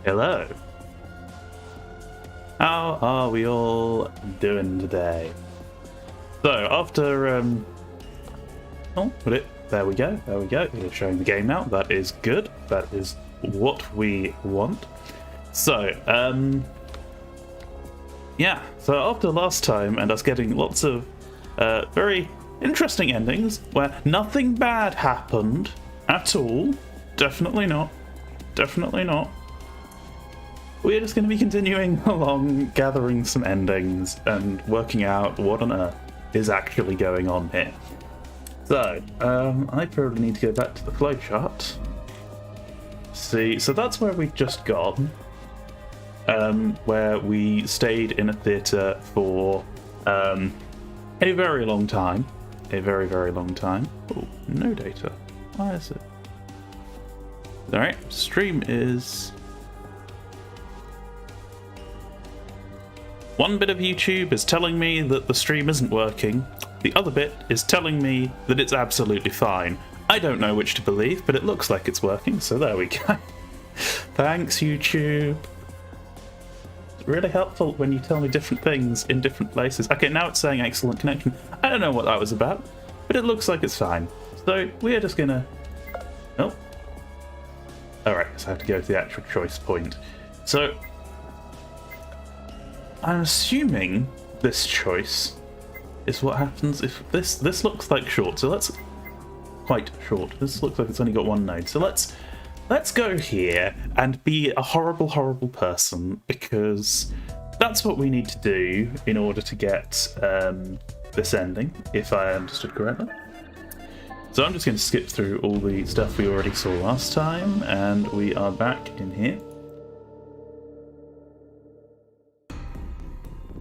Hello. How are we all doing today? So after there we go. We're showing the game now. That is good. That is what we want. So yeah. So after last time and us getting lots of very interesting endings where nothing bad happened at all. Definitely not. Definitely not. We're just going to be continuing along, gathering some endings and working out what on earth is actually going on here. So, I probably need to go back to the flowchart. See, so that's where we've just gone. Where we stayed in a theatre for a very long time. A very, very long time. Oh, no data. Why is it? Alright, stream is... One bit of YouTube is telling me that the stream isn't working. The other bit is telling me that it's absolutely fine. I don't know which to believe, but it looks like it's working, so there we go. Thanks, YouTube. It's really helpful when you tell me different things in different places. Okay, now it's saying excellent connection. I don't know what that was about, but it looks like it's fine. So we're just gonna... Oh. Alright, so I have to go to the actual choice point. So... I'm assuming this choice is what happens if this looks like short, so let's quite short. This looks like it's only got one node, so let's go here and be a horrible, horrible person, because that's what we need to do in order to get this ending, if I understood correctly. So I'm just going to skip through all the stuff we already saw last time, and we are back in here.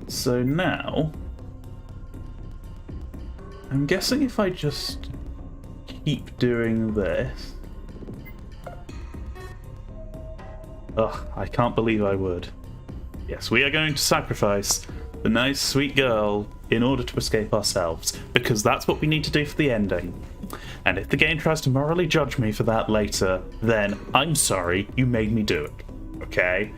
So now, I'm guessing if I just keep doing this... Ugh, I can't believe I would. Yes, we are going to sacrifice the nice, sweet girl in order to escape ourselves, because that's what we need to do for the ending. And if the game tries to morally judge me for that later, then I'm sorry, you made me do it. Okay?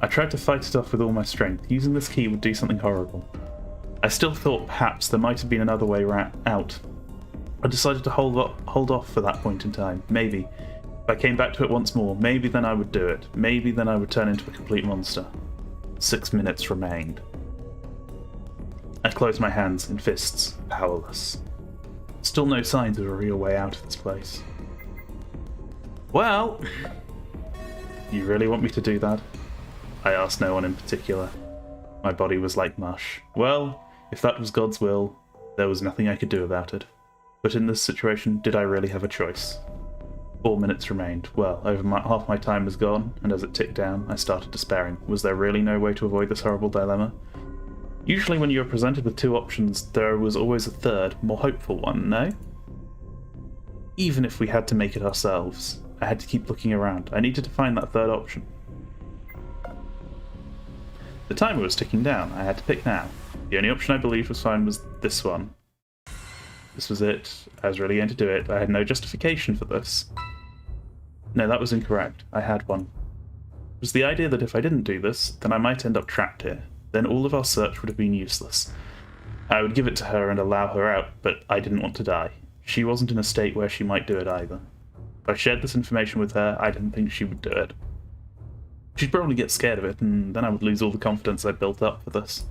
I tried to fight it off with all my strength. Using this key would do something horrible. I still thought perhaps there might have been another way out. I decided to hold off for that point in time. Maybe. If I came back to it once more, maybe then I would do it. Maybe then I would turn into a complete monster. 6 minutes remained. I closed my hands in fists, powerless. Still no signs of a real way out of this place. Well, you really want me to do that? I asked no one in particular. My body was like mush. Well, if that was God's will, there was nothing I could do about it. But in this situation, did I really have a choice? 4 minutes remained. Well, half my time was gone, and as it ticked down, I started despairing. Was there really no way to avoid this horrible dilemma? Usually when you are presented with two options, there was always a third, more hopeful one, no? Even if we had to make it ourselves, I had to keep looking around. I needed to find that third option. The timer was ticking down. I had to pick now. The only option I believed was fine was this one. This was it. I was really going to do it. I had no justification for this. No, that was incorrect. I had one. It was the idea that if I didn't do this, then I might end up trapped here. Then all of our search would have been useless. I would give it to her and allow her out, but I didn't want to die. She wasn't in a state where she might do it either. If I shared this information with her, I didn't think she would do it. She'd probably get scared of it, and then I would lose all the confidence I built up for this.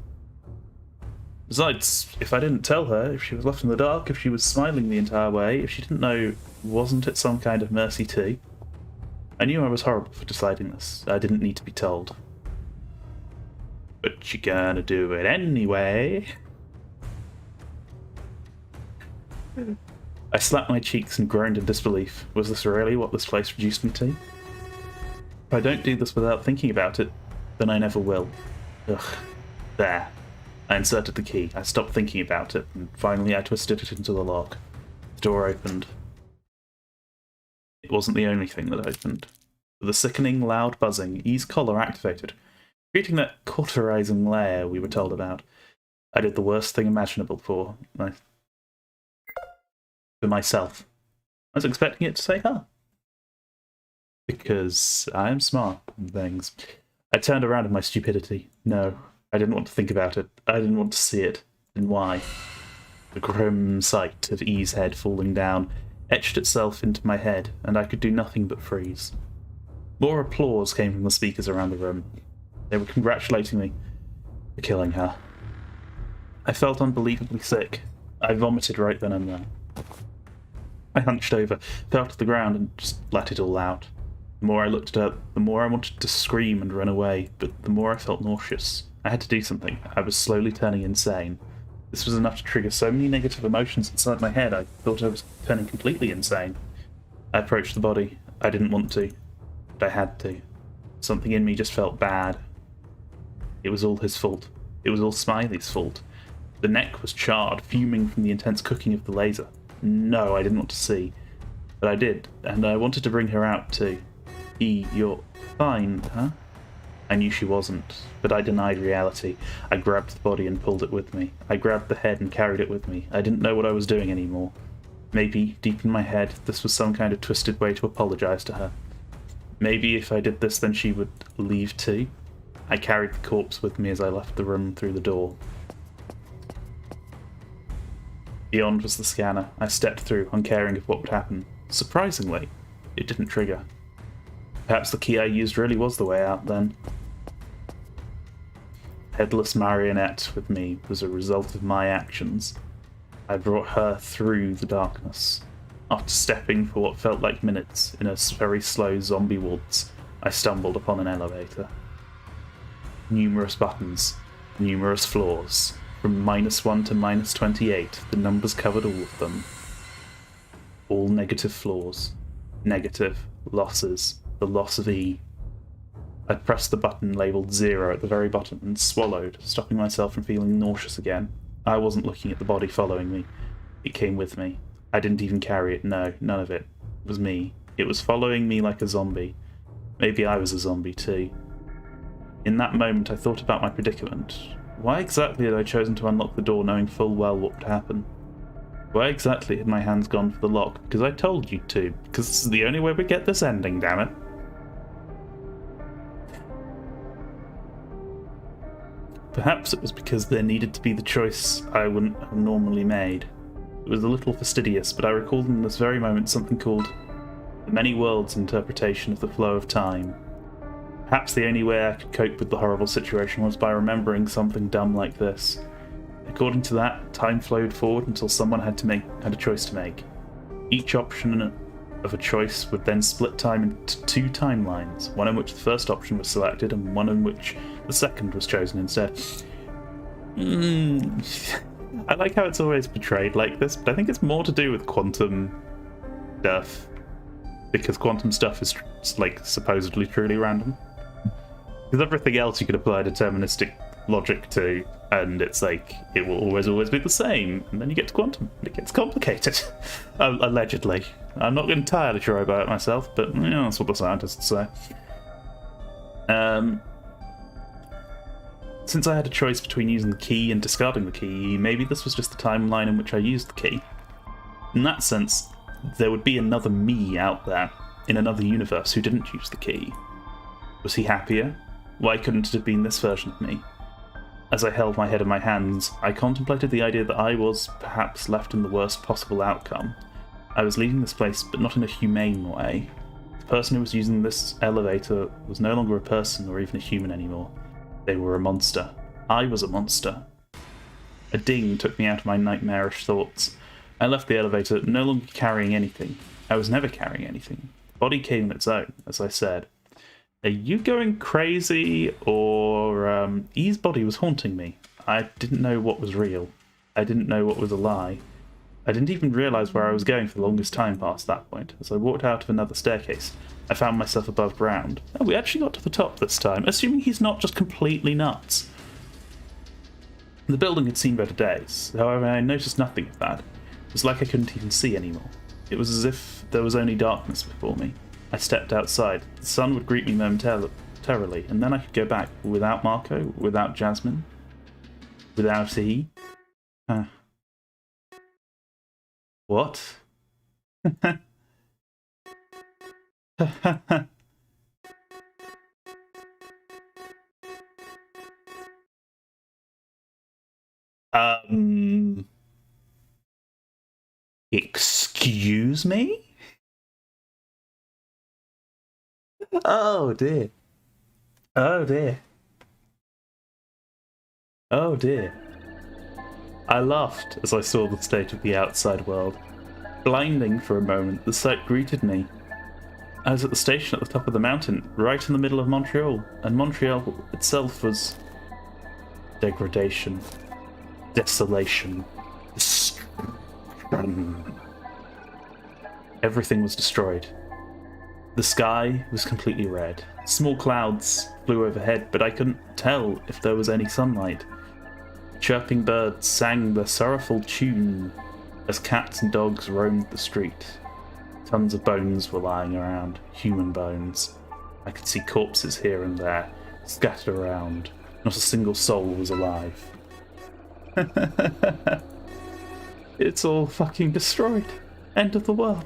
Besides, if I didn't tell her, if she was left in the dark, if she was smiling the entire way, if she didn't know, wasn't it some kind of mercy too? I knew I was horrible for deciding this. I didn't need to be told. But you're gonna do it anyway. I slapped my cheeks and groaned in disbelief. Was this really what this place reduced me to? If I don't do this without thinking about it, then I never will. Ugh. There. I inserted the key. I stopped thinking about it, and finally I twisted it into the lock. The door opened. It wasn't the only thing that opened. With a sickening, loud buzzing, E's collar activated, creating that cauterizing layer we were told about. I did the worst thing imaginable for myself. I was expecting it to say her. Because I am smart and things. I turned around in my stupidity. No, I didn't want to think about it. I didn't want to see it. And why? The grim sight of E's head falling down etched itself into my head, and I could do nothing but freeze. More applause came from the speakers around the room. They were congratulating me for killing her. I felt unbelievably sick. I vomited right then and there. I hunched over, fell to the ground, and just let it all out. The more I looked at her, the more I wanted to scream and run away, but the more I felt nauseous. I had to do something. I was slowly turning insane. This was enough to trigger so many negative emotions inside my head, I thought I was turning completely insane. I approached the body. I didn't want to, but I had to. Something in me just felt bad. It was all his fault. It was all Smiley's fault. The neck was charred, fuming from the intense cooking of the laser. No, I didn't want to see. But I did, and I wanted to bring her out too. E, you're fine, huh? I knew she wasn't, but I denied reality. I grabbed the body and pulled it with me. I grabbed the head and carried it with me. I didn't know what I was doing anymore. Maybe, deep in my head, this was some kind of twisted way to apologize to her. Maybe if I did this, then she would leave too. I carried the corpse with me as I left the room through the door. Beyond was the scanner. I stepped through, uncaring of what would happen. Surprisingly, it didn't trigger. Perhaps the key I used really was the way out, then. Headless marionette with me was a result of my actions. I brought her through the darkness. After stepping for what felt like minutes in a very slow zombie waltz, I stumbled upon an elevator. Numerous buttons, numerous floors. From -1 to -28, the numbers covered all of them. All negative floors. Negative losses. The loss of E. I pressed the button labelled 0 at the very bottom and swallowed, stopping myself from feeling nauseous again. I wasn't looking at the body following me. It came with me. I didn't even carry it, no, none of it. It was me. It was following me like a zombie. Maybe I was a zombie too. In that moment I thought about my predicament. Why exactly had I chosen to unlock the door knowing full well what would happen? Why exactly had my hands gone for the lock? Because I told you to. Because this is the only way we get this ending, damn it. Perhaps it was because there needed to be the choice I wouldn't have normally made. It was a little fastidious, but I recalled in this very moment something called the many worlds interpretation of the flow of time. Perhaps the only way I could cope with the horrible situation was by remembering something dumb like this. According to that, time flowed forward until someone had a choice to make. Each option of a choice would then split time into 2 timelines, one in which the first option was selected and one in which the second was chosen instead. I like how it's always portrayed like this, but I think it's more to do with quantum stuff. Because quantum stuff is like supposedly truly random. Because everything else you could apply deterministic logic to, and it's like, it will always be the same, and then you get to quantum, and it gets complicated. Allegedly. I'm not entirely sure about it myself, but that's what the scientists say. Since I had a choice between using the key and discarding the key, maybe this was just the timeline in which I used the key. In that sense, there would be another me out there, in another universe, who didn't use the key. Was he happier? Why couldn't it have been this version of me? As I held my head in my hands, I contemplated the idea that I was, perhaps, left in the worst possible outcome. I was leaving this place, but not in a humane way. The person who was using this elevator was no longer a person or even a human anymore. They were a monster. I was a monster. A ding took me out of my nightmarish thoughts. I left the elevator, no longer carrying anything. I was never carrying anything. The body came on its own, as I said. Are you going crazy, or E's body was haunting me? I didn't know what was real. I didn't know what was a lie. I didn't even realise where I was going for the longest time past that point. As I walked out of another staircase, I found myself above ground. Oh, we actually got to the top this time, assuming he's not just completely nuts. The building had seen better days, however I noticed nothing of that. It was like I couldn't even see anymore. It was as if there was only darkness before me. I stepped outside. The sun would greet me momentarily, and then I could go back without Marco, without Jasmine, without E. What? um, excuse me? Oh dear. Oh dear. Oh dear. I laughed as I saw the state of the outside world. Blinding for a moment, the sight greeted me. I was at the station at the top of the mountain, right in the middle of Montreal, and Montreal itself was degradation, desolation, destruction. Everything was destroyed. The sky was completely red. Small clouds flew overhead, but I couldn't tell if there was any sunlight. Chirping birds sang their sorrowful tune as cats and dogs roamed the street. Tons of bones were lying around, human bones. I could see corpses here and there, scattered around. Not a single soul was alive. It's all fucking destroyed. End of the world.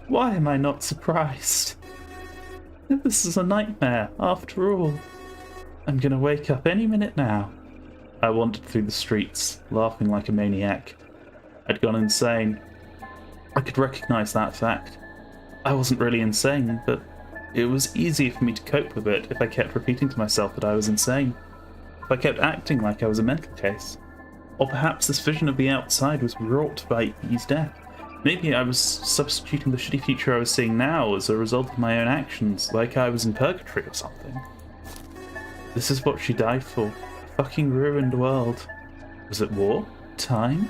Why am I not surprised? This is a nightmare, after all. I'm gonna wake up any minute now. I wandered through the streets, laughing like a maniac. I'd gone insane. I could recognize that fact. I wasn't really insane, but it was easier for me to cope with it if I kept repeating to myself that I was insane. If I kept acting like I was a mental case. Or perhaps this vision of the outside was wrought by E's death. Maybe I was substituting the shitty future I was seeing now as a result of my own actions, like I was in purgatory or something. This is what she died for. A fucking ruined world. Was it war? Time?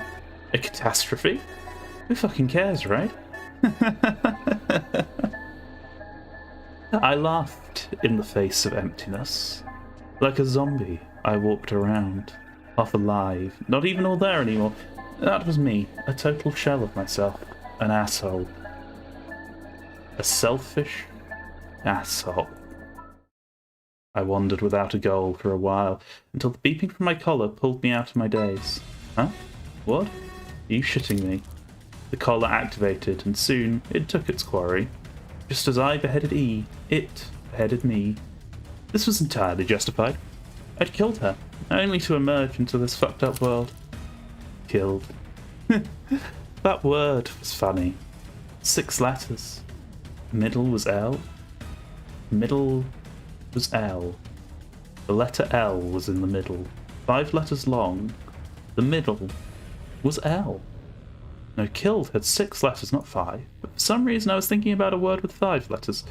A catastrophe? Who fucking cares, right? I laughed in the face of emptiness. Like a zombie, I walked around, half alive, not even all there anymore. That was me, a total shell of myself, an asshole. A selfish asshole. I wandered without a goal for a while, until the beeping from my collar pulled me out of my daze. Huh? What? Are you shitting me? The collar activated, and soon it took its quarry. Just as I beheaded E, it beheaded me. This was entirely justified. I'd killed her, only to emerge into this fucked up world. Killed. That word was funny. 6 letters. Middle was L. Middle was L. The letter L was in the middle. 5 letters long. The middle was L. No, killed had 6 letters, not 5. But for some reason I was thinking about a word with 5 letters.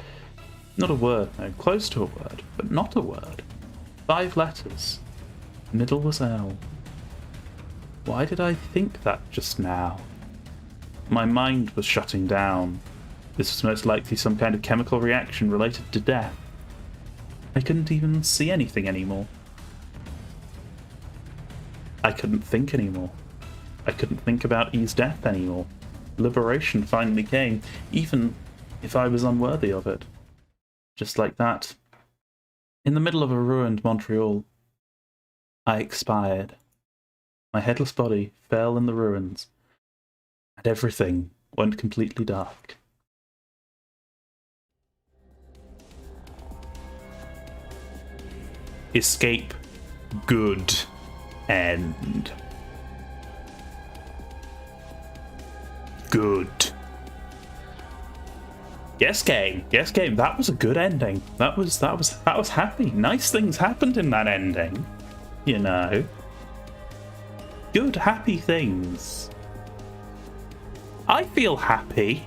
Not a word, no, close to a word, but not a word. 5 letters. Middle was L. Why did I think that just now? My mind was shutting down. This was most likely some kind of chemical reaction related to death. I couldn't even see anything anymore. I couldn't think anymore. I couldn't think about E's death anymore. Liberation finally came, even if I was unworthy of it. Just like that. In the middle of a ruined Montreal, I expired. My headless body fell in the ruins, and everything went completely dark. Escape. Good. End. Good. Yes, game. Yes, game. That was a good ending. That was happy. Nice things happened in that ending. You know. Good, happy things. I feel happy.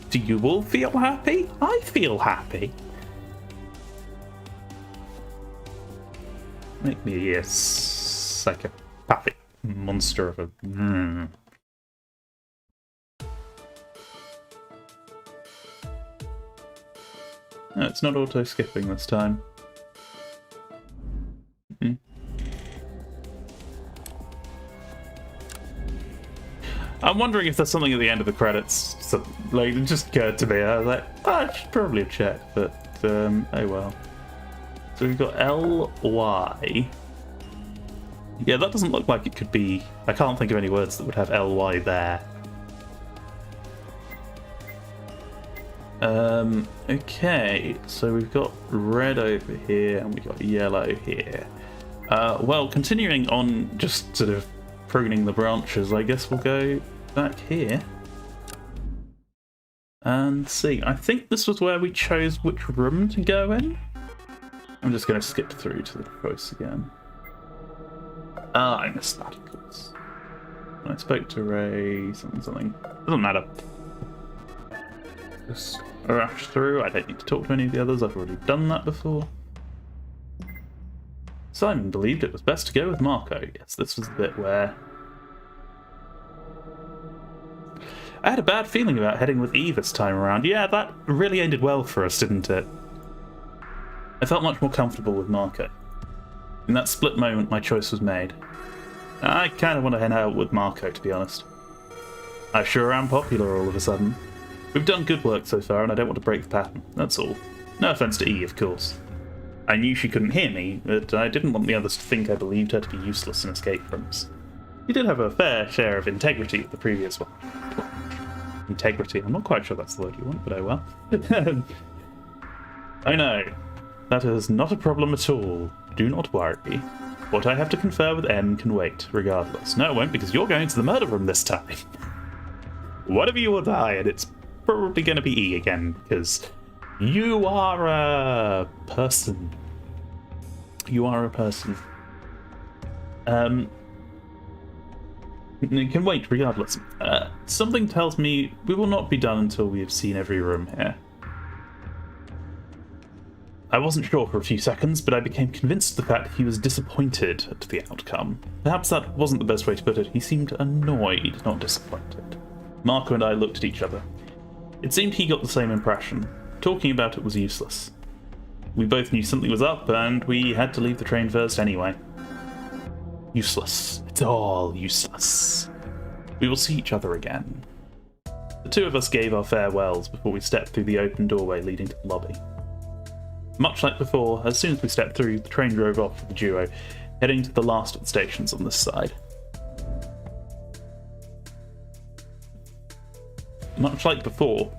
Do you all feel happy? I feel happy. Make me a psychopathic monster of a... No, it's not auto-skipping this time. I'm wondering if there's something at the end of the credits. So, like, it just occurred to me. I was like, oh, I should probably have checked, but oh well. So we've got LY. Yeah, that doesn't look like it could be... I can't think of any words that would have LY there. Okay, so we've got red over here and we've got yellow here. Well, continuing on just sort of pruning the branches, I guess we'll go back here and see. I think this was where we chose which room to go in. I'm just going to skip through to the choice again. Ah, I missed that, of course. I spoke to Ray, something. Doesn't matter. Just rush through. I don't need to talk to any of the others. I've already done that before. Simon believed it was best to go with Marco. Yes, this was the bit where I had a bad feeling about heading with E this time around. Yeah, that really ended well for us, didn't it? I felt much more comfortable with Marco. In that split moment, my choice was made. I kind of want to hang out with Marco, to be honest. I sure am popular all of a sudden. We've done good work so far, and I don't want to break the pattern, that's all. No offense to E, of course. I knew she couldn't hear me, but I didn't want the others to think I believed her to be useless in escape rooms. She did have a fair share of integrity with the previous one. Integrity, I'm not quite sure that's the word you want, but oh well. I know. That is not a problem at all. Do not worry. What I have to confer with M can wait, regardless. No, it won't, because you're going to the murder room this time. One of you will die, and it's probably going to be E again, because you are a person. You are a person. It can wait, regardless. Something tells me we will not be done until we have seen every room here. I wasn't sure for a few seconds, but I became convinced of the fact he was disappointed at the outcome. Perhaps that wasn't the best way to put it. He seemed annoyed, not disappointed. Marco and I looked at each other. It seemed he got the same impression. Talking about it was useless. We both knew something was up, and we had to leave the train first anyway. Useless. It's all useless. We will see each other again. The two of us gave our farewells before we stepped through the open doorway leading to the lobby. Much like before, as soon as we stepped through, the train drove off with the duo, heading to the last of the stations on this side. Much like before,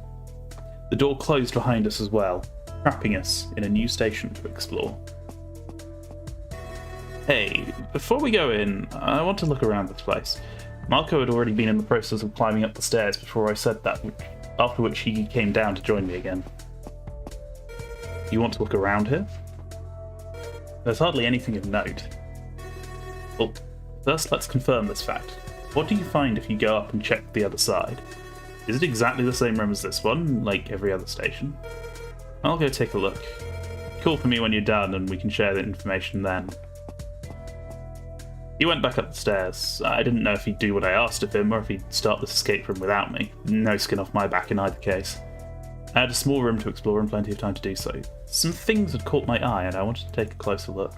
the door closed behind us as well, trapping us in a new station to explore. Hey, before we go in, I want to look around this place. Marco had already been in the process of climbing up the stairs before I said that, after which he came down to join me again. You want to look around here? There's hardly anything of note. Well, first let's confirm this fact. What do you find if you go up and check the other side? Is it exactly the same room as this one, like every other station? I'll go take a look. Call for me when you're done and we can share the information then. He went back up the stairs. I didn't know if he'd do what I asked of him or if he'd start this escape room without me. No skin off my back in either case. I had a small room to explore and plenty of time to do so. Some things had caught my eye and I wanted to take a closer look.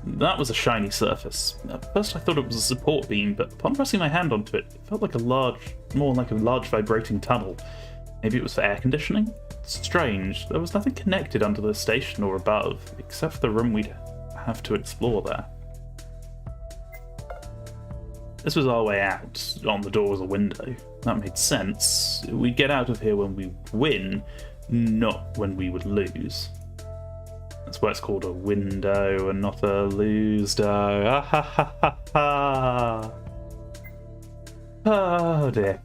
That was a shiny surface. At first I thought it was a support beam, but upon pressing my hand onto it, it felt like more like a large vibrating tunnel. Maybe it was for air conditioning? Strange, there was nothing connected under the station or above, except for the room we'd have to explore there. This was our way out. On the door was a window. That made sense. We'd get out of here when we win, not when we would lose. That's why it's called a window and not a lose-do. Ah ha ha ha ha! Oh dear.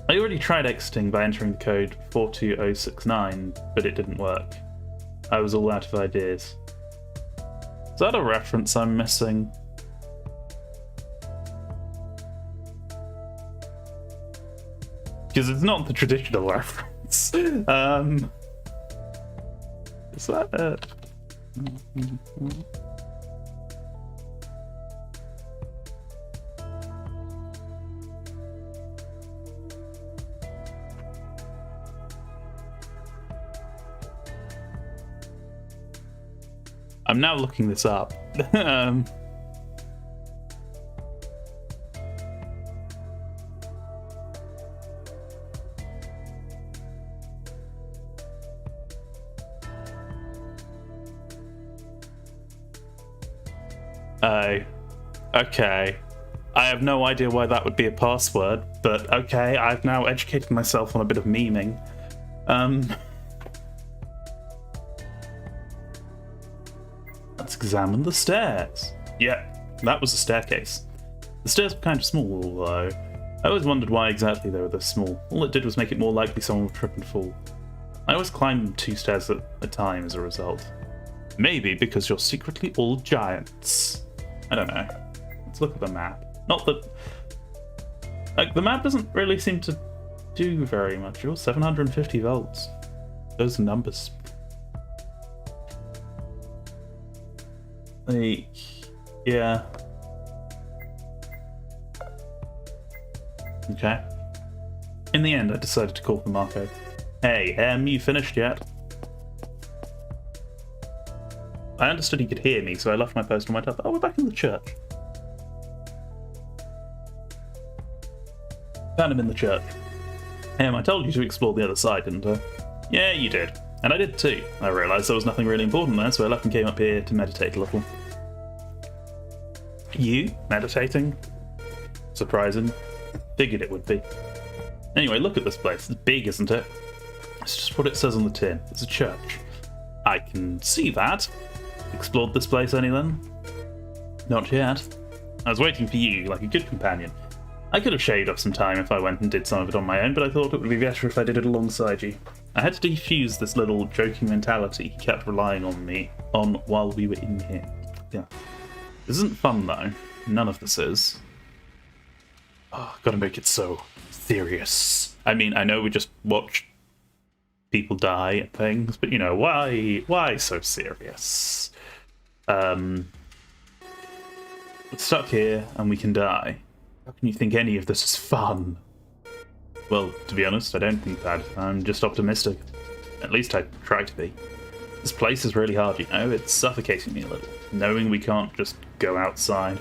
I already tried exiting by entering the code 42069, but it didn't work. I was all out of ideas. Is that a reference I'm missing? Because it's not the traditional reference. Is that it? I'm now looking this up. Oh, okay. I have no idea why that would be a password, but okay, I've now educated myself on a bit of memeing. Let's examine the stairs. Yeah, that was a staircase. The stairs were kind of small, though. I always wondered why exactly they were this small. All it did was make it more likely someone would trip and fall. I always climbed 2 stairs at a time as a result. Maybe because you're secretly all giants. I don't know. Let's look at the map. Not that... Like, the map doesn't really seem to do very much. You're 750 volts. Those are numbers. Like, yeah. Okay. In the end, I decided to call for Marco. Hey, you finished yet? I understood he could hear me, so I left my post and went up. Oh, we're back in the church. Found him in the church. I told you to explore the other side, didn't I? Yeah, you did. And I did too. I realised there was nothing really important there, so I left and came up here to meditate a little. You? Meditating? Surprising. Figured it would be. Anyway, look at this place. It's big, isn't it? It's just what it says on the tin. It's a church. I can see that. Explored this place any then? Not yet. I was waiting for you, like a good companion. I could have shaved off some time if I went and did some of it on my own, but I thought it would be better if I did it alongside you. I had to defuse this little joking mentality he kept relying on me on while we were in here. Yeah. This isn't fun, though. None of this is. Oh, gotta make it so serious. I mean, I know we just watched people die and things, but you know, why so serious? We're stuck here and we can die. How can you think any of this is fun? Well, to be honest, I don't think that. I'm just optimistic. At least I try to be. This place is really hard, you know? It's suffocating me a little. Knowing we can't just go outside.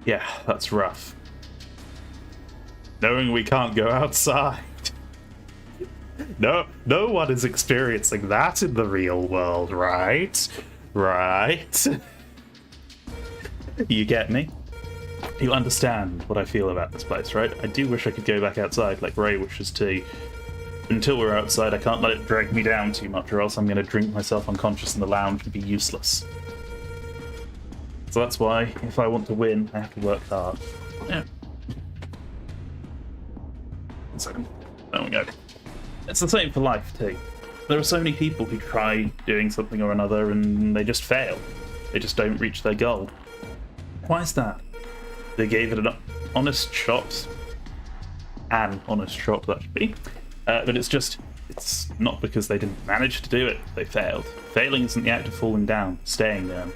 Yeah, that's rough. Knowing we can't go outside. No one is experiencing that in the real world, right? Right? You get me? You understand what I feel about this place, right? I do wish I could go back outside like Ray wishes to. Until we're outside, I can't let it drag me down too much, or else I'm going to drink myself unconscious in the lounge and be useless. So that's why, if I want to win, I have to work hard. Yeah. 1 second. There we go. It's the same for life, too. There are so many people who try doing something or another and they just fail. They just don't reach their goal. Why is that? They gave it an honest shot. An honest shot, that should be. But it's not because they didn't manage to do it, they failed. Failing isn't the act of falling down, staying down.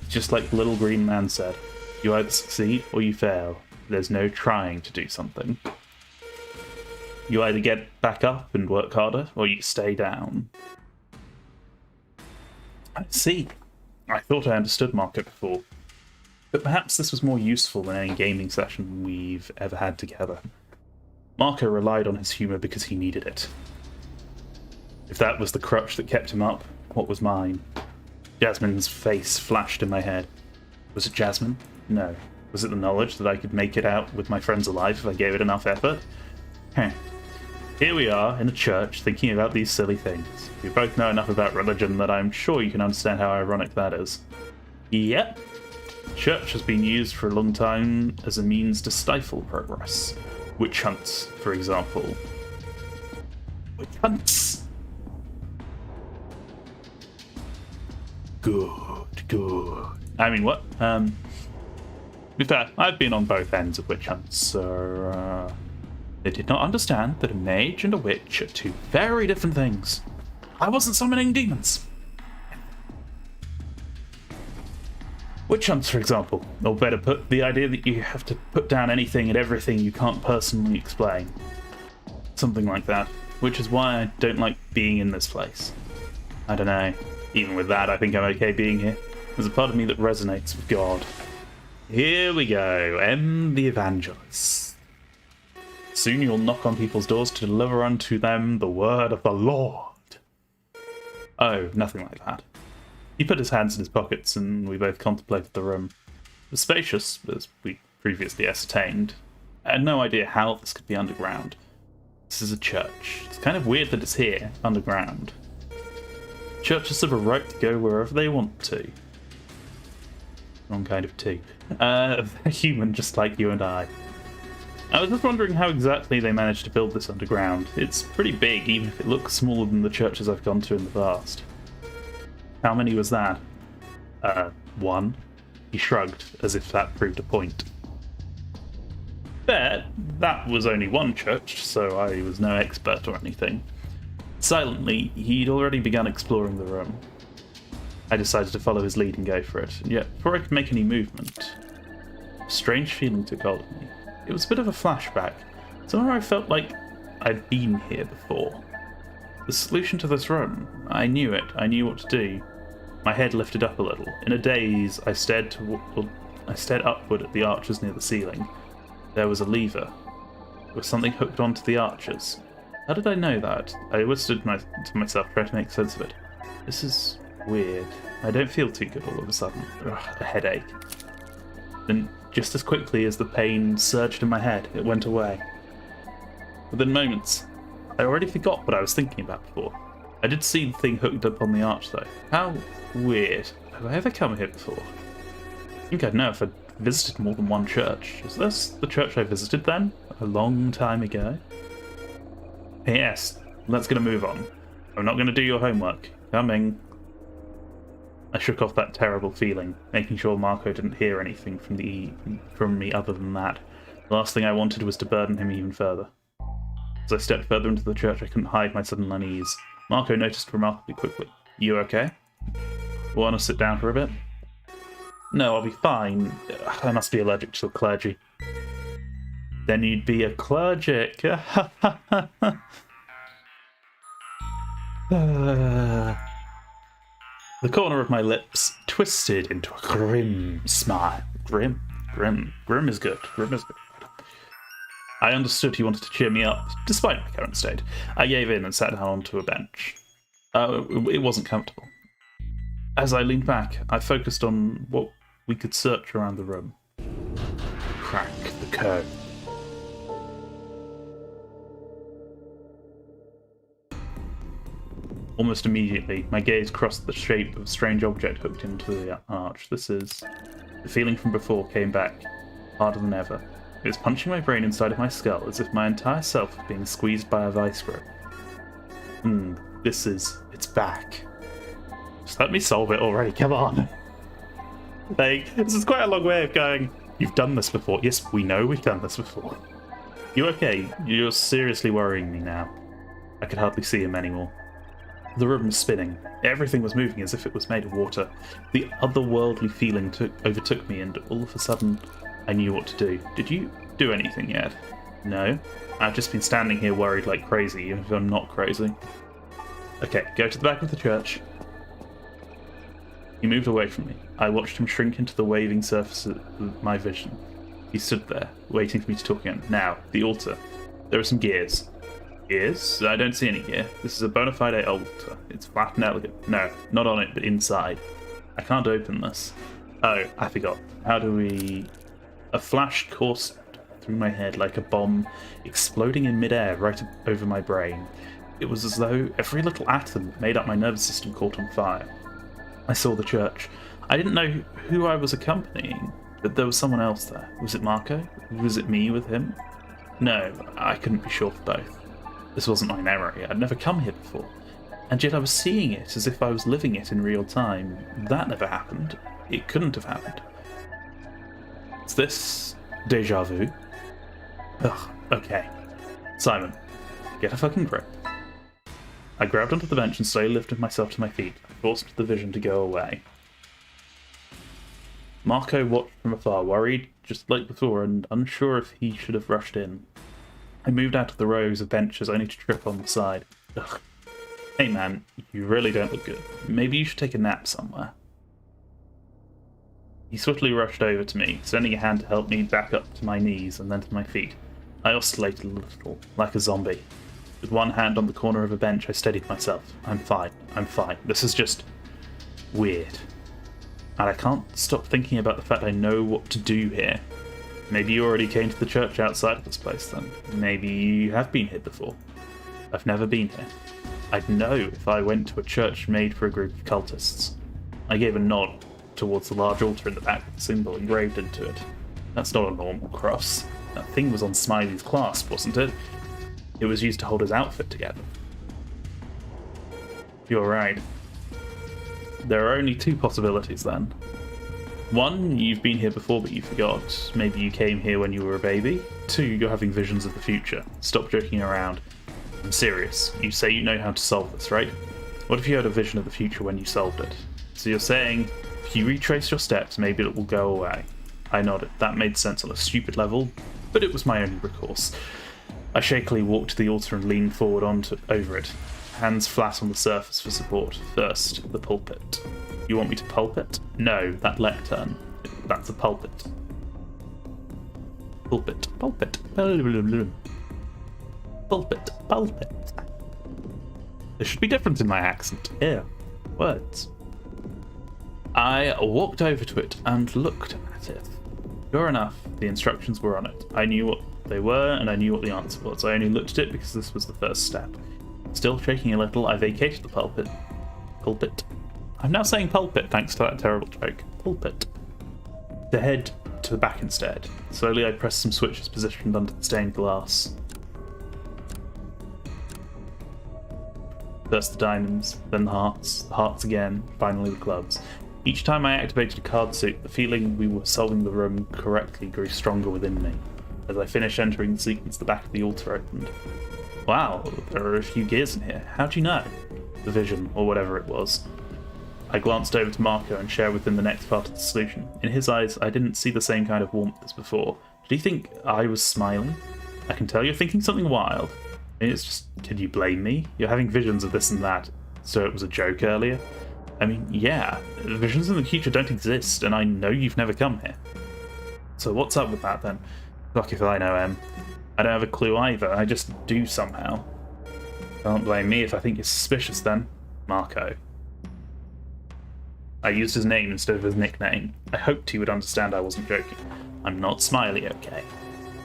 It's just like the little green man said, you either succeed or you fail. There's no trying to do something. You either get back up and work harder, or you stay down. I see. I thought I understood Marco before. But perhaps this was more useful than any gaming session we've ever had together. Marco relied on his humour because he needed it. If that was the crutch that kept him up, what was mine? Jasmine's face flashed in my head. Was it Jasmine? No. Was it the knowledge that I could make it out with my friends alive if I gave it enough effort? Heh. Here we are, in a church, thinking about these silly things. We both know enough about religion that I'm sure you can understand how ironic that is. Yep. Church has been used for a long time as a means to stifle progress. Witch hunts, for example. Witch hunts! Good. I mean, what? To be fair, I've been on both ends of witch hunts, so, they did not understand that a mage and a witch are 2 very different things. I wasn't summoning demons. Witch hunts, for example, or better put, the idea that you have to put down anything and everything you can't personally explain. Something like that, which is why I don't like being in this place. I don't know, even with that I think I'm okay being here. There's a part of me that resonates with God. Here we go, the evangelist. Soon you'll knock on people's doors to deliver unto them the word of the Lord. Oh, nothing like that. He put his hands in his pockets and we both contemplated the room. It was spacious, as we previously ascertained. I had no idea how this could be underground. This is a church. It's kind of weird that it's here, underground. Churches have a right to go wherever they want to. Wrong kind of tea. They're human, just like you and I. I was just wondering how exactly they managed to build this underground. It's pretty big, even if it looks smaller than the churches I've gone to in the past. How many was that? One. He shrugged, as if that proved a point. But that was only one church, so I was no expert or anything. Silently, he'd already begun exploring the room. I decided to follow his lead and go for it, and yet before I could make any movement, a strange feeling took hold of me. It was a bit of a flashback, somewhere I felt like I'd been here before. The solution to this room, I knew it, I knew what to do. My head lifted up a little. In a daze, I stared upward at the arches near the ceiling. There was a lever. There was something hooked onto the arches. How did I know that? I whispered to myself, trying to make sense of it. This is weird. I don't feel too good all of a sudden. Ugh, a headache. Then, just as quickly as the pain surged in my head, it went away. Within moments, I already forgot what I was thinking about before. I did see the thing hooked up on the arch, though. How weird. Have I ever come here before? I think I'd know if I'd visited more than one church. Is this the church I visited then? A long time ago? Yes, let's get a move on. I'm not going to do your homework. Coming. I shook off that terrible feeling, making sure Marco didn't hear anything from me other than that. The last thing I wanted was to burden him even further. As I stepped further into the church, I couldn't hide my sudden unease. Marco noticed remarkably quickly. You okay? Want to sit down for a bit? No, I'll be fine. I must be allergic to the clergy. Then you'd be a clergic. The corner of my lips twisted into a grim smile. Grim is good. Grim is good. I understood he wanted to cheer me up, despite my current state. I gave in and sat down onto a bench. It wasn't comfortable. As I leaned back, I focused on what we could search around the room. Crack the code. Almost immediately, my gaze crossed the shape of a strange object hooked into the arch. The feeling from before came back, harder than ever. It was punching my brain inside of my skull, as if my entire self was being squeezed by a vice grip. It's back. Just let me solve it already, come on. This is quite a long way of going, you've done this before. Yes, we know we've done this before. You okay? You're seriously worrying me now. I could hardly see him anymore. The room was spinning. Everything was moving as if it was made of water. The otherworldly feeling overtook me, and all of a sudden, I knew what to do. Did you do anything yet? No. I've just been standing here worried like crazy, even if I'm not crazy. Okay, go to the back of the church. He moved away from me. I watched him shrink into the waving surface of my vision. He stood there, waiting for me to talk again. Now, the altar. There are some gears. Gears? I don't see any gear. This is a bona fide altar. It's flat and elegant. No, not on it, but inside. I can't open this. Oh, I forgot. How do we... A flash coursed through my head like a bomb, exploding in midair right over my brain. It was as though every little atom that made up my nervous system caught on fire. I saw the church. I didn't know who I was accompanying, but there was someone else there. Was it Marco? Was it me with him? No, I couldn't be sure for both. This wasn't my memory. I'd never come here before. And yet I was seeing it as if I was living it in real time. That never happened. It couldn't have happened. Is this déjà vu? Ugh, okay. Simon, get a fucking grip. I grabbed onto the bench and slowly lifted myself to my feet. I forced the vision to go away. Marco watched from afar, worried just like before and unsure if he should have rushed in. I moved out of the rows of benches only to trip on the side. Ugh. Hey man, you really don't look good. Maybe you should take a nap somewhere. He swiftly rushed over to me, extending a hand to help me back up to my knees and then to my feet. I oscillated a little, like a zombie. With one hand on the corner of a bench, I steadied myself. I'm fine. This is just... weird. And I can't stop thinking about the fact I know what to do here. Maybe you already came to the church outside of this place then. Maybe you have been here before. I've never been here. I'd know if I went to a church made for a group of cultists. I gave a nod towards the large altar in the back with the symbol engraved into it. That's not a normal cross. That thing was on Smiley's clasp, wasn't it? It was used to hold his outfit together. You're right. There are only two possibilities then. One, you've been here before but you forgot. Maybe you came here when you were a baby. Two, you're having visions of the future. Stop joking around. I'm serious. You say you know how to solve this, right? What if you had a vision of the future when you solved it? So you're saying, if you retrace your steps, maybe it will go away. I nodded. That made sense on a stupid level, but it was my only recourse. I shakily walked to the altar and leaned forward over it, hands flat on the surface for support. First, the pulpit. You want me to pulpit? No, that lectern. That's a pulpit. Pulpit. Pulpit. Pulpit. Pulpit. There should be difference in my accent. Here. Words. I walked over to it and looked at it. Sure enough, the instructions were on it. I knew what they were, and I knew what the answer was. I only looked at it because this was the first step. Still shaking a little, I vacated the pulpit. Pulpit. I'm now saying pulpit thanks to that terrible joke. Pulpit. The head to the back instead. Slowly I pressed some switches positioned under the stained glass. First the diamonds, then the hearts again, finally the clubs. Each time I activated a card suit, the feeling we were solving the room correctly grew stronger within me. As I finished entering the sequence, the back of the altar opened. Wow, there are a few gears in here. How'd you know? The vision, or whatever it was. I glanced over to Marco and shared with him the next part of the solution. In his eyes, I didn't see the same kind of warmth as before. Did he think I was smiling? I can tell you're thinking something wild. It's just, can you blame me? You're having visions of this and that, so it was a joke earlier? I mean, yeah, visions in the future don't exist, and I know you've never come here. So what's up with that then? Fuck if I know, Em. I don't have a clue either, I just do somehow. Can't blame me if I think you're suspicious then. Marco. I used his name instead of his nickname. I hoped he would understand I wasn't joking. I'm not Smiley, okay?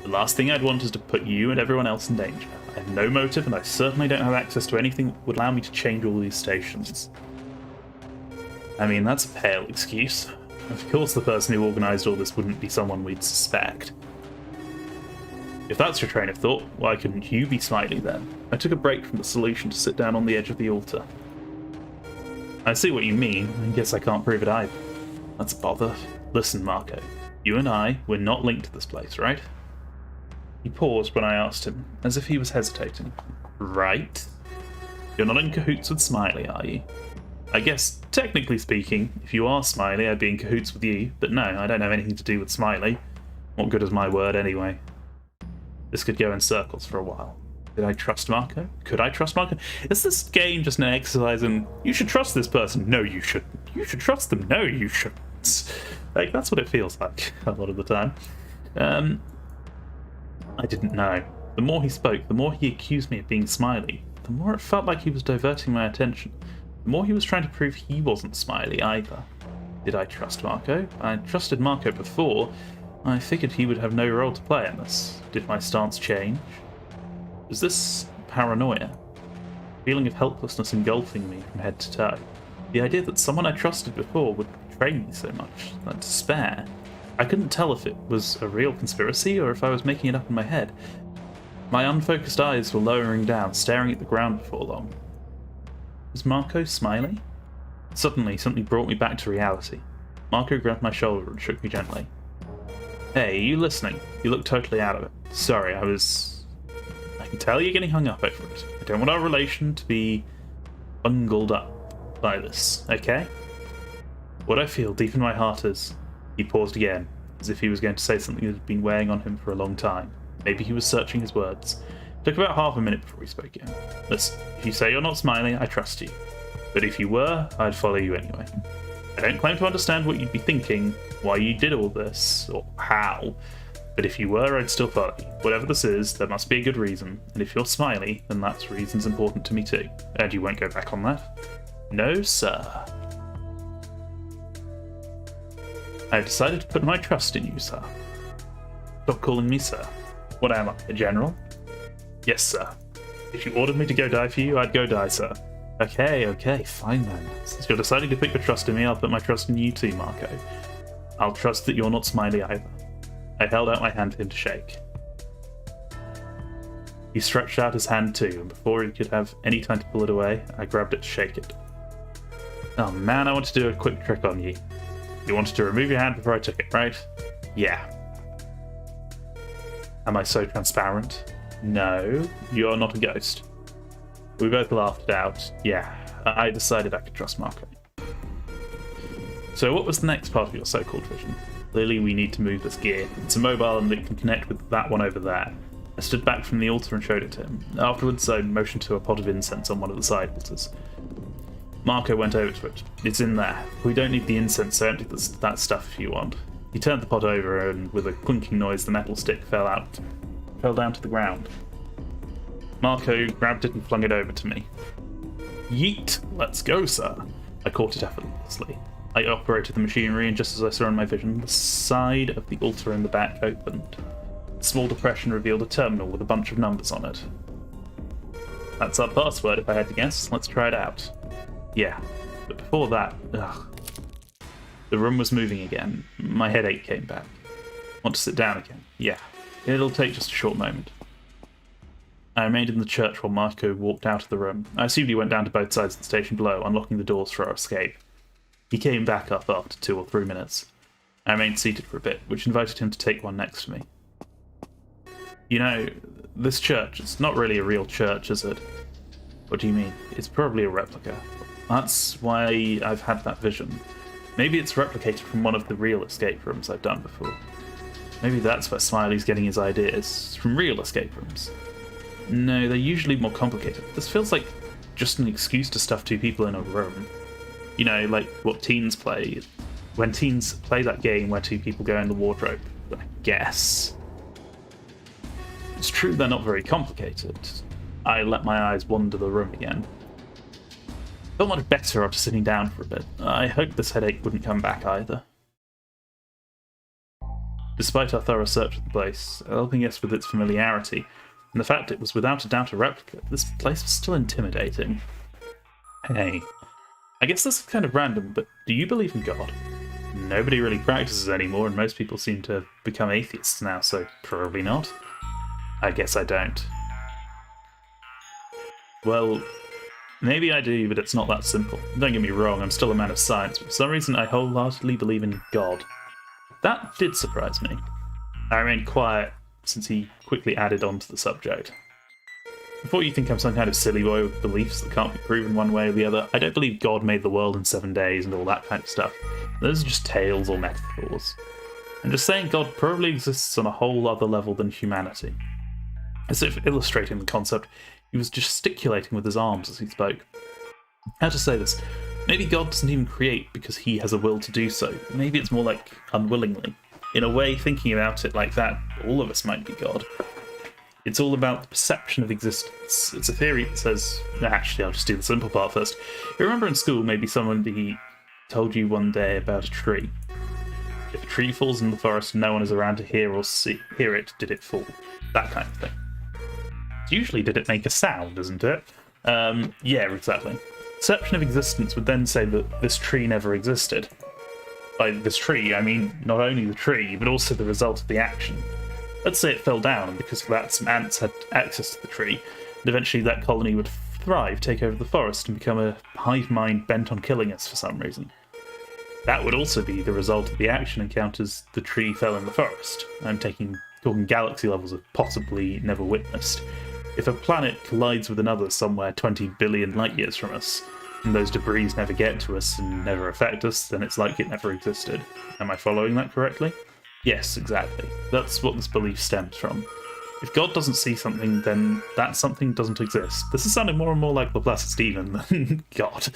The last thing I'd want is to put you and everyone else in danger. I have no motive, and I certainly don't have access to anything that would allow me to change all these stations. I mean, that's a pale excuse. Of course the person who organised all this wouldn't be someone we'd suspect. If that's your train of thought, why couldn't you be Smiley then? I took a break from the solution to sit down on the edge of the altar. I see what you mean. I guess I can't prove it either. That's a bother. Listen, Marco. You and I, we're not linked to this place, right? He paused when I asked him, as if he was hesitating. Right? You're not in cahoots with Smiley, are you? I guess, technically speaking, if you are Smiley, I'd be in cahoots with you, but no, I don't have anything to do with Smiley. What good is my word anyway? This could go in circles for a while. Did I trust Marco? Could I trust Marco? Is this game just an exercise in, you should trust this person? No, you shouldn't. You should trust them? No, you shouldn't. Like, that's what it feels like a lot of the time. I didn't know. The more he spoke, the more he accused me of being Smiley, the more it felt like he was diverting my attention. The more he was trying to prove he wasn't Smiley either. Did I trust Marco? I trusted Marco before. I figured he would have no role to play in this. Did my stance change? Was this paranoia? A feeling of helplessness engulfing me from head to toe. The idea that someone I trusted before would betray me so much. That despair. I couldn't tell if it was a real conspiracy or if I was making it up in my head. My unfocused eyes were lowering down, staring at the ground before long. Was Marco Smiley? Suddenly, something brought me back to reality. Marco grabbed my shoulder and shook me gently. Hey, are you listening? You look totally out of it. Sorry, I can tell you're getting hung up over it. I don't want our relation to be bungled up by this, okay? What I feel deep in my heart is... He paused again, as if he was going to say something that had been weighing on him for a long time. Maybe he was searching his words. It took about half a minute before he spoke again. Listen, if you say you're not Smiley, I trust you. But if you were, I'd follow you anyway. I don't claim to understand what you'd be thinking, why you did all this, or how. But if you were, I'd still follow you. Whatever this is, there must be a good reason. And if you're Smiley, then that reason's important to me too. And you won't go back on that? No, sir. I have decided to put my trust in you, sir. Stop calling me sir. What am I, a general? Yes, sir. If you ordered me to go die for you, I'd go die, sir. Okay, fine then. Since you're deciding to put your trust in me, I'll put my trust in you too, Marco. I'll trust that you're not Smiley either. I held out my hand for him to shake. He stretched out his hand too, and before he could have any time to pull it away, I grabbed it to shake it. Oh man, I wanted to do a quick trick on you. You wanted to remove your hand before I took it, right? Yeah. Am I so transparent? No, you're not a ghost. We both laughed it out. Yeah, I decided I could trust Marco. So what was the next part of your so-called vision? Clearly we need to move this gear. It's a mobile and it can connect with that one over there. I stood back from the altar and showed it to him. Afterwards I motioned to a pot of incense on one of the side altars. Marco went over to it. It's in there. We don't need the incense, so empty that stuff if you want. He turned the pot over and with a clinking noise the metal stick fell down to the ground. Marco grabbed it and flung it over to me. Yeet! Let's go, sir. I caught it effortlessly. I operated the machinery, and just as I saw in my vision, the side of the altar in the back opened. A small depression revealed a terminal with a bunch of numbers on it. That's our password, if I had to guess. Let's try it out. Yeah, but before that, the room was moving again. My headache came back. Want to sit down again? Yeah. It'll take just a short moment. I remained in the church while Marco walked out of the room. I assumed he went down to both sides of the station below, unlocking the doors for our escape. He came back up after 2 or 3 minutes. I remained seated for a bit, which invited him to take one next to me. You know, this church, it's not really a real church, is it? What do you mean? It's probably a replica. That's why I've had that vision. Maybe it's replicated from one of the real escape rooms I've done before. Maybe that's where Smiley's getting his ideas, from real escape rooms. No, they're usually more complicated. This feels like just an excuse to stuff 2 people in a room. You know, like what teens play. When teens play that game where 2 people go in the wardrobe, I guess. It's true they're not very complicated. I let my eyes wander the room again. Felt much better after sitting down for a bit. I hoped this headache wouldn't come back either. Despite our thorough search of the place, helping us with its familiarity, and the fact it was without a doubt a replica, this place was still intimidating. Hey, I guess this is kind of random, but do you believe in God? Nobody really practices anymore, and most people seem to have become atheists now, so probably not. I guess I don't. Well, maybe I do, but it's not that simple. Don't get me wrong, I'm still a man of science, but for some reason I wholeheartedly believe in God. That did surprise me. I remained quiet, since he quickly added on to the subject. Before you think I'm some kind of silly boy with beliefs that can't be proven one way or the other, I don't believe God made the world in 7 days and all that kind of stuff. Those are just tales or metaphors. I'm just saying God probably exists on a whole other level than humanity. As if illustrating the concept, he was gesticulating with his arms as he spoke. How to say this? Maybe God doesn't even create because he has a will to do so. Maybe it's more like unwillingly. In a way, thinking about it like that, all of us might be God. It's all about the perception of existence. It's a theory that says... Actually, I'll just do the simple part first. You remember in school, maybe somebody told you one day about a tree. If a tree falls in the forest and no one is around to hear or hear it, did it fall? That kind of thing. Usually did it make a sound, isn't it? Yeah, exactly. Perception of existence would then say that this tree never existed. By this tree, I mean not only the tree, but also the result of the action. Let's say it fell down, and because of that some ants had access to the tree, and eventually that colony would thrive, take over the forest, and become a hive mind bent on killing us for some reason. That would also be the result of the action encounters the tree fell in the forest. I'm talking galaxy levels of possibly never witnessed. If a planet collides with another somewhere 20 billion light years from us, and those debris never get to us and never affect us, then it's like it never existed. Am I following that correctly? Yes, exactly. That's what this belief stems from. If God doesn't see something, then that something doesn't exist. This is sounding more and more like Laplace Stephen than God.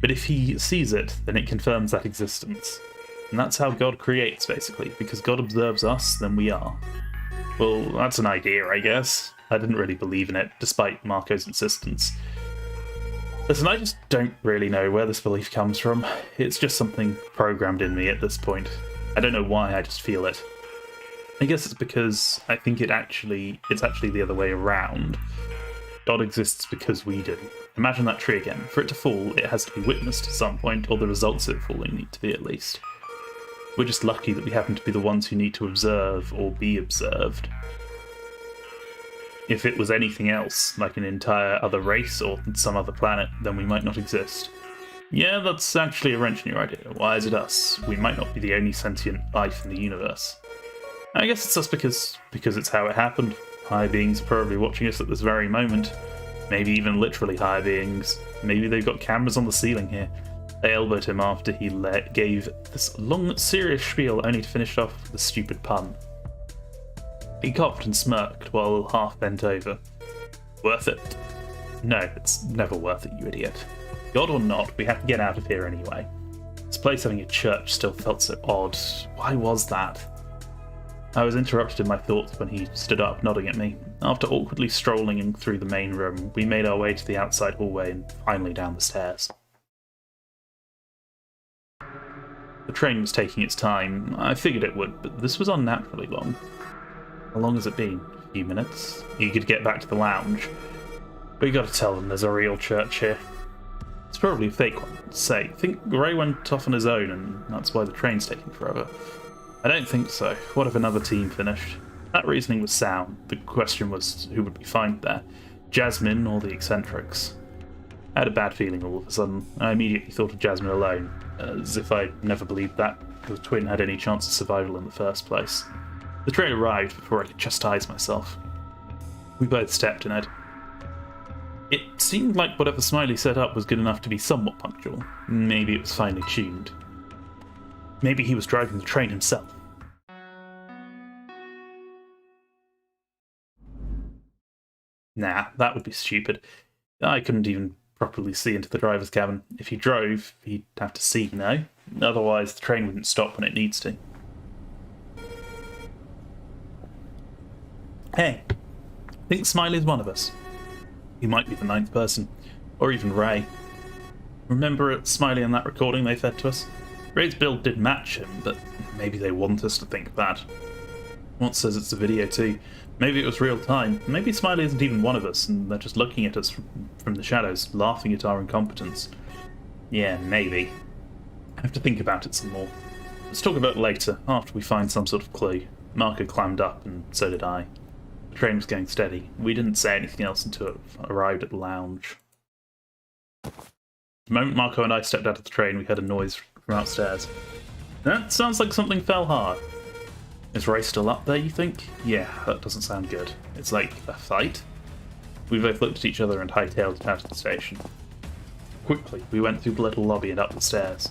But if he sees it, then it confirms that existence. And that's how God creates, basically. Because God observes us, then we are. Well, that's an idea, I guess. I didn't really believe in it, despite Marco's insistence. Listen, I just don't really know where this belief comes from. It's just something programmed in me at this point. I don't know why, I just feel it. I guess it's because I think it's actually the other way around. God exists because we do. Imagine that tree again. For it to fall, it has to be witnessed at some point, or the results of it falling need to be at least. We're just lucky that we happen to be the ones who need to observe or be observed. If it was anything else, like an entire other race or some other planet, then we might not exist. Yeah, that's actually a wrench in your idea. Why is it us? We might not be the only sentient life in the universe. I guess it's us because it's how it happened. Higher beings are probably watching us at this very moment. Maybe even literally higher beings. Maybe they've got cameras on the ceiling here. They elbowed him after he gave this long, serious spiel, only to finish off with a stupid pun. He coughed and smirked while half bent over. Worth it? No, it's never worth it, you idiot. God or not, we have to get out of here anyway. This place having a church still felt so odd. Why was that? I was interrupted in my thoughts when he stood up, nodding at me. After awkwardly strolling through the main room, we made our way to the outside hallway and finally down the stairs. The train was taking its time. I figured it would, but this was unnaturally long. How long has it been? A few minutes? You could get back to the lounge. We gotta tell them there's a real church here. It's probably a fake one. Say, think Ray went off on his own and that's why the train's taking forever. I don't think so. What if another team finished? That reasoning was sound. The question was who would we find there? Jasmine or the eccentrics? I had a bad feeling all of a sudden. I immediately thought of Jasmine alone, as if I'd never believed that the twin had any chance of survival in the first place. The train arrived before I could chastise myself. We both stepped in it. It seemed like whatever Smiley set up was good enough to be somewhat punctual. Maybe it was finely tuned. Maybe he was driving the train himself. Nah, that would be stupid. I couldn't even properly see into the driver's cabin. If he drove, he'd have to see, no? Otherwise, the train wouldn't stop when it needs to. Hey, I think Smiley's one of us. He might be the ninth person, or even Ray. Remember Smiley in that recording they fed to us? Ray's build did match him, but maybe they want us to think that. What says it's a video too? Maybe it was real time. Maybe Smiley isn't even one of us, and they're just looking at us from the shadows, laughing at our incompetence. Yeah, maybe. I have to think about it some more. Let's talk about it later, after we find some sort of clue. Marco climbed up, and so did I. The train was going steady. We didn't say anything else until it arrived at the lounge. The moment Marco and I stepped out of the train, we heard a noise from upstairs. That sounds like something fell hard. Is Ray still up there, you think? Yeah, that doesn't sound good. It's like a fight? We both looked at each other and hightailed it out of the station. Quickly, we went through the little lobby and up the stairs.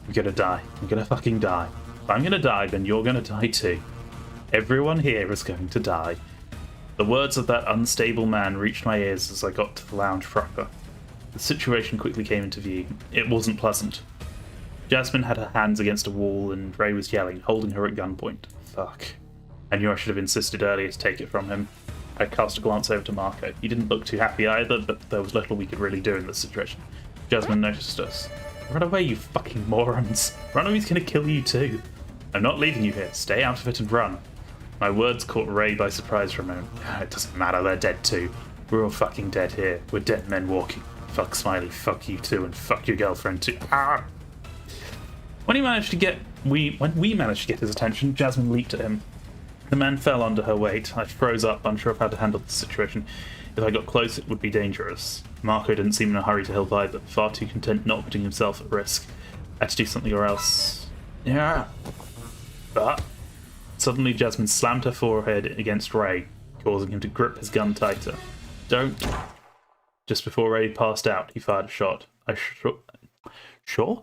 We're gonna die. I'm gonna fucking die. If I'm gonna die, then you're gonna die too. Everyone here is going to die. The words of that unstable man reached my ears as I got to the lounge proper. The situation quickly came into view. It wasn't pleasant. Jasmine had her hands against a wall and Ray was yelling, holding her at gunpoint. Fuck. I knew I should have insisted earlier to take it from him. I cast a glance over to Marco. He didn't look too happy either, but there was little we could really do in this situation. Jasmine noticed us. Run away, you fucking morons. Run or he's gonna kill you too. I'm not leaving you here. Stay out of it and run. My words caught Ray by surprise for a moment. It doesn't matter, they're dead too. We're all fucking dead here. We're dead men walking. Fuck Smiley, fuck you too, and fuck your girlfriend too. Ah! When we managed to get his attention, Jasmine leaped at him. The man fell under her weight. I froze up, unsure of how to handle the situation. If I got close, it would be dangerous. Marco didn't seem in a hurry to help either, far too content not putting himself at risk. I had to do something or else. Yeah. But suddenly Jasmine slammed her forehead against Ray, causing him to grip his gun tighter. Don't. Just before Ray passed out, he fired a shot. Sure.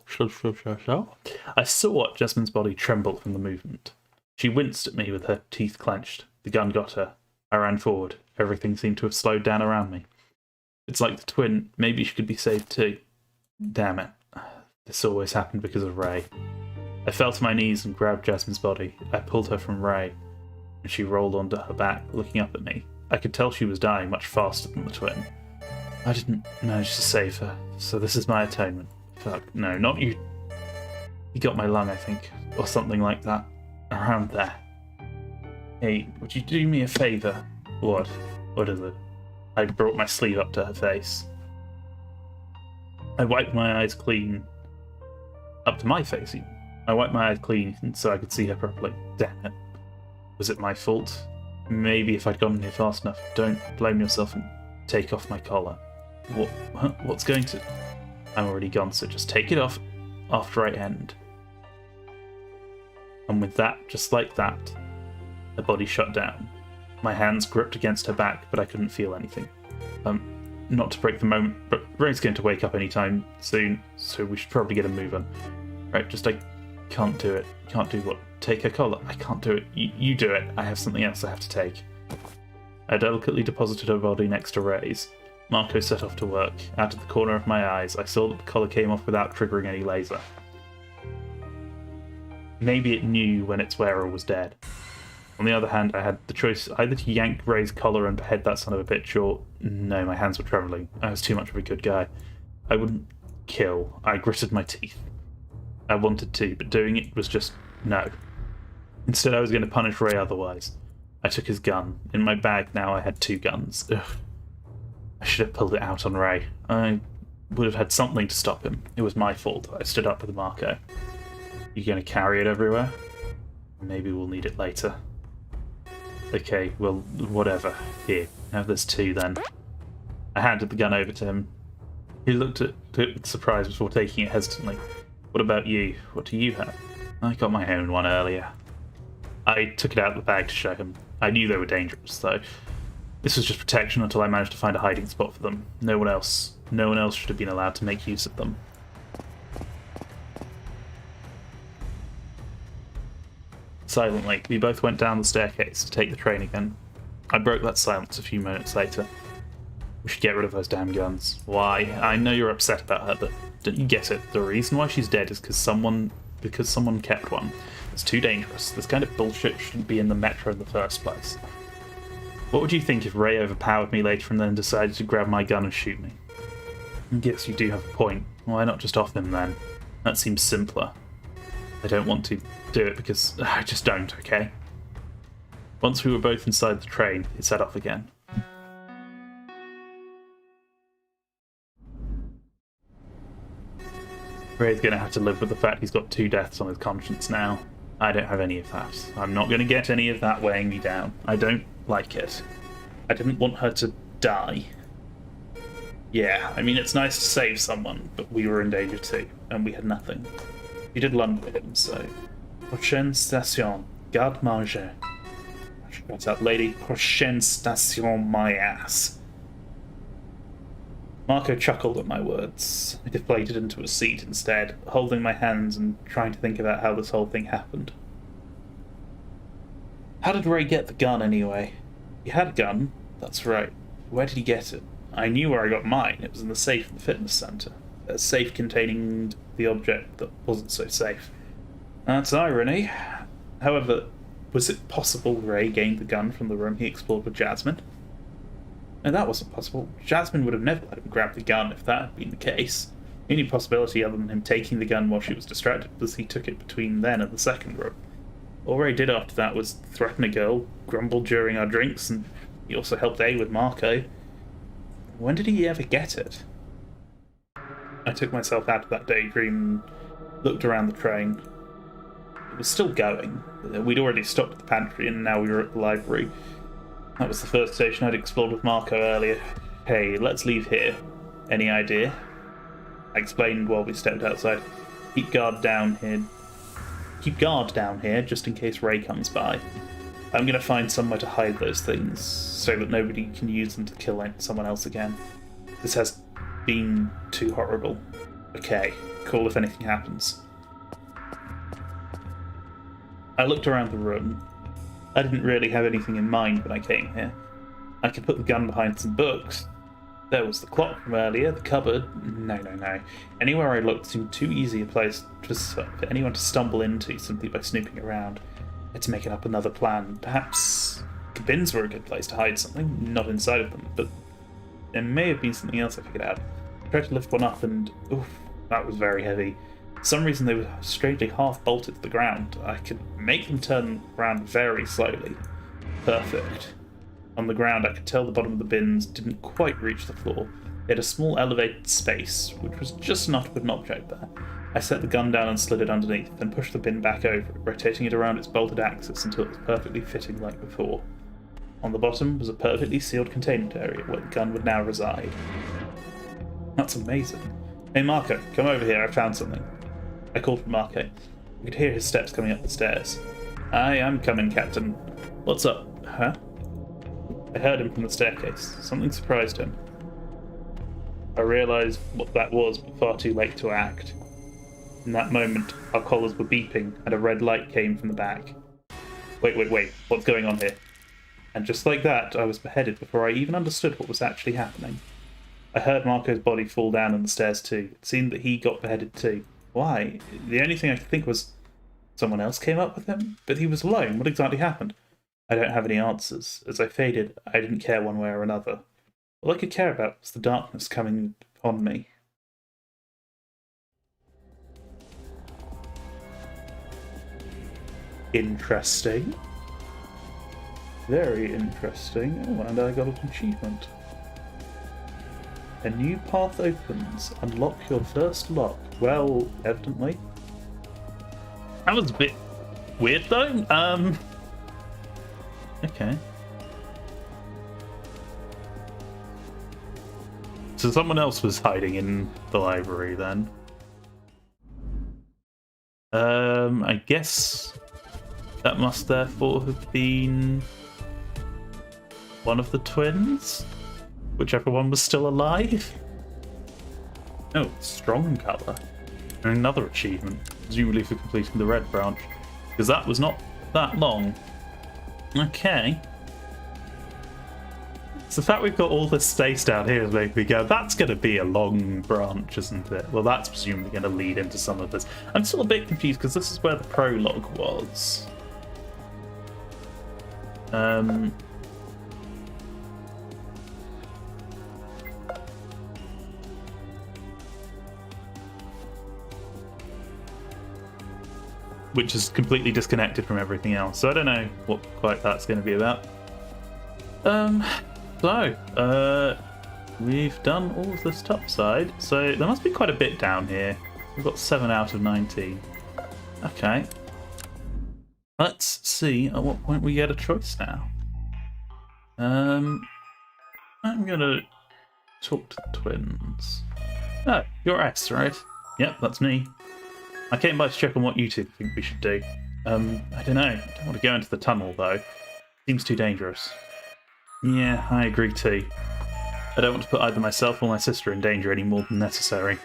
I saw Jasmine's body tremble from the movement. She winced at me with her teeth clenched. The gun got her. I ran forward. Everything seemed to have slowed down around me. It's like the twin. Maybe she could be saved too. Damn it. This always happened because of Ray. I fell to my knees and grabbed Jasmine's body. I pulled her from Ray, and she rolled onto her back, looking up at me. I could tell she was dying much faster than the twin. I didn't manage to save her, so this is my atonement. Fuck, no, not you. He got my lung, I think, or something like that. Around there. Hey, would you do me a favour? What? What is it? I brought my sleeve up to her face. I wiped my eyes clean. Up to my face, even. I wiped my eyes clean so I could see her properly. Damn it. Was it my fault? Maybe if I'd gotten here fast enough. Don't blame yourself and take off my collar. What? What's going to... I'm already gone, so just take it off after I end. And with that, just like that, her body shut down. My hands gripped against her back, but I couldn't feel anything. Not to break the moment, but Ray's going to wake up anytime soon, so we should probably get a move on. Right, just I can't do it. Can't do what? Take her collar? I can't do it. You do it. I have something else I have to take. I delicately deposited her body next to Ray's. Marco set off to work. Out of the corner of my eyes, I saw that the collar came off without triggering any laser. Maybe it knew when its wearer was dead. On the other hand, I had the choice either to yank Ray's collar and behead that son of a bitch, or... No, my hands were trembling. I was too much of a good guy. I wouldn't kill. I gritted my teeth. I wanted to, but doing it was just... no. Instead, I was going to punish Ray otherwise. I took his gun. In my bag now, I had 2 guns. Ugh. I should have pulled it out on Ray. I would have had something to stop him. It was my fault. I stood up with Marco. You going to carry it everywhere? Maybe we'll need it later. Okay, well, whatever. Here, have this 2 then. I handed the gun over to him. He looked at it with surprise before taking it hesitantly. What about you? What do you have? I got my own one earlier. I took it out of the bag to show him. I knew they were dangerous, though. This was just protection until I managed to find a hiding spot for them. No one else should have been allowed to make use of them. Silently, we both went down the staircase to take the train again. I broke that silence a few minutes later. We should get rid of those damn guns. Why? I know you're upset about her, but don't you get it? The reason why she's dead is because someone kept one. It's too dangerous. This kind of bullshit shouldn't be in the metro in the first place. What would you think if Ray overpowered me later and then decided to grab my gun and shoot me? I guess you do have a point. Why not just off him then? That seems simpler. I don't want to do it because I just don't, okay? Once we were both inside the train, it set off again. Ray's gonna have to live with the fact he's got 2 deaths on his conscience now. I don't have any of that. I'm not gonna get any of that weighing me down. I don't like it. I didn't want her to die. Yeah, I mean, it's nice to save someone, but we were in danger too, and we had nothing. We did lunge with him, so... Prochaine station, garde manger. Shut up, lady. Prochaine station, my ass. Marco chuckled at my words. I deflated into a seat instead, holding my hands and trying to think about how this whole thing happened. How did Ray get the gun, anyway? He had a gun, that's right. Where did he get it? I knew where I got mine. It was in the safe in the fitness centre. A safe containing the object that wasn't so safe. That's irony. However, was it possible Ray gained the gun from the room he explored with Jasmine? No, that wasn't possible. Jasmine would have never let him grab the gun if that had been the case. The only possibility other than him taking the gun while she was distracted was he took it between then and the second room. All Ray did after that was threaten a girl, grumble during our drinks, and he also helped A with Marco. When did he ever get it? I took myself out of that daydream and looked around the train. It was still going. We'd already stopped at the pantry and now we were at the library. That was the first station I'd explored with Marco earlier. Hey, let's leave here. Any idea? I explained while we stepped outside. Keep guard down here just in case Ray comes by. I'm gonna find somewhere to hide those things so that nobody can use them to kill someone else again. This has been too horrible. Okay, call if anything happens. I looked around the room. I didn't really have anything in mind when I came here. I could put the gun behind some books. There was the clock from earlier, the cupboard. No. Anywhere I looked seemed too easy a place for anyone to stumble into simply by snooping around. I had to make up another plan. Perhaps the bins were a good place to hide something, not inside of them, but there may have been something else I figured out. I tried to lift one up and, oof, that was very heavy. For some reason they were strangely half bolted to the ground. I could make them turn around very slowly. Perfect. On the ground I could tell the bottom of the bins didn't quite reach the floor. They had a small elevated space, which was just enough to put an object there. I set the gun down and slid it underneath, then pushed the bin back over it, rotating it around its bolted axis until it was perfectly fitting like before. On the bottom was a perfectly sealed containment area where the gun would now reside. That's amazing. Hey Marco, come over here, I found something. I called for Marco. I could hear his steps coming up the stairs. I am coming, Captain. What's up? Huh? I heard him from the staircase. Something surprised him. I realised what that was, but far too late to act. In that moment, our collars were beeping, and a red light came from the back. Wait, what's going on here? And just like that, I was beheaded before I even understood what was actually happening. I heard Marco's body fall down on the stairs too. It seemed that he got beheaded too. Why? The only thing I could think was someone else came up with him? But he was alone. What exactly happened? I don't have any answers. As I faded, I didn't care one way or another. All I could care about was the darkness coming upon me. Interesting. Very interesting. Oh, and I got an achievement. A new path opens. Unlock your first lock. Well, evidently. That was a bit weird, though. Okay. So someone else was hiding in the library, then. I guess that must therefore have been one of the twins? Whichever one was still alive? Oh, strong colour. And another achievement, presumably for completing the red branch, because that was not that long. Okay. So the fact we've got all this space down here is making me go, that's going to be a long branch, isn't it? Well, that's presumably going to lead into some of this. I'm still a bit confused because this is where the prologue was. Which is completely disconnected from everything else. So I don't know what quite that's going to be about. We've done all of this top side. So there must be quite a bit down here. We've got 7 out of 19. Okay. Let's see at what point we get a choice now. I'm going to talk to the twins. Oh, you're S, right? Yep, that's me. I came by to check on what you two think we should do. I don't know. I don't want to go into the tunnel, though. Seems too dangerous. Yeah, I agree too. I don't want to put either myself or my sister in danger any more than necessary.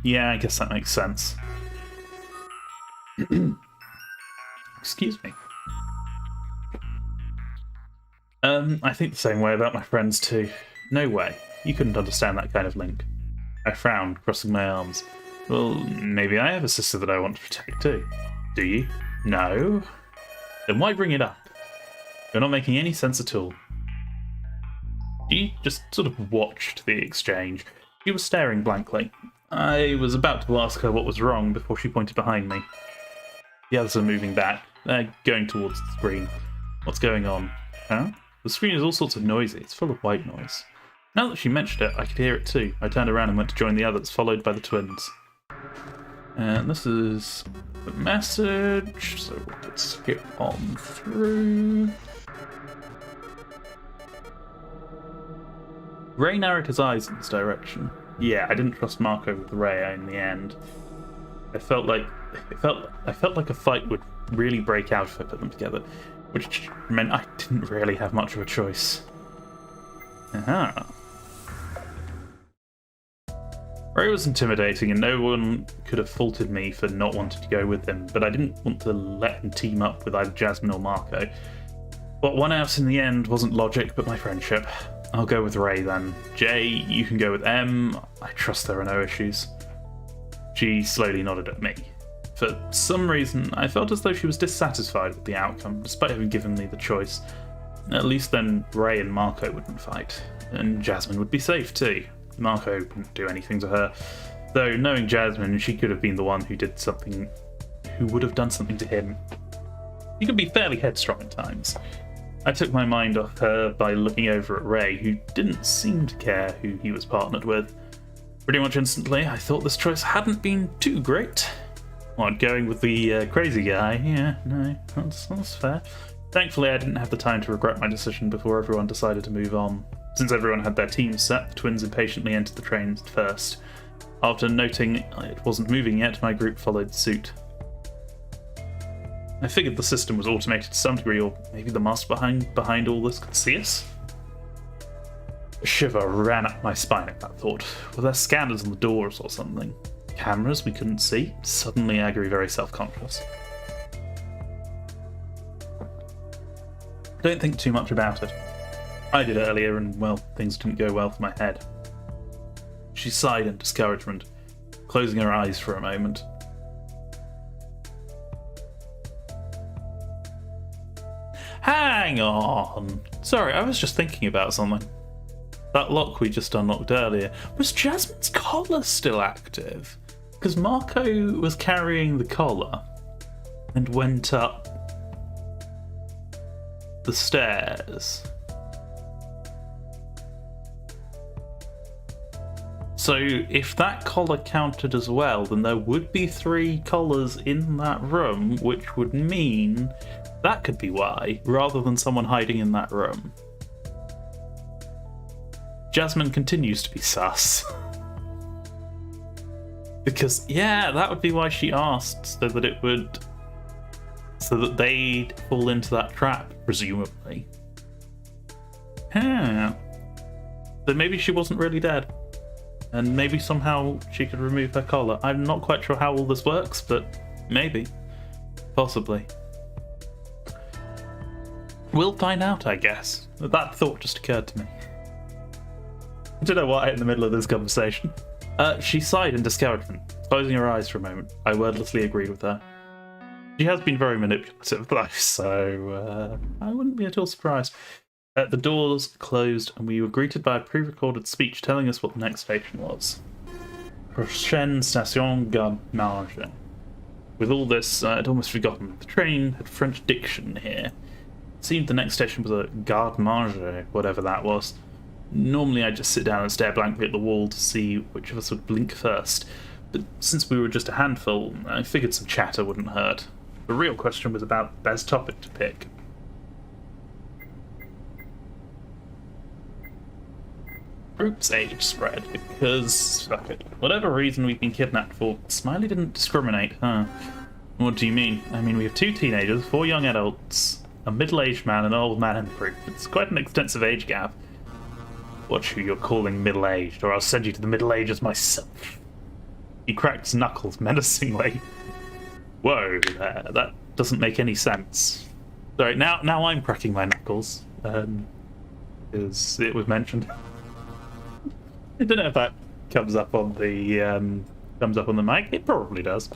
Yeah, I guess that makes sense. Excuse me. I think the same way about my friends too. No way. You couldn't understand that kind of link. I frowned, crossing my arms. Well, maybe I have a sister that I want to protect too. Do you? No? Then why bring it up? You're not making any sense at all. She just sort of watched the exchange. She was staring blankly. I was about to ask her what was wrong before she pointed behind me. The others are moving back. They're going towards the screen. What's going on? Huh? The screen is all sorts of noisy. It's full of white noise. Now that she mentioned it, I could hear it too. I turned around and went to join the others, followed by the twins. And this is the message, so we'll just skip on through. Ray narrowed his eyes in this direction. Yeah, I didn't trust Marco with Ray in the end. I felt like a fight would really break out if I put them together, which meant I didn't really have much of a choice. Aha. Ray was intimidating and no one could have faulted me for not wanting to go with him, but I didn't want to let him team up with either Jasmine or Marco. What won out in the end wasn't logic, but my friendship. I'll go with Ray then. Jay, you can go with M. I trust there are no issues. She slowly nodded at me. For some reason, I felt as though she was dissatisfied with the outcome, despite having given me the choice. At least then Ray and Marco wouldn't fight, and Jasmine would be safe too. Marco wouldn't do anything to her. Though, knowing Jasmine, she could have been the one who would have done something to him. He could be fairly headstrong at times. I took my mind off her by looking over at Ray, who didn't seem to care who he was partnered with. Pretty much instantly, I thought this choice hadn't been too great. What, going with the crazy guy? Yeah, no, that's fair. Thankfully, I didn't have the time to regret my decision before everyone decided to move on. Since everyone had their teams set, the twins impatiently entered the train first. After noting it wasn't moving yet, my group followed suit. I figured the system was automated to some degree, or maybe the master behind all this could see us? A shiver ran up my spine at that thought. Were there scanners on the doors or something? Cameras we couldn't see? Suddenly I grew very self-conscious. Don't think too much about it. I did earlier and, well, things didn't go well for my head. She sighed in discouragement, closing her eyes for a moment. Hang on! Sorry, I was just thinking about something. That lock we just unlocked earlier, was Jasmine's collar still active? Because Marco was carrying the collar and went up the stairs. So if that collar counted as well, then there would be 3 collars in that room, which would mean that could be why, rather than someone hiding in that room. Jasmine continues to be sus. Because, yeah, that would be why she asked, so that they'd fall into that trap, presumably. Yeah. So maybe she wasn't really dead. And maybe somehow she could remove her collar. I'm not quite sure how all this works, but maybe. Possibly. We'll find out, I guess. That thought just occurred to me. I don't know why in the middle of this conversation. She sighed in discouragement, closing her eyes for a moment. I wordlessly agreed with her. She has been very manipulative, though, so I wouldn't be at all surprised. The doors closed, and we were greeted by a pre-recorded speech telling us what the next station was. Prochaine station Gare Marge. With all this, I'd almost forgotten. The train had French diction here. It seemed the next station was a Gare Marge, whatever that was. Normally I'd just sit down and stare blankly at the wall to see which of us would blink first, but since we were just a handful, I figured some chatter wouldn't hurt. The real question was about the best topic to pick. Group's age spread, because, fuck it, whatever reason we've been kidnapped for, Smiley didn't discriminate, huh? What do you mean? I mean, we have 2 teenagers, 4 young adults, a middle-aged man and an old man in the group. It's quite an extensive age gap. Watch who you're calling middle-aged, or I'll send you to the Middle Ages myself. He cracked his knuckles menacingly. Whoa, that doesn't make any sense. Sorry, now I'm cracking my knuckles, because it was mentioned. I don't know if that comes up on the mic. It probably does.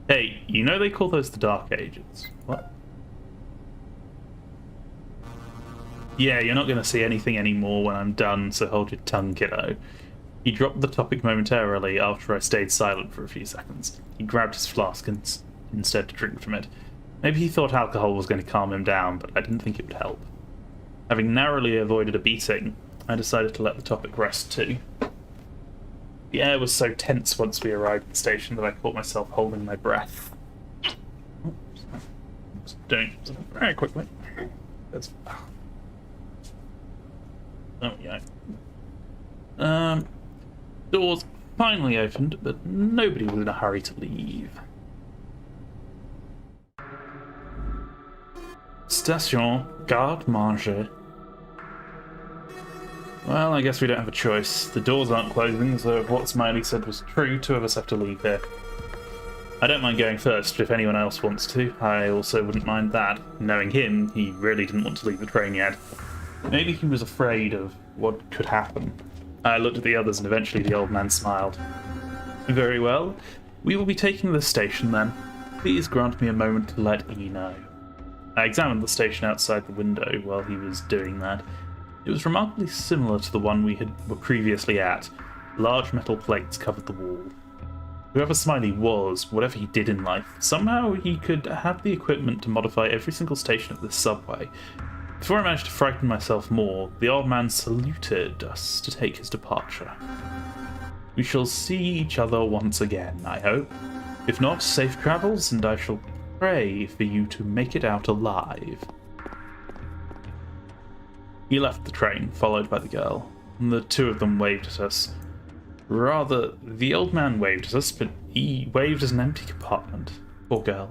Hey, you know they call those the Dark Ages. What? Yeah, you're not going to see anything anymore when I'm done, so hold your tongue, kiddo. He dropped the topic momentarily after I stayed silent for a few seconds. He grabbed his flask instead to drink from it. Maybe he thought alcohol was going to calm him down, but I didn't think it would help. Having narrowly avoided a beating, I decided to let the topic rest too. The air was so tense once we arrived at the station that I caught myself holding my breath. Doing it very quickly. Oh yeah. Doors finally opened, but nobody was in a hurry to leave. Station Garde Manger. Well, I guess we don't have a choice. The doors aren't closing, so if what Smiley said was true, 2 of us have to leave here. I don't mind going first if anyone else wants to. I also wouldn't mind that. Knowing him, he really didn't want to leave the train yet. Maybe he was afraid of what could happen. I looked at the others and eventually the old man smiled. Very well. We will be taking this station then. Please grant me a moment to let E know. I examined the station outside the window while he was doing that. It was remarkably similar to the one we were previously at. Large metal plates covered the wall. Whoever Smiley was, whatever he did in life, somehow he could have the equipment to modify every single station of this subway. Before I managed to frighten myself more, the old man saluted us to take his departure. We shall see each other once again, I hope. If not, safe travels, and I shall pray for you to make it out alive. He left the train, followed by the girl, and the two of them waved at us. Rather, the old man waved at us, but he waved as an empty compartment. Poor girl.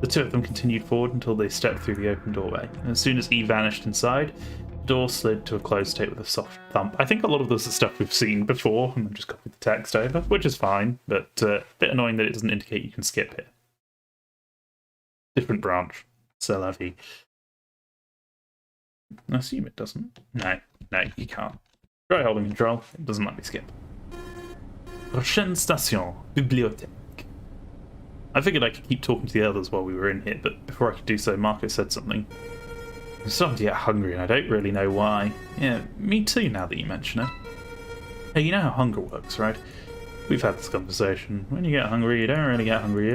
The two of them continued forward until they stepped through the open doorway, and as soon as he vanished inside, the door slid to a closed state with a soft thump. I think a lot of this is stuff we've seen before, and I've just copied the text over, which is fine, but a bit annoying that it doesn't indicate you can skip here. Different branch. C'est la vie. I assume it doesn't. No, you can't. Try holding control. It doesn't let me skip. Prochaine station, bibliothèque. I figured I could keep talking to the others while we were in here, but before I could do so, Marco said something. I'm starting to get hungry, and I don't really know why. Yeah, me too, now that you mention it. Hey, you know how hunger works, right? We've had this conversation. When you get hungry, you don't really get hungry.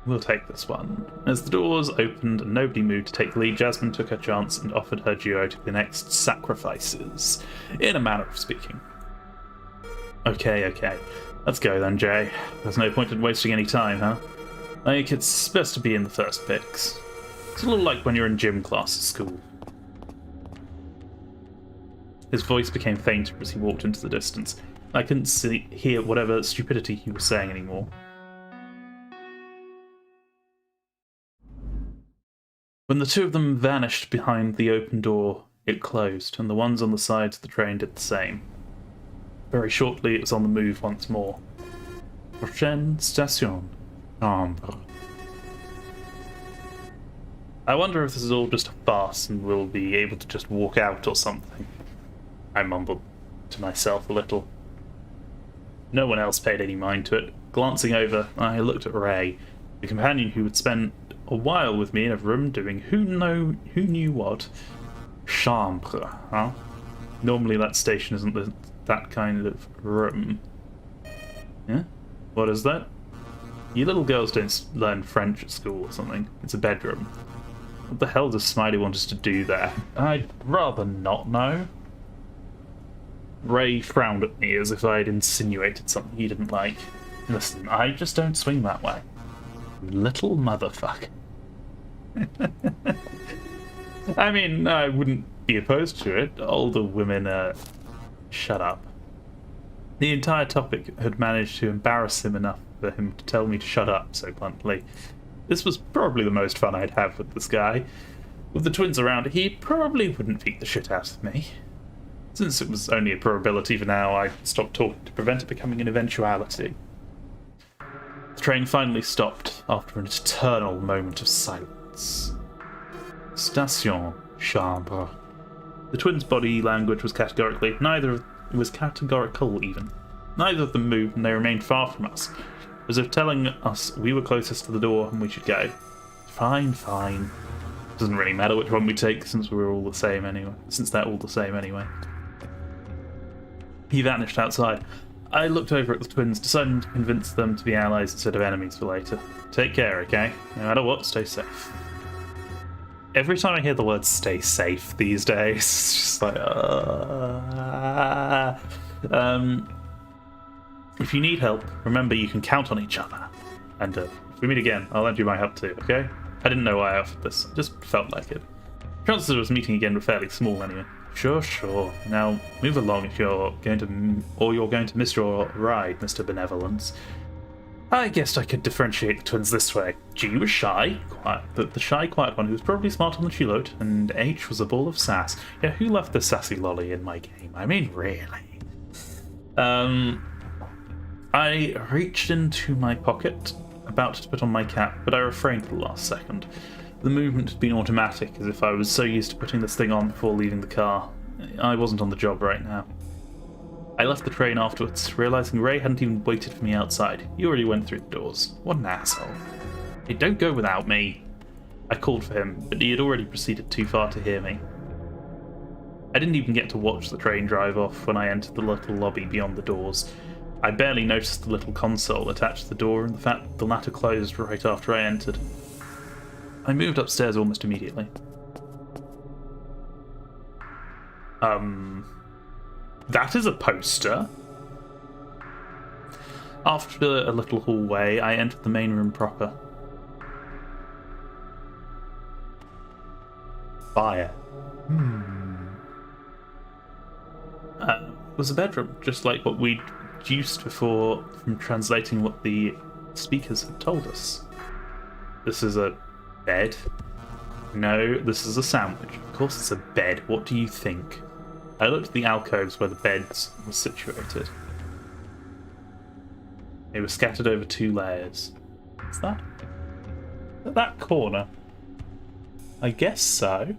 We'll take this one. As the doors opened and nobody moved to take the lead, Jasmine took her chance and offered her duo to the next sacrifices, in a manner of speaking. Okay. Let's go then, Jay. There's no point in wasting any time, huh? Like, it's best to be in the first picks. It's a little like when you're in gym class at school. His voice became fainter as he walked into the distance. I couldn't hear whatever stupidity he was saying anymore. When the two of them vanished behind the open door, it closed, and the ones on the sides of the train did the same. Very shortly, it was on the move once more. Prochaine station, chambre. I wonder if this is all just a farce and we'll be able to just walk out or something. I mumbled to myself a little. No one else paid any mind to it. Glancing over, I looked at Ray, the companion who would spend a while with me in a room doing who knew what. Chambre, huh? Normally that station isn't that kind of room. Yeah? What is that? You little girls don't learn French at school or something. It's a bedroom. What the hell does Smiley want us to do there? I'd rather not know. Ray frowned at me as if I had insinuated something he didn't like. Listen, I just don't swing that way. Little motherfucker. I mean, I wouldn't be opposed to it. Older women, shut up. The entire topic had managed to embarrass him enough for him to tell me to shut up so bluntly. This was probably the most fun I'd have with this guy. With the twins around, he probably wouldn't beat the shit out of me. Since it was only a probability for now, I stopped talking to prevent it becoming an eventuality. The train finally stopped after an eternal moment of silence. Station, chambre. The twins' body language was categorical even. Neither of them moved, and they remained far from us, as if telling us we were closest to the door and we should go. Fine. Doesn't really matter which one we take, since they're all the same anyway. He vanished outside. I looked over at the twins, deciding to convince them to be allies instead of enemies for later. Take care, okay? No matter what, stay safe. Every time I hear the word stay safe these days, it's just like, if you need help, remember you can count on each other. And if we meet again, I'll lend you my help too, okay? I didn't know why I offered this, I just felt like it. Chances of us meeting again were fairly small anyway. Sure. Now, move along if you're going to miss your ride, Mr. Benevolence. I guessed I could differentiate the twins this way. G was shy, quiet, the shy, quiet one who was probably smart on the she looked, and H was a ball of sass. Yeah, who left the sassy lolly in my game? I mean, really. I reached into my pocket, about to put on my cap, but I refrained at the last second. The movement had been automatic, as if I was so used to putting this thing on before leaving the car. I wasn't on the job right now. I left the train afterwards, realising Ray hadn't even waited for me outside. He already went through the doors. What an asshole. Hey, don't go without me. I called for him, but he had already proceeded too far to hear me. I didn't even get to watch the train drive off when I entered the little lobby beyond the doors. I barely noticed the little console attached to the door and the fact that the latter closed right after I entered. I moved upstairs almost immediately. That is a poster. After a little hallway, I entered the main room proper. Fire. It was a bedroom, just like what we'd deduced before from translating what the speakers had told us. This is a bed. No, this is a sandwich. Of course it's a bed. What do you think? I looked at the alcoves where the beds were situated. They were scattered over 2 layers. What's that? At that corner? I guess so.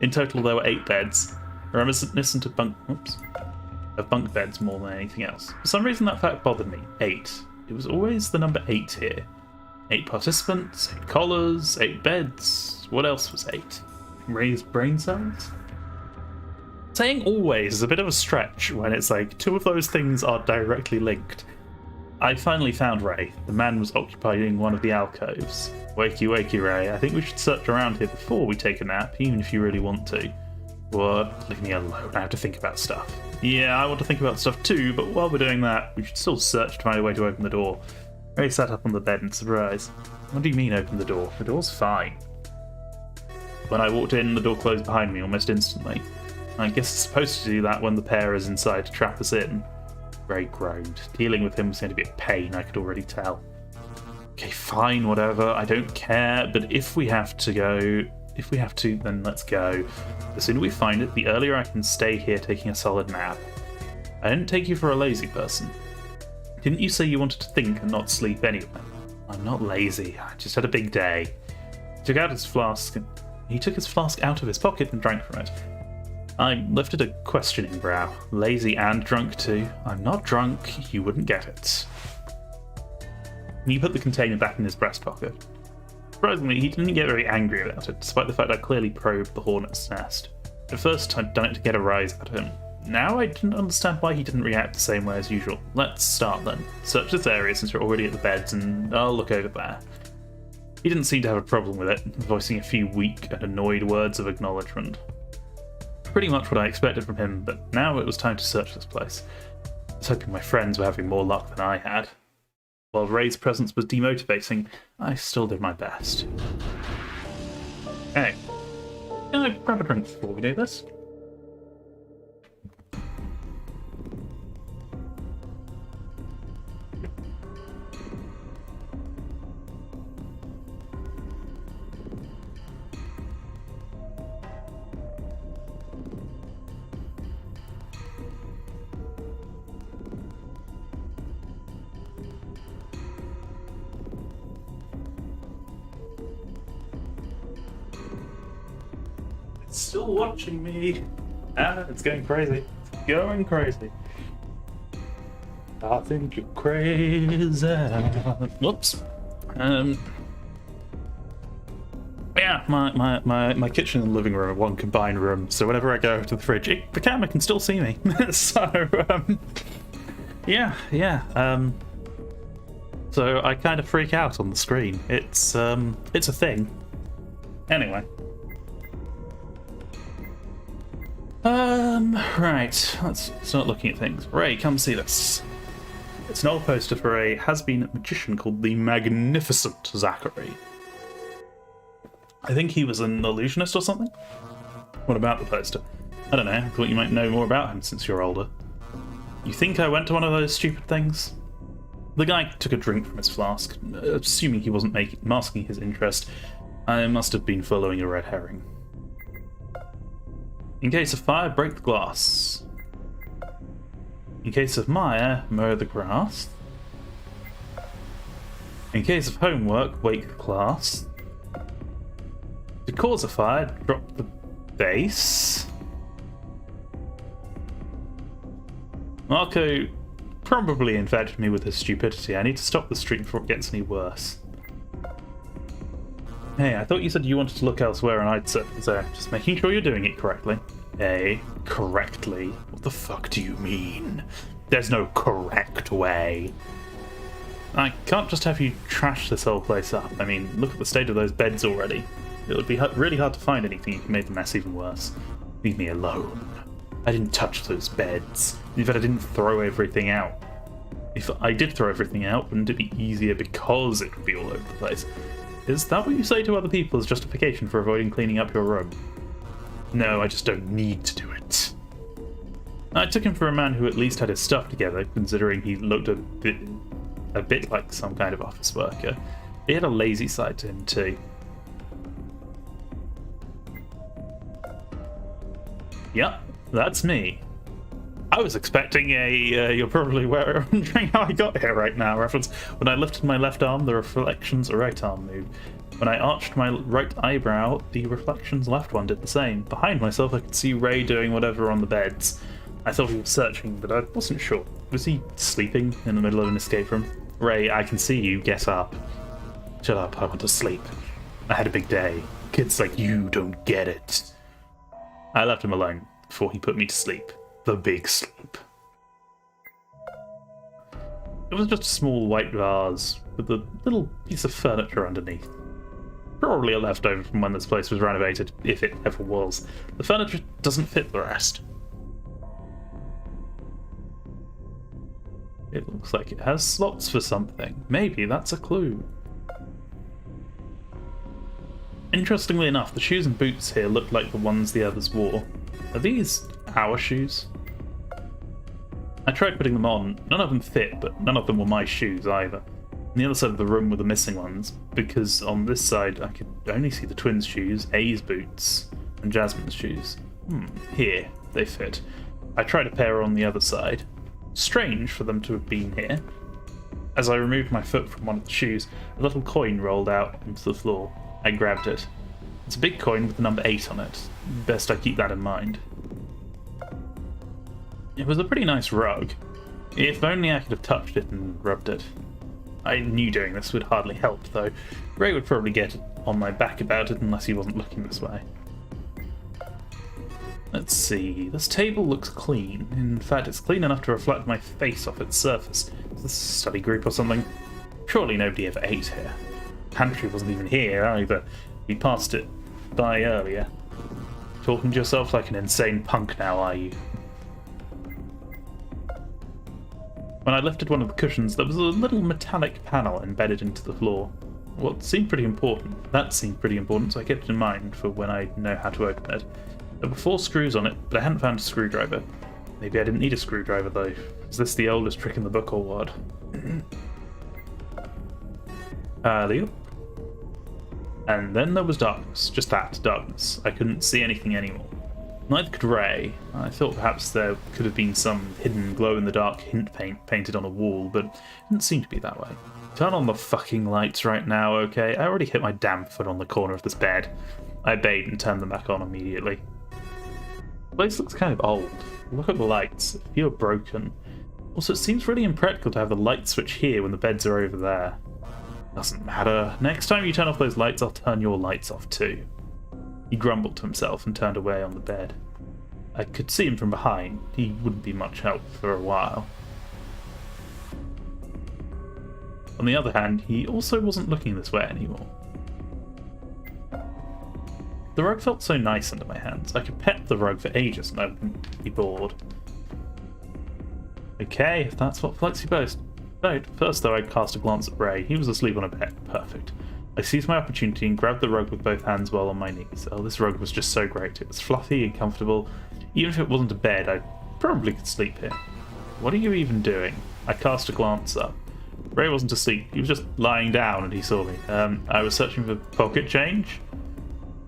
In total, there were 8 beds, reminiscent of bunk beds more than anything else. For some reason, that fact bothered me. 8. It was always the number 8 here. 8 participants, 8 collars, 8 beds. What else was 8? Raised brain cells? Saying always is a bit of a stretch when it's like 2 of those things are directly linked. I finally found Ray. The man was occupying one of the alcoves. Wakey, wakey, Ray. I think we should search around here before we take a nap, even if you really want to. What? Leave me alone. I have to think about stuff. Yeah, I want to think about stuff too, but while we're doing that, we should still search to find a way to open the door. Ray sat up on the bed in surprise. What do you mean open the door? The door's fine. When I walked in, the door closed behind me almost instantly. I guess it's supposed to do that when the pair is inside to trap us in. Ray groaned. Dealing with him was going to be a pain, I could already tell. Okay, fine, whatever, I don't care, but if we have to, then let's go. The sooner we find it, the earlier I can stay here taking a solid nap. I didn't take you for a lazy person. Didn't you say you wanted to think and not sleep anyway? I'm not lazy, I just had a big day. He took his flask out of his pocket and drank from it. I lifted a questioning brow. Lazy and drunk too. I'm not drunk, you wouldn't get it. He put the container back in his breast pocket. Surprisingly, he didn't get very angry about it, despite the fact I clearly probed the hornet's nest. At first, I'd done it to get a rise out of him. Now I didn't understand why he didn't react the same way as usual. Let's start then. Search this area since you're already at the beds, and I'll look over there. He didn't seem to have a problem with it, voicing a few weak and annoyed words of acknowledgement. Pretty much what I expected from him, but now it was time to search this place. I was hoping my friends were having more luck than I had. While Ray's presence was demotivating, I still did my best. Hey, can I grab a drink before we do this? Still watching me. It's going crazy. It's going crazy. I think you're crazy. Whoops. Yeah, my kitchen and living room are one combined room, so whenever I go to the fridge, the camera can still see me. So, yeah. So I kind of freak out on the screen. It's a thing. Anyway. Right, let's start looking at things. Ray, come see this. It's an old poster for a has-been magician called the Magnificent Zachary. I think he was an illusionist or something? What about the poster? I don't know, I thought you might know more about him since you're older. You think I went to one of those stupid things? The guy took a drink from his flask, assuming he wasn't masking his interest. I must have been following a red herring. In case of fire, break the glass. In case of mire, mow the grass. In case of homework, wake the class. To cause a fire, drop the base. Marco probably infected me with his stupidity. I need to stop the streak before it gets any worse. Hey, I thought you said you wanted to look elsewhere, and I'd said so. Just making sure you're doing it correctly. Hey, correctly? What the fuck do you mean? There's no correct way. I can't just have you trash this whole place up. I mean, look at the state of those beds already. It would be really hard to find anything if you made the mess even worse. Leave me alone. I didn't touch those beds. In fact, I didn't throw everything out. If I did throw everything out, wouldn't it be easier because it would be all over the place? Is that what you say to other people as justification for avoiding cleaning up your room? No, I just don't need to do it. I took him for a man who at least had his stuff together, considering he looked a bit like some kind of office worker. He had a lazy side to him too. Yep, that's me. I was expecting a you're probably wondering how I got here right now reference. When I lifted my left arm, the reflection's right arm moved. When I arched my right eyebrow, the reflection's left one did the same. Behind myself, I could see Ray doing whatever on the beds. I thought he was searching, but I wasn't sure. Was he sleeping in the middle of an escape room? Ray, I can see you. Get up. Shut up, I want to sleep. I had a big day. Kids like you don't get it. I left him alone before he put me to sleep. The big sleep. It was just a small white vase with a little piece of furniture underneath. Probably a leftover from when this place was renovated, if it ever was. The furniture doesn't fit the rest. It looks like it has slots for something. Maybe that's a clue. Interestingly enough, the shoes and boots here look like the ones the others wore. Are these our shoes? I tried putting them on. None of them fit, but none of them were my shoes either. On the other side of the room were the missing ones, because on this side I could only see the twins' shoes, A's boots, and Jasmine's shoes. Here, they fit. I tried a pair on the other side. Strange for them to have been here. As I removed my foot from one of the shoes, a little coin rolled out into the floor. I grabbed it. It's a big coin with the number 8 on it. Best I keep that in mind. It was a pretty nice rug. If only I could have touched it and rubbed it. I knew doing this would hardly help, though. Ray would probably get on my back about it unless he wasn't looking this way. Let's see, this table looks clean. In fact, it's clean enough to reflect my face off its surface. Is this a study group or something? Surely nobody ever ate here. Pantry wasn't even here either. We passed it by earlier. Talking to yourself like an insane punk now, are you? When I lifted one of the cushions, there was a little metallic panel embedded into the floor. Well, it seemed pretty important. That seemed pretty important, so I kept it in mind for when I know how to open it. There were 4 screws on it, but I hadn't found a screwdriver. Maybe I didn't need a screwdriver, though. Is this the oldest trick in the book or what? Leo? And then there was darkness. Just that, darkness. I couldn't see anything anymore. Neither could Ray. I thought perhaps there could have been some hidden glow-in-the-dark hint painted on a wall, but it didn't seem to be that way. Turn on the fucking lights right now, okay? I already hit my damn foot on the corner of this bed. I obeyed and turned them back on immediately. The place looks kind of old. Look at the lights. A few are broken. Also, it seems really impractical to have the light switch here when the beds are over there. Doesn't matter. Next time you turn off those lights, I'll turn your lights off too. He grumbled to himself and turned away on the bed. I could see him from behind. He wouldn't be much help for a while. On the other hand, he also wasn't looking this way anymore. The rug felt so nice under my hands. I could pet the rug for ages and I wouldn't be bored. Okay, if that's what floats your boat. First, though, I cast a glance at Ray. He was asleep on a bed. Perfect. I seized my opportunity and grabbed the rug with both hands while on my knees. Oh, this rug was just so great. It was fluffy and comfortable. Even if it wasn't a bed, I probably could sleep here. What are you even doing? I cast a glance up. Ray wasn't asleep. He was just lying down and he saw me. I was searching for pocket change.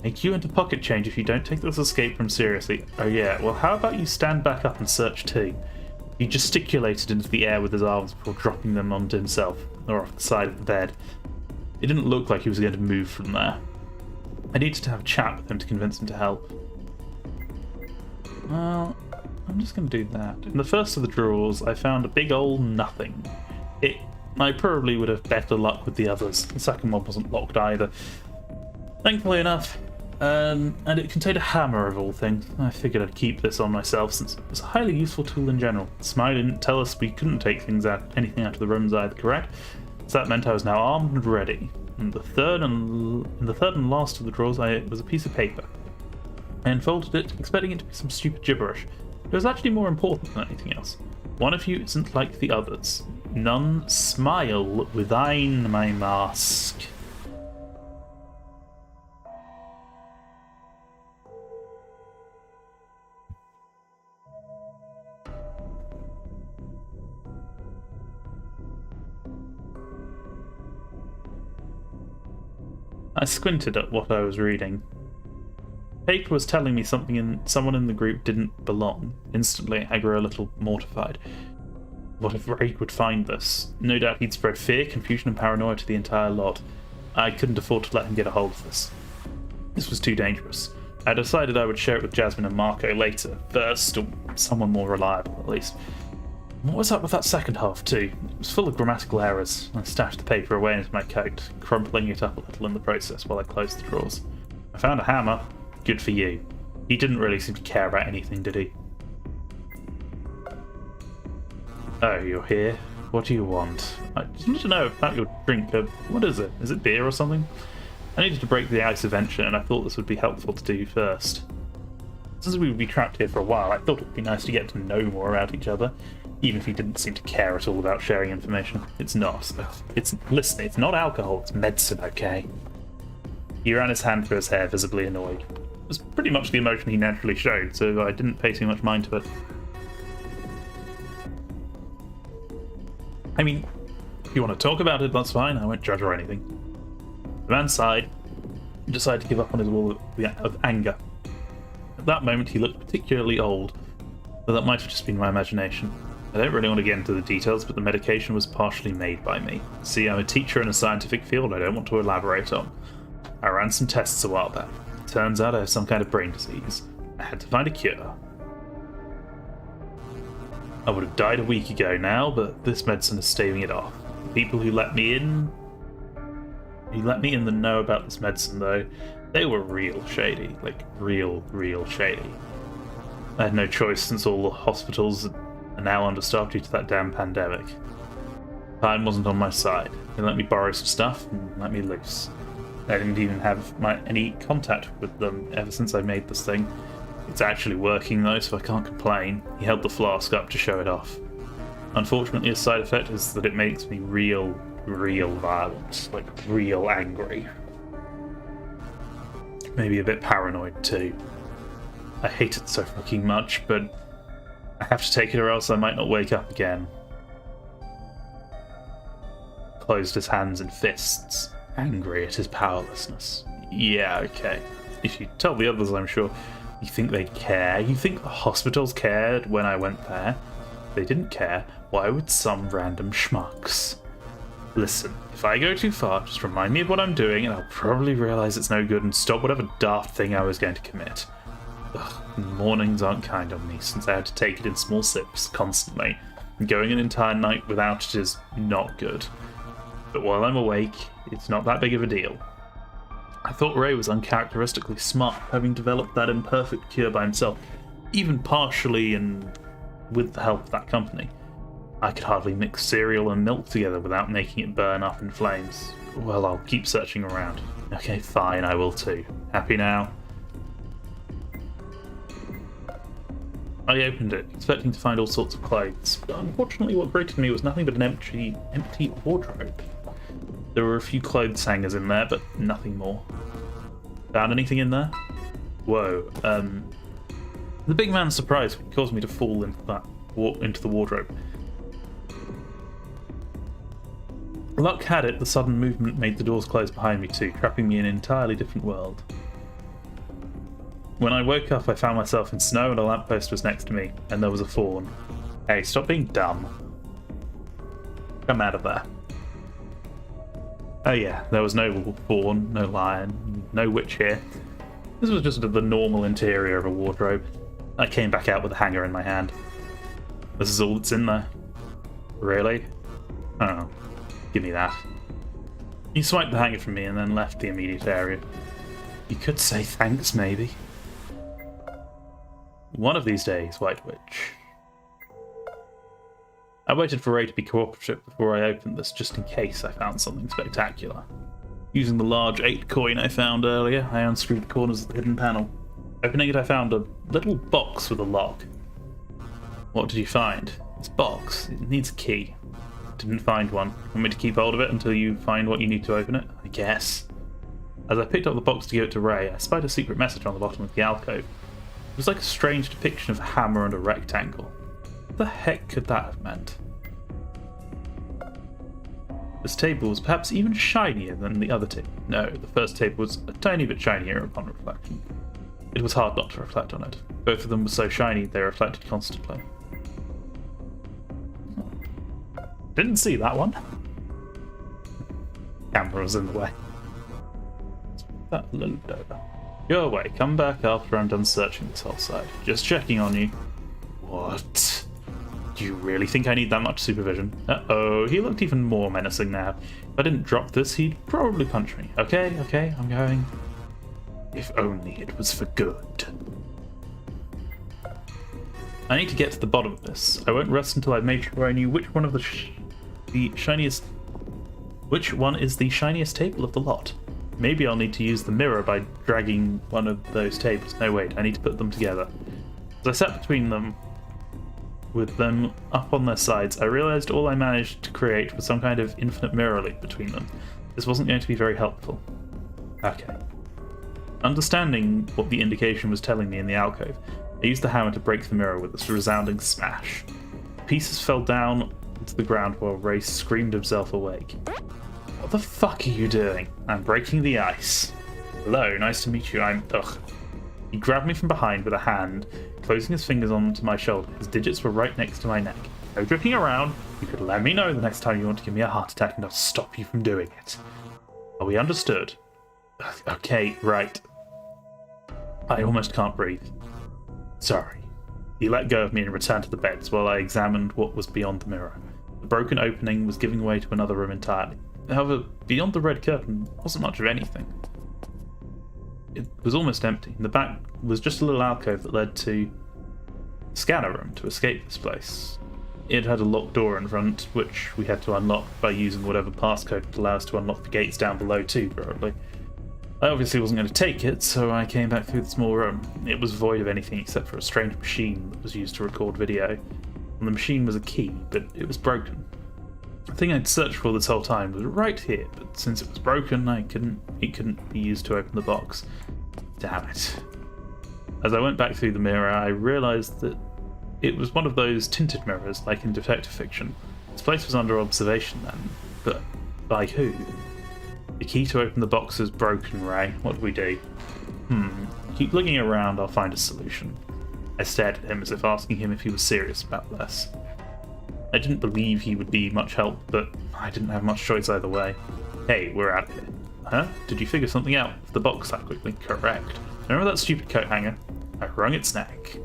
Make you into pocket change if you don't take this escape room seriously. Oh yeah, well how about you stand back up and search too? He gesticulated into the air with his arms before dropping them onto himself, or off the side of the bed. It didn't look like he was going to move from there. I needed to have a chat with him to convince him to help. Well, I'm just going to do that. In the first of the drawers, I found a big old nothing. I probably would have better luck with the others. The second one wasn't locked either. Thankfully enough. And it contained a hammer of all things. I figured I'd keep this on myself since it was a highly useful tool in general. Smiley didn't tell us we couldn't take anything out of the rooms either, correct? So that meant I was now armed and ready. In the third and last of the drawers was a piece of paper. I unfolded it, expecting it to be some stupid gibberish. It was actually more important than anything else. One of you isn't like the others. None smile within my mask. I squinted at what I was reading. Paper was telling me someone in the group didn't belong. Instantly, I grew a little mortified. What if Raid would find this? No doubt he'd spread fear, confusion, and paranoia to the entire lot. I couldn't afford to let him get a hold of this. This was too dangerous. I decided I would share it with Jasmine and Marco later. First, or someone more reliable, at least. What was up with that second half, too? It was full of grammatical errors. I stashed the paper away into my coat, crumpling it up a little in the process while I closed the drawers. I found a hammer. Good for you. He didn't really seem to care about anything, did he? Oh, you're here? What do you want? I just need to know about your drink. What is it? Is it beer or something? I needed to break the ice eventually, and I thought this would be helpful to do first. Since we would be trapped here for a while, I thought it would be nice to get to know more about each other, even if he didn't seem to care at all about sharing information. It's not. Listen, it's not alcohol, it's medicine, okay? He ran his hand through his hair, visibly annoyed. It was pretty much the emotion he naturally showed, so I didn't pay too much mind to it. I mean, if you want to talk about it, that's fine. I won't judge or anything. The man sighed and decided to give up on his wall of anger. At that moment, he looked particularly old, but that might have just been my imagination. I don't really want to get into the details, but the medication was partially made by me. See, I'm a teacher in a scientific field I don't want to elaborate on. I ran some tests a while back. Turns out I have some kind of brain disease. I had to find a cure. I would have died a week ago now, but this medicine is staving it off. The people who let me in the know about this medicine, though, they were real shady. Like, real shady. I had no choice since all the hospitals are now understaffed due to that damn pandemic. Time wasn't on my side. They let me borrow some stuff and let me loose. I didn't even have any contact with them ever since I made this thing. It's actually working though, so I can't complain. He held the flask up to show it off. Unfortunately, a side effect is that it makes me real violent. Like, real angry. Maybe a bit paranoid too. I hate it so fucking much, but I have to take it or else I might not wake up again. Closed his hands in fists, angry at his powerlessness. Yeah, okay. If you tell the others, I'm sure. You think they'd care? You think the hospitals cared when I went there? If they didn't care, why would some random schmucks? Listen, if I go too far, just remind me of what I'm doing and I'll probably realise it's no good and stop whatever daft thing I was going to commit. Ugh, mornings aren't kind on me since I had to take it in small sips constantly, and going an entire night without it is not good. But while I'm awake, it's not that big of a deal. I thought Ray was uncharacteristically smart, having developed that imperfect cure by himself, even partially and with the help of that company. I could hardly mix cereal and milk together without making it burn up in flames. Well, I'll keep searching around. Okay, fine, I will too. Happy now? I opened it, expecting to find all sorts of clothes, but unfortunately what greeted me was nothing but an empty wardrobe. There were a few clothes hangers in there, but nothing more. Found anything in there? Whoa, the big man's surprise caused me to fall into the wardrobe. Luck had it, the sudden movement made the doors close behind me too, trapping me in an entirely different world. When I woke up, I found myself in snow and a lamppost was next to me, and there was a fawn. Hey, stop being dumb. Come out of there. Oh yeah, there was no fawn, no lion, no witch here. This was just the normal interior of a wardrobe. I came back out with a hanger in my hand. This is all that's in there. Really? Oh, give me that. He swiped the hanger from me and then left the immediate area. You could say thanks, maybe. One of these days, White Witch. I waited for Ray to be cooperative before I opened this, just in case I found something spectacular. Using the large 8 coin I found earlier, I unscrewed the corners of the hidden panel. Opening it, I found a little box with a lock. What did you find? This box. It needs a key. Didn't find one. Want me to keep hold of it until you find what you need to open it? I guess. As I picked up the box to give it to Ray, I spied a secret message on the bottom of the alcove. It was like a strange depiction of a hammer and a rectangle. What the heck could that have meant? This table was perhaps even shinier than the other table. No, the first table was a tiny bit shinier upon reflection. It was hard not to reflect on it. Both of them were so shiny they reflected constantly. Didn't see that one. Camera was in the way. Let's put that load over. Go away, come back after I'm done searching this whole side. Just checking on you. What? Do you really think I need that much supervision? Uh-oh, he looked even more menacing now. If I didn't drop this, he'd probably punch me. Okay, I'm going. If only it was for good. I need to get to the bottom of this. I won't rest until I've made sure I knew which one of the shiniest... Which one is the shiniest table of the lot? Maybe I'll need to use the mirror by dragging one of those tables. No, wait, I need to put them together. As I sat between them, with them up on their sides, I realised all I managed to create was some kind of infinite mirror link between them. This wasn't going to be very helpful. Okay. Understanding what the indication was telling me in the alcove, I used the hammer to break the mirror with a resounding smash. Pieces fell down to the ground while Ray screamed himself awake. What the fuck are you doing? I'm breaking the ice. Hello, nice to meet you. Ugh. He grabbed me from behind with a hand, closing his fingers onto my shoulder. His digits were right next to my neck. No joking around. You could let me know the next time you want to give me a heart attack and I'll stop you from doing it. Are we understood? Okay, right. I almost can't breathe. Sorry. He let go of me and returned to the beds while I examined what was beyond the mirror. The broken opening was giving way to another room entirely. However, beyond the red curtain wasn't much of anything. It was almost empty. In the back was just a little alcove that led to a scanner room to escape this place. It had a locked door in front, which we had to unlock by using whatever passcode would allow us to unlock the gates down below too, probably. I obviously wasn't going to take it, so I came back through the small room. It was void of anything except for a strange machine that was used to record video. And the machine was a key, but it was broken. The thing I'd searched for this whole time was right here, but since it was broken, it couldn't be used to open the box. Damn it. As I went back through the mirror, I realised that it was one of those tinted mirrors, like in detective fiction. This place was under observation then, but by who? The key to open the box is broken, Ray. What do we do? Keep looking around, I'll find a solution. I stared at him as if asking him if he was serious about this. I didn't believe he would be much help, but I didn't have much choice either way. Hey, we're out of here. Huh? Did you figure something out with the box that quickly? Correct. Remember that stupid coat hanger? I wrung its neck.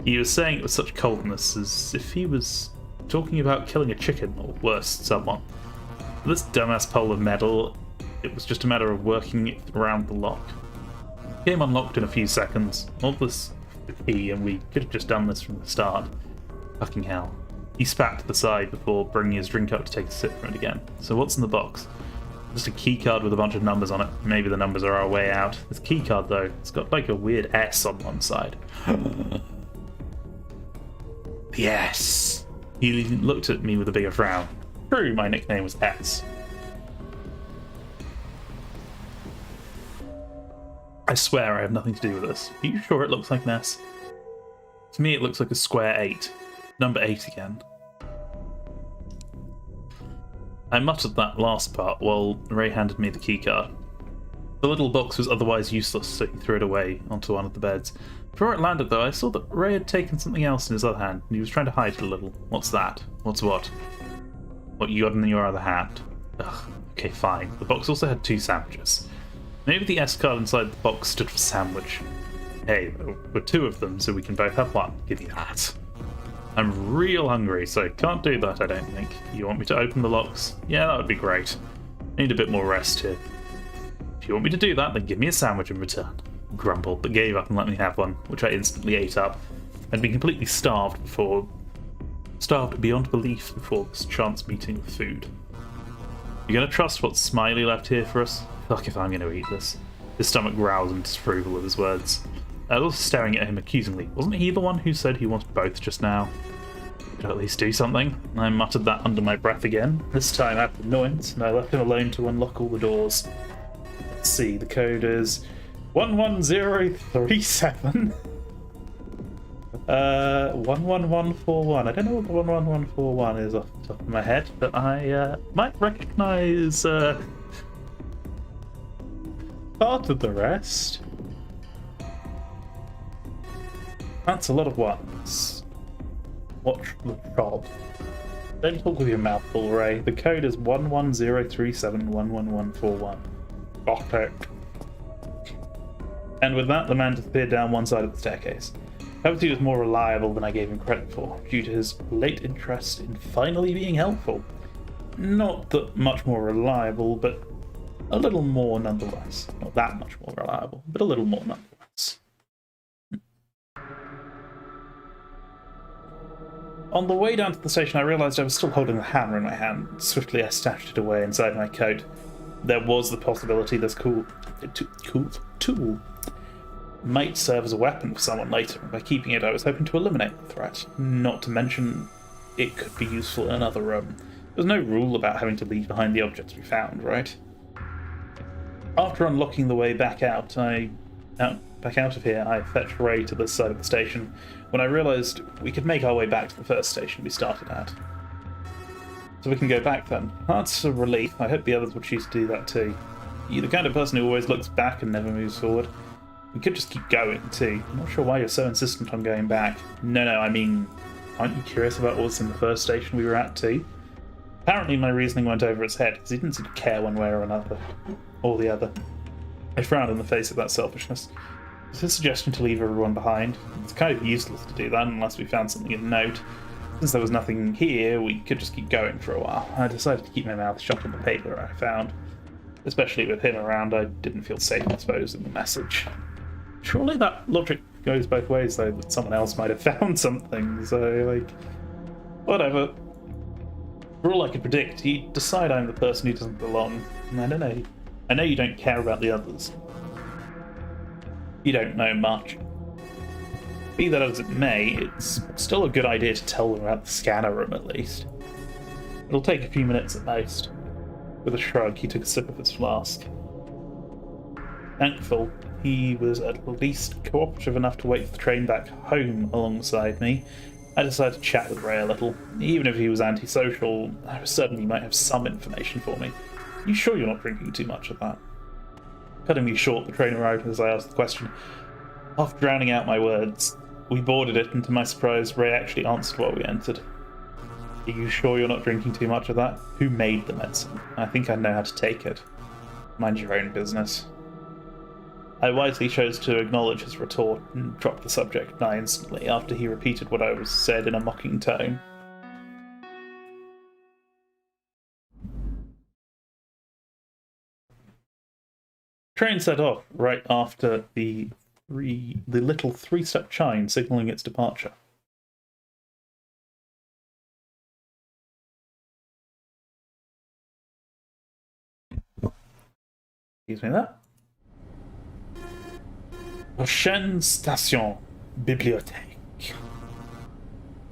He was saying it with such coldness, as if he was talking about killing a chicken, or worse, someone. For this dumbass pole of metal, it was just a matter of working it around the lock. The game unlocked in a few seconds. All this the key, and we could have just done this from the start. Fucking hell. He spat to the side before bringing his drink up to take a sip from it again. So what's in the box? Just a key card with a bunch of numbers on it. Maybe the numbers are our way out. This key card, though, it's got like a weird S on one side. The S. He looked at me with a bigger frown. True, my nickname was S. I swear I have nothing to do with this. Are you sure it looks like an S? To me, it looks like a square 8. Number 8 again. I muttered that last part while Ray handed me the keycard. The little box was otherwise useless, so he threw it away onto one of the beds. Before it landed, though, I saw that Ray had taken something else in his other hand, and he was trying to hide it a little. What's that? What's what? What you got in your other hand? Ugh, okay, fine. The box also had 2 sandwiches. Maybe the S card inside the box stood for sandwich. Hey, we're two of them, so we can both have one. Give you that. I'm real hungry, so can't do that, I don't think. You want me to open the locks? Yeah, that would be great. I need a bit more rest here. If you want me to do that, then give me a sandwich in return. Grumbled, but gave up and let me have one, which I instantly ate up. I'd been completely starved beyond belief before this chance meeting with food. You gonna trust what Smiley left here for us? Fuck if I'm gonna eat this. His stomach growled in disapproval of his words. I was staring at him accusingly. Wasn't he the one who said he wanted both just now? Could I at least do something? I muttered that under my breath again, this time out of annoyance, and I left him alone to unlock all the doors. Let's see, the code is 11037. 11141. I don't know what the 11141 is off the top of my head, but I might recognise part of the rest. That's a lot of ones. Watch the job. Don't talk with your mouth full, Ray. The code is 11037111141. Got it. And with that, the man disappeared down one side of the staircase. Perhaps he was more reliable than I gave him credit for, due to his late interest in finally being helpful. Not that much more reliable, but a little more nonetheless. Not that much more reliable, but a little more nonetheless. On the way down to the station, I realised I was still holding the hammer in my hand. Swiftly, I stashed it away inside my coat. There was the possibility this tool might serve as a weapon for someone later. By keeping it, I was hoping to eliminate the threat. Not to mention, it could be useful in another room. There's no rule about having to leave behind the objects we found, right? After unlocking the way back out of here, I fetched Ray to this side of the station, when I realised we could make our way back to the first station we started at. So we can go back then. That's a relief. I hope the others will choose to do that too. You're the kind of person who always looks back and never moves forward. We could just keep going too. I'm not sure why you're so insistent on going back. No, I mean, aren't you curious about what was in the first station we were at too? Apparently my reasoning went over his head, because he didn't seem to care one way or another. Or the other. I frowned in the face of that selfishness. It's his suggestion to leave everyone behind. It's kind of useless to do that unless we found something of note. Since there was nothing here, we could just keep going for a while. I decided to keep my mouth shut on the paper I found. Especially with him around, I didn't feel safe exposing the message. Surely that logic goes both ways, though, that someone else might have found something, so, like, whatever. For all I could predict, he'd decide I'm the person who doesn't belong. And I don't know. I know you don't care about the others. You don't know much. Be that as it may, it's still a good idea to tell them about the scanner room at least. It'll take a few minutes at most. With a shrug, he took a sip of his flask. Thankful he was at least cooperative enough to wait for the train back home alongside me, I decided to chat with Ray a little. Even if he was antisocial, I was certain he might have some information for me. You sure you're not drinking too much of that? Cutting me short, the train arrived as I asked the question. After drowning out my words, we boarded it, and to my surprise, Ray actually answered while we entered. Are you sure you're not drinking too much of that? Who made the medicine? I think I know how to take it. Mind your own business. I wisely chose to acknowledge his retort and dropped the subject nigh instantly after he repeated what I was said in a mocking tone. Train set off right after the little three-step chime signalling its departure. Excuse me there. Prochaine station, bibliothèque.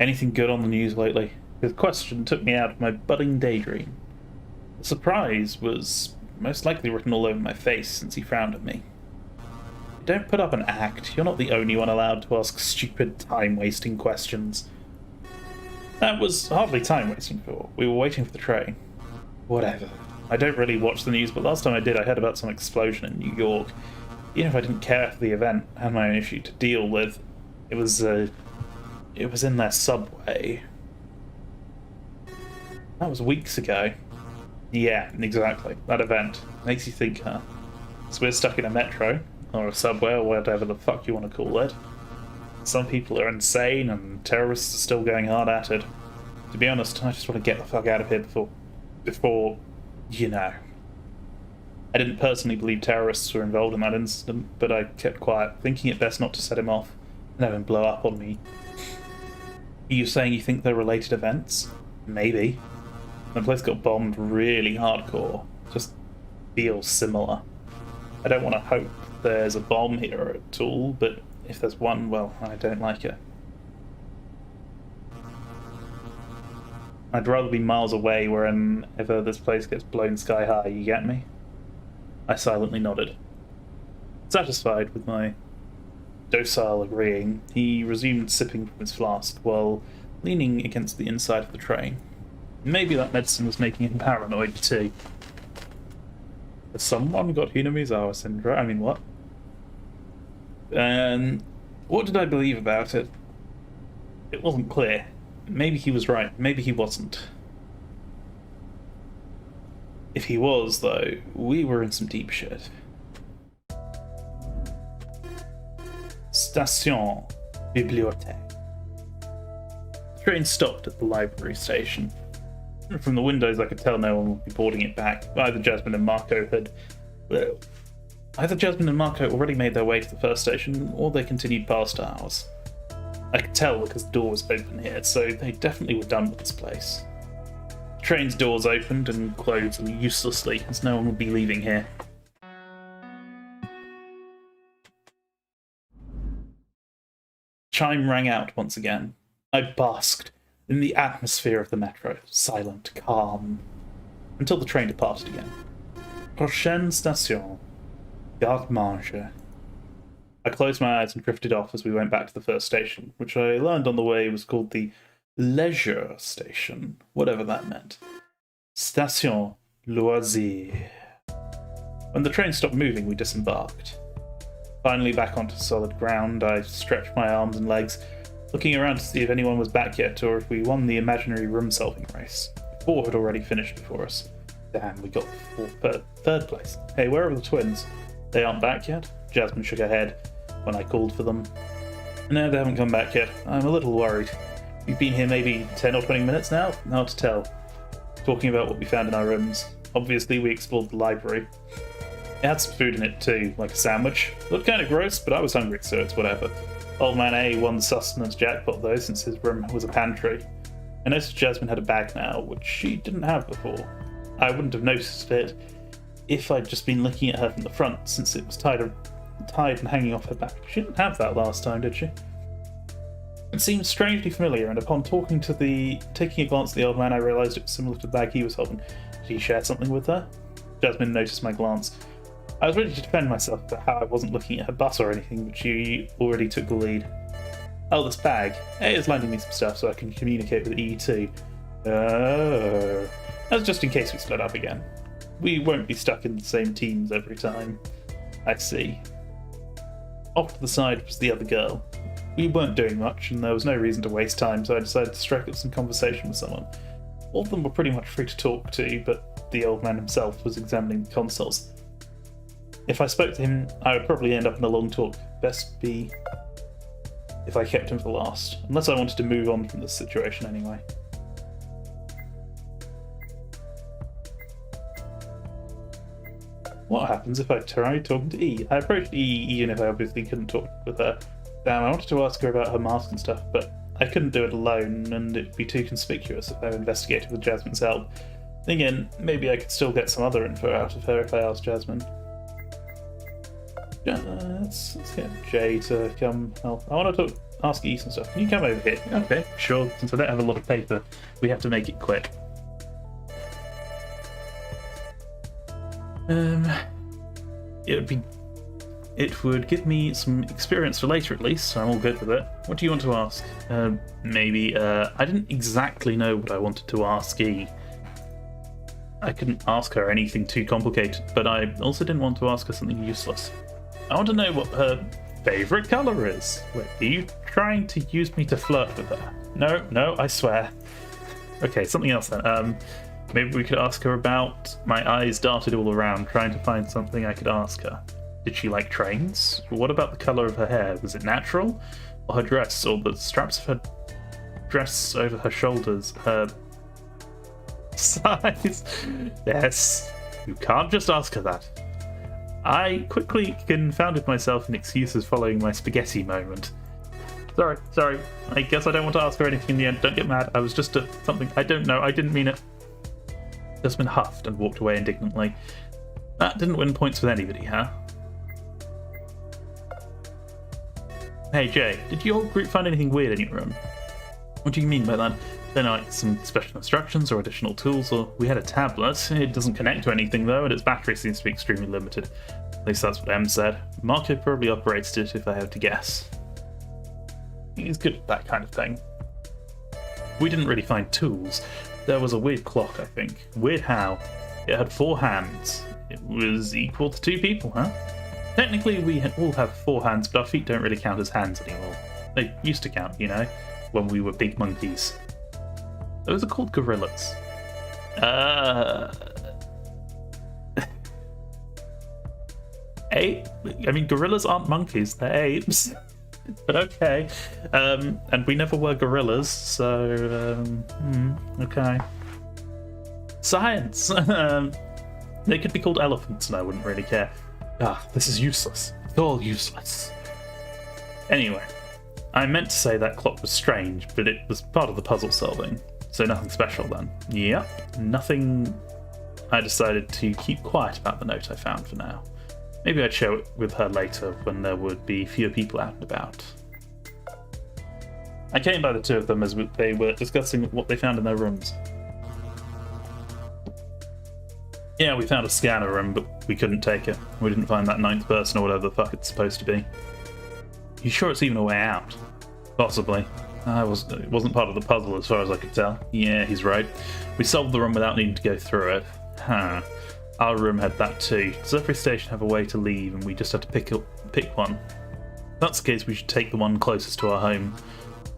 Anything good on the news lately? His question took me out of my budding daydream. The surprise was most likely written all over my face since he frowned at me. Don't put up an act. You're not the only one allowed to ask stupid, time-wasting questions. That was hardly time-wasting for. We were waiting for the train. Whatever. I don't really watch the news, but last time I did, I heard about some explosion in New York. Even if I didn't care for the event, I had my own issue to deal with. It was in their subway. That was weeks ago. Yeah, exactly. That event. Makes you think, huh? So we're stuck in a metro. or a subway, or whatever the fuck you want to call it. Some people are insane, and terrorists are still going hard at it. To be honest, I just want to get the fuck out of here before, you know. I didn't personally believe terrorists were involved in that incident, but I kept quiet, thinking it best not to set him off and have him blow up on me. Are you saying you think they're related events? Maybe. The place got bombed really hardcore. Just feels similar. I don't want to hope there's a bomb here at all, but if there's one, well, I don't like it. I'd rather be miles away wherever this place gets blown sky high, you get me? I silently nodded. Satisfied with my docile agreeing, he resumed sipping from his flask while leaning against the inside of the train. Maybe that medicine was making him paranoid too. Has someone got Hinamizawa syndrome? I mean, what? What did I believe about it? It wasn't clear. Maybe he was right, maybe he wasn't. If he was, though, we were in some deep shit. Station Bibliothèque. The train stopped at the library station. From the windows I could tell no one would be boarding it back. Either Jasmine and Marco already made their way to the first station, or they continued past ours. I could tell because the door was open here, so they definitely were done with this place. The train's doors opened and closed uselessly, as no one would be leaving here. Chime rang out once again. I basked in the atmosphere of the metro, silent, calm, until the train departed again. Prochaine station, garde-manger. I closed my eyes and drifted off as we went back to the first station, which I learned on the way was called the leisure station, whatever that meant. Station loisir. When the train stopped moving, we disembarked. Finally back onto solid ground, I stretched my arms and legs, looking around to see if anyone was back yet or if we won the imaginary room-solving race. 4 had already finished before us. Damn, we got third place. Hey, where are the twins? They aren't back yet? Jasmine shook her head when I called for them. No, they haven't come back yet. I'm a little worried. We've been here maybe 10 or 20 minutes now? Hard to tell. Talking about what we found in our rooms. Obviously, we explored the library. It had some food in it too, like a sandwich. Looked kind of gross, but I was hungry, so it's whatever. Old Man A won the sustenance jackpot though, since his room was a pantry. I noticed Jasmine had a bag now, which she didn't have before. I wouldn't have noticed it if I'd just been looking at her from the front, since it was tied and hanging off her back. She didn't have that last time, did she? It seemed strangely familiar, and upon taking a glance at the old man, I realised it was similar to the bag he was holding. Did he share something with her? Jasmine noticed my glance. I was ready to defend myself about how I wasn't looking at her bus or anything, but she already took the lead. Oh, this bag. A is lending me some stuff so I can communicate with E too. Oh. That's just in case we split up again. We won't be stuck in the same teams every time. I see. Off to the side was the other girl. We weren't doing much, and there was no reason to waste time, so I decided to strike up some conversation with someone. All of them were pretty much free to talk to, but the old man himself was examining the consoles. If I spoke to him, I would probably end up in a long talk. Best be if I kept him for last, unless I wanted to move on from this situation anyway. What happens if I try talking to E? I approached E even if I obviously couldn't talk with her. Damn, I wanted to ask her about her mask and stuff, but I couldn't do it alone, and it'd be too conspicuous if I investigated with Jasmine's help. Again, maybe I could still get some other info out of her if I asked Jasmine. Let's get Jay to come help. I want to ask E some stuff. Can you come over here? Okay, sure. Since I don't have a lot of paper, we have to make it quick. It would give me some experience for later at least, so I'm all good with it. What do you want to ask? Maybe, I didn't exactly know what I wanted to ask E. I couldn't ask her anything too complicated, but I also didn't want to ask her something useless. I want to know what her favourite colour is. Wait, are you trying to use me to flirt with her? No, I swear. Okay, something else then. Maybe we could ask her about... My eyes darted all around, trying to find something I could ask her. Did she like trains? What about the colour of her hair? Was it natural? Or her dress? Or the straps of her dress over her shoulders? Her size? Yes. You can't just ask her that. I quickly confounded myself in excuses following my spaghetti moment. Sorry. I guess I don't want to ask her anything in the end. Don't get mad. I was just something. I don't know. I didn't mean it. Desmond huffed and walked away indignantly. That didn't win points with anybody, huh? Hey Jay, did your group find anything weird in your room? What do you mean by that? Don't know, like some special instructions or additional tools, or we had a tablet. It doesn't connect to anything though, and its battery seems to be extremely limited. At least that's what M said. Marco probably operated it if I had to guess. He's good at that kind of thing. We didn't really find tools. There was a weird clock, I think. Weird how? It had 4 hands. It was equal to 2 people, huh? Technically, we all have 4 hands, but our feet don't really count as hands anymore. They used to count, you know, when we were big monkeys. Those are called gorillas. Ape? I mean, gorillas aren't monkeys, they're apes. But okay. And we never were gorillas, so... okay. Science! They could be called elephants, and I wouldn't really care. This is useless. It's all useless. Anyway, I meant to say that clock was strange, but it was part of the puzzle solving. So nothing special then. Yep, nothing. I decided to keep quiet about the note I found for now. Maybe I'd share it with her later when there would be fewer people out and about. I came by the 2 of them as they were discussing what they found in their rooms. Yeah, we found a scanner room, but we couldn't take it. We didn't find that 9th person or whatever the fuck it's supposed to be. You sure it's even a way out? Possibly. It wasn't part of the puzzle as far as I could tell. Yeah, he's right. We solved the room without needing to go through it. Huh. Our room had that too. Does every station have a way to leave and we just have to pick one? If that's the case, we should take the one closest to our home.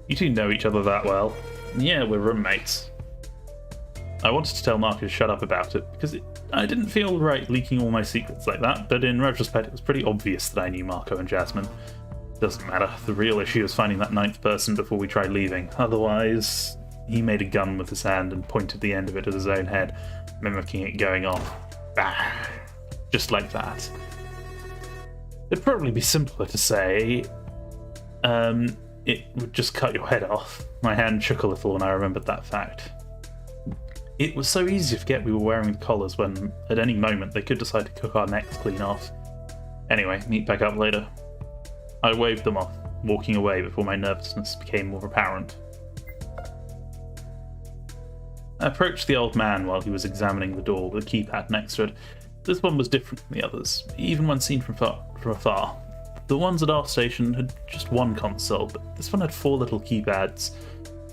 You 2 know each other that well. Yeah, we're roommates. I wanted to tell Mark to shut up about it, because I didn't feel right leaking all my secrets like that, but in retrospect it was pretty obvious that I knew Marco and Jasmine. Doesn't matter, the real issue is finding that 9th person before we tried leaving. Otherwise, he made a gun with his hand and pointed the end of it at his own head, mimicking it going off. Bah! Just like that. It'd probably be simpler to say, it would just cut your head off. My hand shook a little when I remembered that fact. It was so easy to forget we were wearing the collars when, at any moment, they could decide to cook our necks clean off. Anyway, meet back up later. I waved them off, walking away before my nervousness became more apparent. I approached the old man while he was examining the door with a keypad next to it. This one was different from the others, even when seen from afar. The ones at our station had just one console, but this one had 4 little keypads.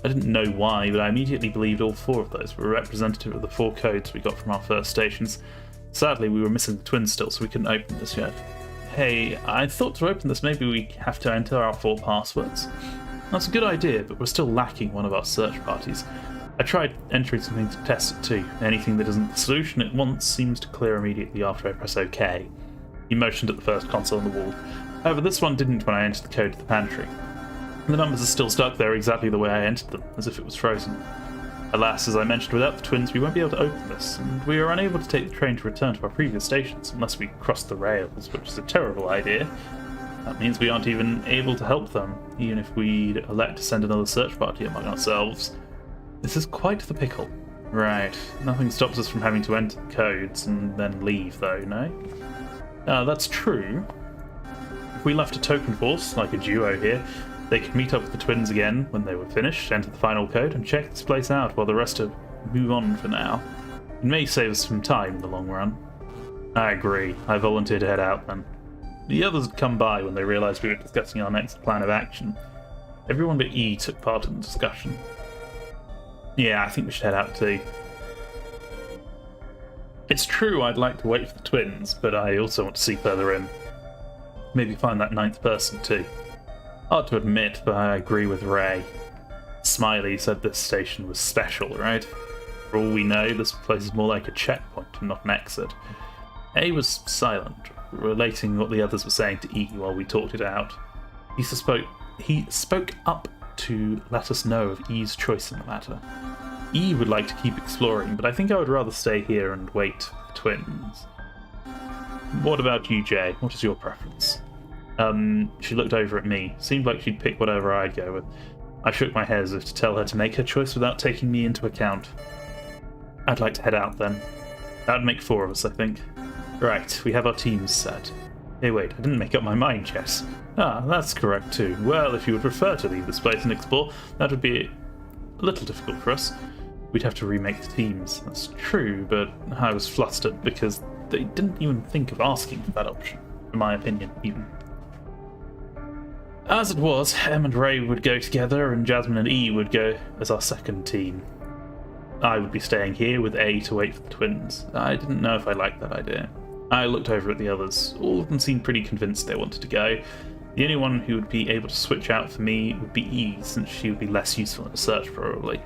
I didn't know why, but I immediately believed all 4 of those were representative of the 4 codes we got from our first stations. Sadly, we were missing the twins still, so we couldn't open this yet. Hey, I thought to open this maybe we have to enter our 4 passwords. That's a good idea, but we're still lacking one of our search parties. I tried entering something to test it too. Anything that isn't the solution at once seems to clear immediately after I press OK. He motioned at the first console on the wall. However, this one didn't when I entered the code to the pantry. The numbers are still stuck there exactly the way I entered them, as if it was frozen. Alas, as I mentioned, without the twins we won't be able to open this, and we are unable to take the train to return to our previous stations unless we cross the rails, which is a terrible idea. That means we aren't even able to help them, even if we elect to send another search party among ourselves. This is quite the pickle. Right, nothing stops us from having to enter the codes and then leave though, no? That's true. If we left a token force, like a duo here, they could meet up with the twins again when they were finished, enter the final code, and check this place out while the rest of move on for now. It may save us some time in the long run. I agree. I volunteered to head out then. The others had come by when they realised we were discussing our next plan of action. Everyone but E took part in the discussion. Yeah, I think we should head out too. It's true I'd like to wait for the twins, but I also want to see further in. Maybe find that 9th person too. Hard to admit, but I agree with Ray. Smiley said this station was special, right? For all we know, this place is more like a checkpoint and not an exit. A was silent, relating what the others were saying to E while we talked it out. He spoke up to let us know of E's choice in the matter. E would like to keep exploring, but I think I would rather stay here and wait for the twins. What about you, Jay? What is your preference? She looked over at me. Seemed like she'd pick whatever I'd go with. I shook my head as if to tell her to make her choice without taking me into account. I'd like to head out then. That'd make 4 of us, I think. Right, we have our teams set. Hey, wait, I didn't make up my mind yet. Ah, that's correct too. Well, if you would prefer to leave this place and explore, that would be a little difficult for us. We'd have to remake the teams. That's true, but I was flustered because they didn't even think of asking for that option, in my opinion, even. As it was, Em and Ray would go together, and Jasmine and E would go as our second team. I would be staying here with A to wait for the twins. I didn't know if I liked that idea. I looked over at the others. All of them seemed pretty convinced they wanted to go. The only one who would be able to switch out for me would be E, since she would be less useful in a search, probably.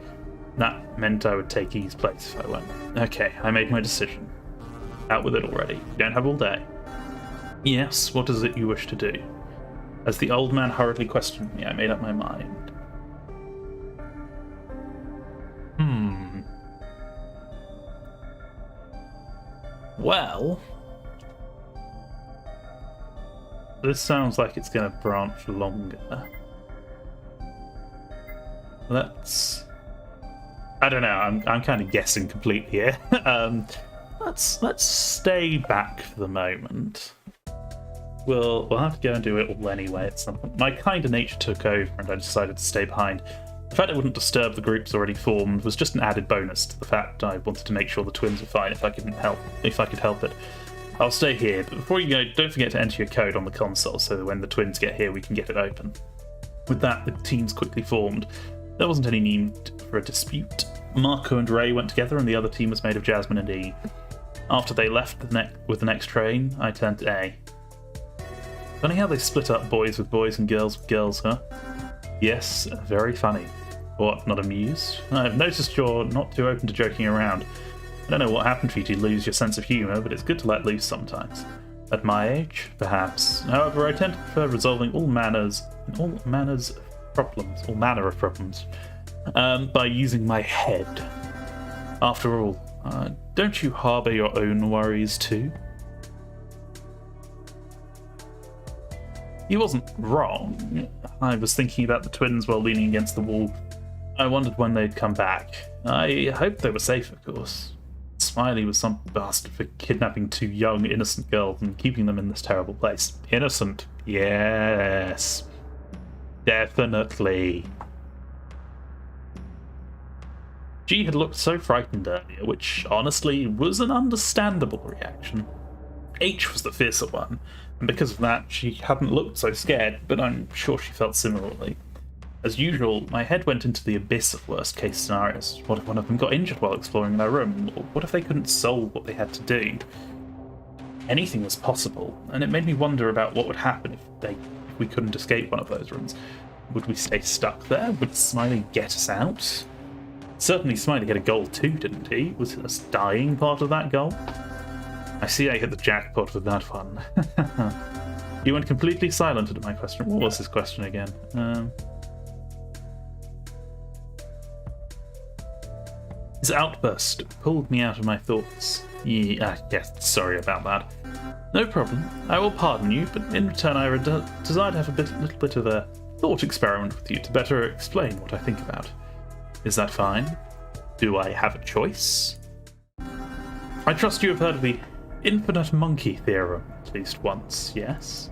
That meant I would take E's place if I went. Okay, I made my decision. Out with it already. You don't have all day. Yes, what is it you wish to do? As the old man hurriedly questioned me, I made up my mind. Well, this sounds like it's going to branch longer. I don't know. I'm kind of guessing completely here. Let's stay back for the moment. We'll have to go and do it all anyway at some point. My kind of nature took over, and I decided to stay behind. The fact it wouldn't disturb the groups already formed was just an added bonus to the fact I wanted to make sure the twins were fine if I could help it. I'll stay here, but before you go, don't forget to enter your code on the console so that when the twins get here we can get it open. With that, the teams quickly formed. There wasn't any need for a dispute. Marco and Ray went together and the other team was made of Jasmine and E. After they left with the next train, I turned to A. Funny how they split up boys with boys and girls with girls, huh? Yes, very funny. What, not amused? I've noticed you're not too open to joking around. I don't know what happened for you to lose your sense of humour, but it's good to let loose sometimes. At my age, perhaps. However, I tend to prefer resolving all manner of problems, by using my head. After all, don't you harbour your own worries too? He wasn't wrong. I was thinking about the twins while leaning against the wall. I wondered when they'd come back. I hoped they were safe, of course. Smiley was some bastard for kidnapping 2 young, innocent girls and keeping them in this terrible place. Innocent? Yes. Definitely. G had looked so frightened earlier, which honestly was an understandable reaction. H was the fiercer one, and because of that she hadn't looked so scared, but I'm sure she felt similarly. As usual, my head went into the abyss of worst-case scenarios. What if one of them got injured while exploring their room? Or what if they couldn't solve what they had to do? Anything was possible, and it made me wonder about what would happen if we couldn't escape one of those rooms. Would we stay stuck there? Would Smiley get us out? Certainly Smiley had a goal too, didn't he? Was us dying part of that goal? I see I hit the jackpot with that one. He went completely silent at my question. What was his question again? His outburst pulled me out of my thoughts. Yes, sorry about that. No problem. I will pardon you, but in return I desire to have a little bit of a thought experiment with you to better explain what I think about. Is that fine? Do I have a choice? I trust you have heard of the infinite monkey theorem at least once, yes?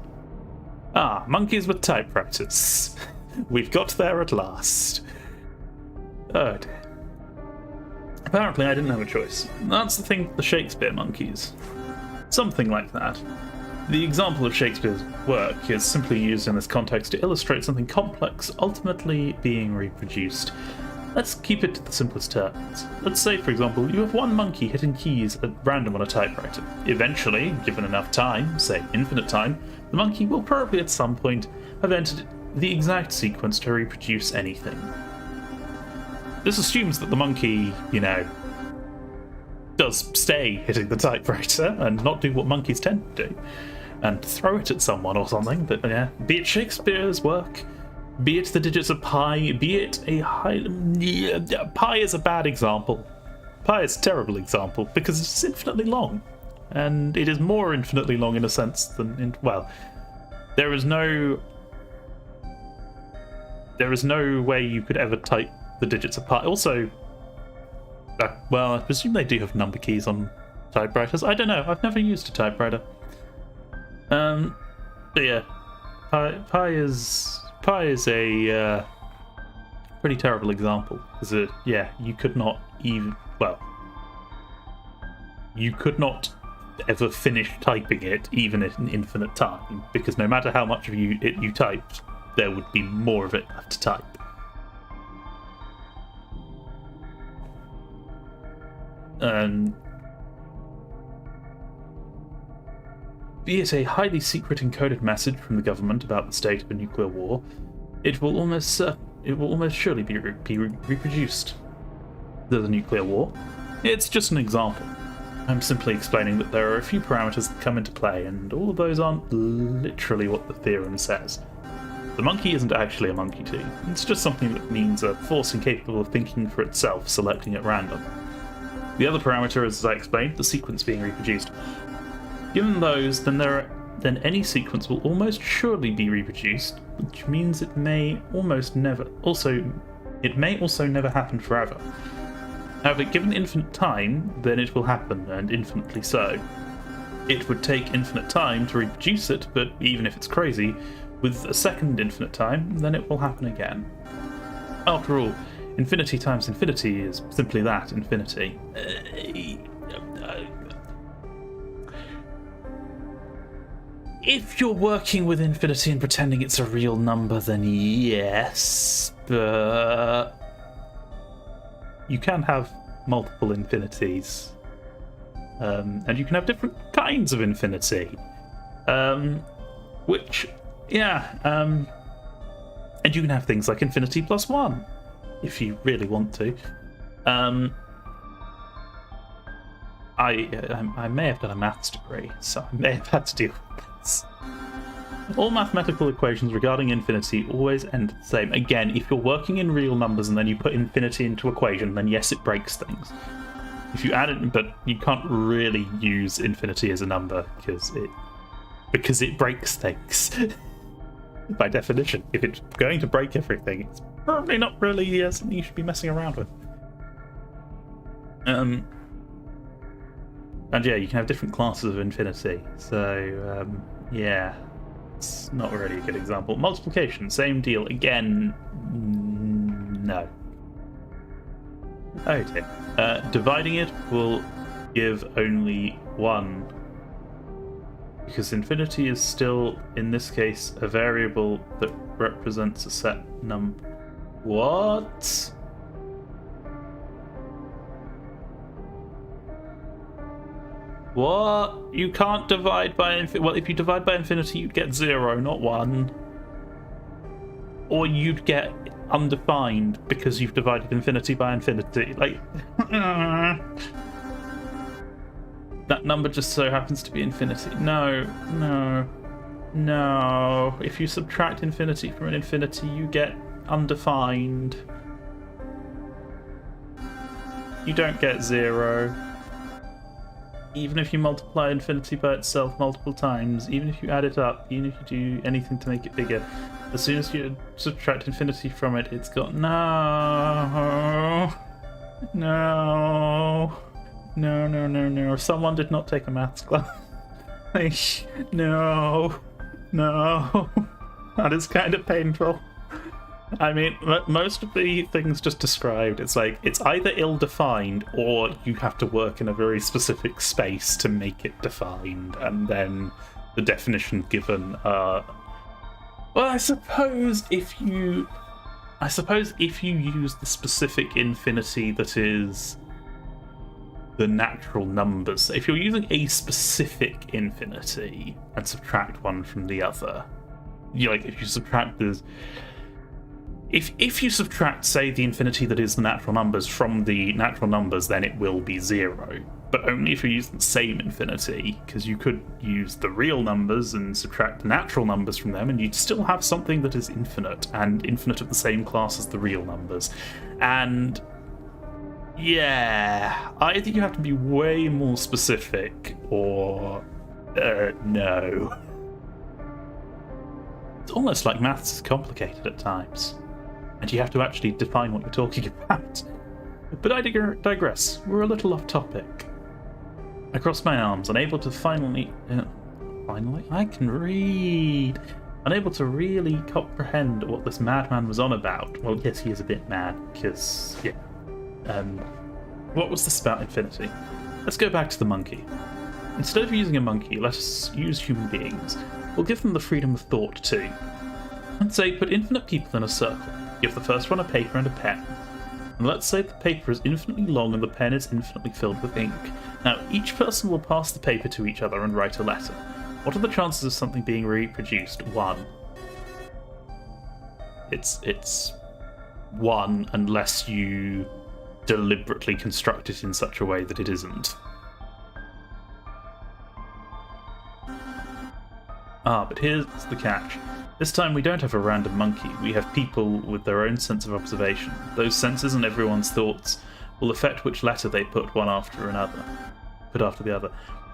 Ah, monkeys with typewriters. We've got there at last. Oh dear. Apparently I didn't have a choice. That's the thing with the Shakespeare monkeys. Something like that. The example of Shakespeare's work is simply used in this context to illustrate something complex ultimately being reproduced. Let's keep it to the simplest terms. Let's say, for example, you have one monkey hitting keys at random on a typewriter. Eventually, given enough time, say infinite time, the monkey will probably at some point have entered the exact sequence to reproduce anything. This assumes that the monkey, does stay hitting the typewriter and not do what monkeys tend to do, and throw it at someone or something. But yeah, be it Shakespeare's work, be it the digits of pi, be it a high... Pi is a bad example. Pi is a terrible example because it's infinitely long. And it is more infinitely long in a sense than... well, there is no way you could ever type the digits of pi. Also, well, I presume they do have number keys on typewriters. I don't know. I've never used a typewriter. But yeah, pi is a pretty terrible example. Because yeah, you could not even, well, you could not ever finish typing it even at an infinite time, because no matter how much of you typed, there would be more of it left to type. Be it a highly secret encoded message from the government about the state of a nuclear war, it will almost surely be reproduced. There's a nuclear war. It's just an example. I'm simply explaining that there are a few parameters that come into play, and all of those aren't literally what the theorem says. The monkey isn't actually a monkey too. It's just something that means a force incapable of thinking for itself, selecting at random. The other parameter is, as I explained, the sequence being reproduced. Given those, then any sequence will almost surely be reproduced, which means it may also never happen forever. However, given infinite time, then it will happen, and infinitely so. It would take infinite time to reproduce it, but even if it's crazy, with a second infinite time, then it will happen again. After all, infinity times infinity is simply that, infinity. If you're working with infinity and pretending it's a real number, then yes, but you can have multiple infinities. And you can have different kinds of infinity. And you can have things like infinity plus 1, if you really want to. I may have done a maths degree, so I may have had to deal with this. All mathematical equations regarding infinity always end the same. Again, if you're working in real numbers and then you put infinity into equation, then yes, it breaks things. If you add it, but you can't really use infinity as a number because it breaks things. By definition, if it's going to break everything, it's probably not really something you should be messing around with. And yeah, you can have different classes of infinity. So yeah, it's not really a good example. Multiplication, same deal. Again, no. Oh dear. Dividing it will give only 1. Because infinity is still, in this case, a variable that represents a set number. What? What? You can't divide by infinity. Well, if you divide by infinity, you'd get 0, not 1. Or you'd get undefined because you've divided infinity by infinity. Like, that number just so happens to be infinity. No. If you subtract infinity from an infinity, you get undefined. You don't get 0. Even if you multiply infinity by itself multiple times, even if you add it up, even if you do anything to make it bigger, as soon as you subtract infinity from it, it's got no. Someone did not take a maths class. No. That is kind of painful. I mean, most of the things just described, it's like, it's either ill-defined or you have to work in a very specific space to make it defined, and then the definition given, well, I suppose if you use the specific infinity that is the natural numbers, if you're using a specific infinity and subtract one from the other, if you subtract this... If you subtract, say, the infinity that is the natural numbers from the natural numbers, then it will be 0. but only if you use the same infinity, because you could use the real numbers and subtract the natural numbers from them, and you'd still have something that is infinite, and infinite of the same class as the real numbers. And yeah, either you have to be way more specific, or no. It's almost like maths is complicated at times, and you have to actually define what you're talking about. But I digress. We're a little off topic. I crossed my arms, unable to finally, I can read. Unable to really comprehend what this madman was on about. Well, yes, he is a bit mad, because, yeah. What was this about infinity? Let's go back to the monkey. Instead of using a monkey, let us use human beings. We'll give them the freedom of thought, too. And say, put infinite people in a circle. Give the first one a paper and a pen. And let's say the paper is infinitely long and the pen is infinitely filled with ink. Now, each person will pass the paper to each other and write a letter. What are the chances of something being reproduced? 1. It's 1 unless you deliberately construct it in such a way that it isn't. But here's the catch. This time we don't have a random monkey, we have people with their own sense of observation. Those senses and everyone's thoughts will affect which letter they put after the other.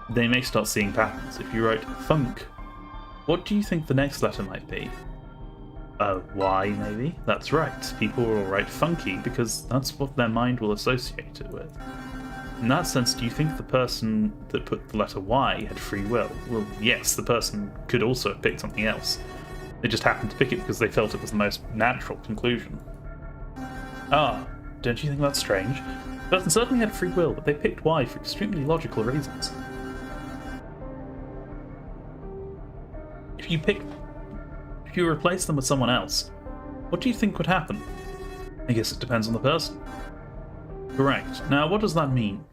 They may start seeing patterns. If you write funk, what do you think the next letter might be? Y, maybe? That's right, people will write funky because that's what their mind will associate it with. In that sense, do you think the person that put the letter Y had free will? Well, yes, the person could also have picked something else. They just happened to pick it because they felt it was the most natural conclusion. Don't you think that's strange? The person certainly had free will, but they picked Y for extremely logical reasons. If you replace them with someone else, what do you think would happen? I guess it depends on the person. Correct. Now, what does that mean?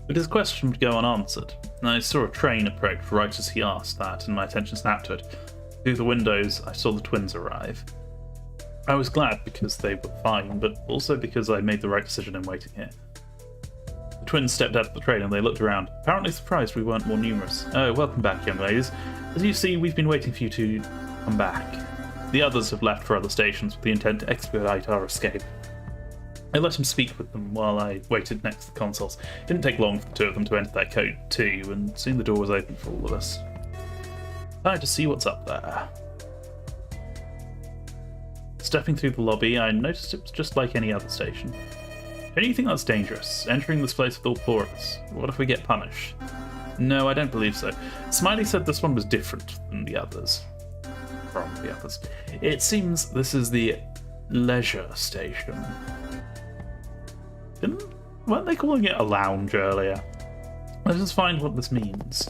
But his question would go unanswered, and I saw a train approach right as he asked that, and my attention snapped to it. Through the windows, I saw the twins arrive. I was glad because they were fine, but also because I made the right decision in waiting here. The twins stepped out of the train and they looked around, apparently surprised we weren't more numerous. Oh, welcome back, young ladies. As you see, we've been waiting for you to come back. The others have left for other stations with the intent to expedite our escape. I let him speak with them while I waited next to the consoles. It didn't take long for the two of them to enter their code too, and soon the door was open for all of us. Time to see what's up there. Stepping through the lobby, I noticed it was just like any other station. Don't you think that's dangerous, entering this place with all four of us? What if we get punished? No, I don't believe so. Smiley said this one was different than the others. From the others. It seems this is the leisure station. Weren't they calling it a lounge earlier? Let's just find what this means.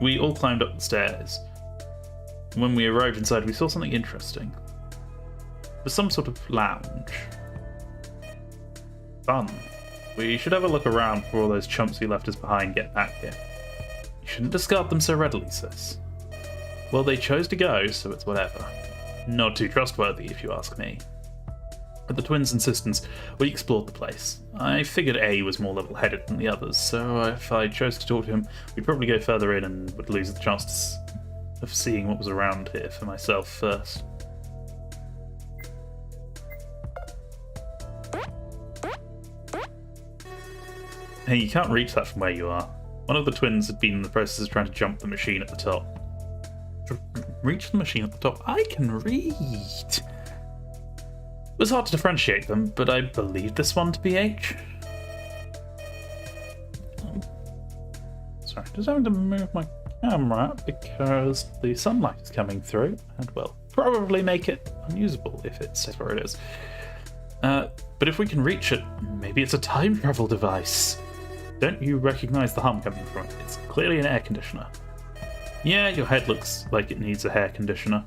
We all climbed up the stairs. When we arrived inside, we saw something interesting. It was some sort of lounge. Fun. We should have a look around before all those chumps who left us behind get back here. You shouldn't discard them so readily, sis. Well, they chose to go, so it's whatever. Not too trustworthy, if you ask me. At the twins' insistence, we explored the place. I figured A was more level-headed than the others, so if I chose to talk to him, we'd probably go further in and would lose the chance of seeing what was around here for myself first. Hey, you can't reach that from where you are. One of the twins had been in the process of trying to jump the machine at the top. Reach the machine at the top? I can read! It was hard to differentiate them, but I believed this one to be H. Sorry, just having to move my camera because the sunlight is coming through and will probably make it unusable if it stays where it is. But if we can reach it, maybe it's a time travel device. Don't you recognise the hum coming from it? It's clearly an air conditioner. Yeah, your head looks like it needs a hair conditioner.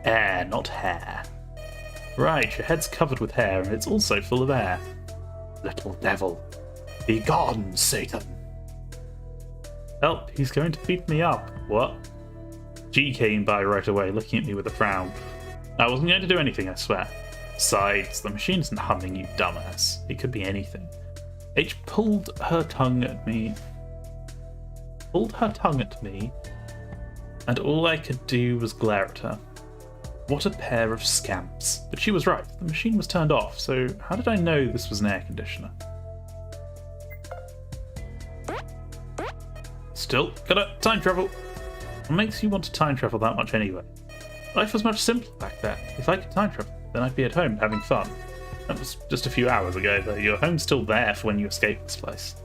Air, not hair. Right, your head's covered with hair and it's also full of air. Little devil. Be gone, Satan. Help, he's going to beat me up. What? G came by right away, looking at me with a frown. I wasn't going to do anything, I swear. Besides, the machine isn't humming, you dumbass. It could be anything. H pulled her tongue at me, and all I could do was glare at her. What a pair of scamps. But she was right, the machine was turned off, so how did I know this was an air conditioner? Still, gotta time travel. What makes you want to time travel that much anyway? Life was much simpler back then. If I could time travel, then I'd be at home having fun. That was just a few hours ago, though. Your home's still there for when you escape this place.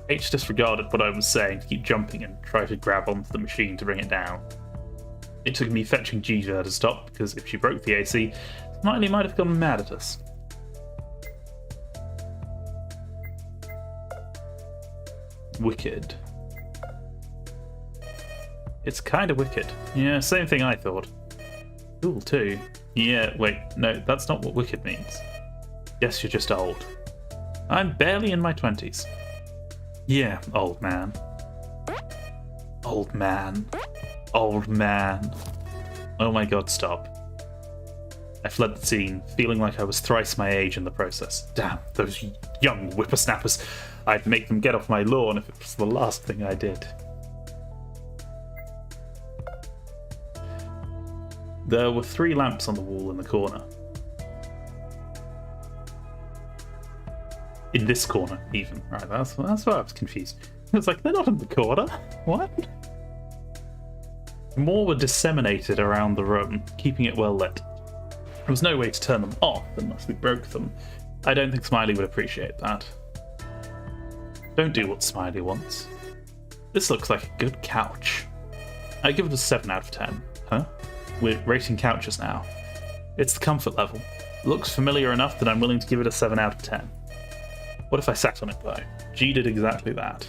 H disregarded what I was saying to keep jumping and try to grab onto the machine to bring it down. It took me fetching G to her to stop, because if she broke the AC, Smiley might have gone mad at us. Wicked. It's kinda wicked. Yeah, same thing I thought. Cool, too. Yeah, wait, no, that's not what wicked means. Guess you're just old. I'm barely in my 20s. Yeah, old man. Old man. Old man. Oh my god, stop. I fled the scene, feeling like I was thrice my age in the process. Damn, those young whippersnappers. I'd make them get off my lawn if it was the last thing I did. There were 3 lamps on the wall in the corner. In this corner, even. Right, that's why I was confused. It's like, they're not in the corner. What? More were disseminated around the room, keeping it well lit. There was no way to turn them off unless we broke them. I don't think Smiley would appreciate that. Don't do what Smiley wants. This looks like a good couch. I give it a 7 out of 10. Huh? We're rating couches now. It's the comfort level. Looks familiar enough that I'm willing to give it a 7 out of 10. What if I sat on it, though? G did exactly that.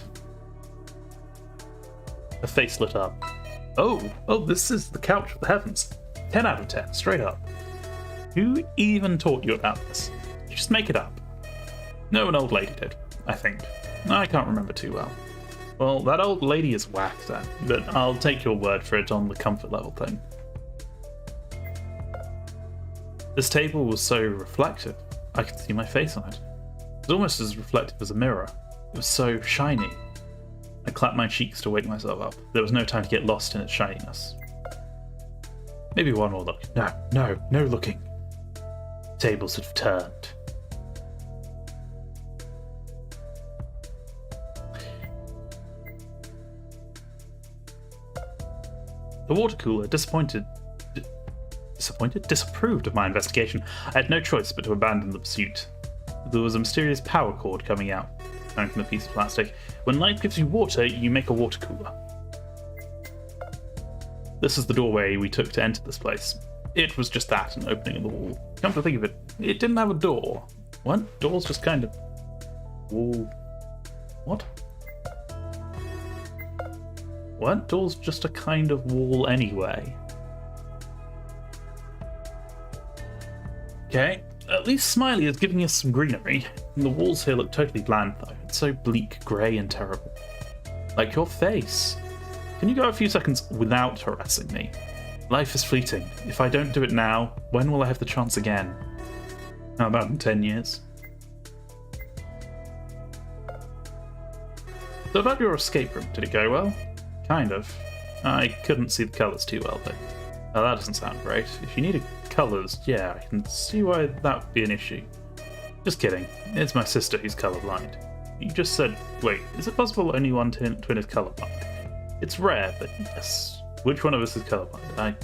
Her face lit up. Oh, this is the couch of the heavens. 10 out of 10, straight up. Who even taught you about this? Just make it up. No, an old lady did, I think. I can't remember too well. Well, that old lady is whack then, but I'll take your word for it on the comfort level thing. This table was so reflective, I could see my face on it. It was almost as reflective as a mirror. It was so shiny. I clapped my cheeks to wake myself up. There was no time to get lost in its shininess. Maybe one more look. No looking. Tables had turned. The water cooler disapproved of my investigation. I had no choice but to abandon the pursuit. There was a mysterious power cord coming out, coming from the piece of plastic. When life gives you water, you make a water cooler. This is the doorway we took to enter this place. It was just that, an opening in the wall. Come to think of it, it didn't have a door. What? Doors just kind of... wall... What? Weren't doors just a kind of wall anyway? Okay, at least Smiley is giving us some greenery. The walls here look totally bland though. It's so bleak, grey and terrible. Like your face. Can you go a few seconds without harassing me? Life is fleeting. If I don't do it now, when will I have the chance again? How about in 10 years? So about your escape room, did it go well? Kind of. I couldn't see the colours too well though. Oh, that doesn't sound great. If you needed colours, yeah, I can see why that would be an issue. Just kidding. It's my sister who's colourblind. You just said, wait, is it possible only one twin is colourblind? It's rare, but yes. Which one of us is colourblind?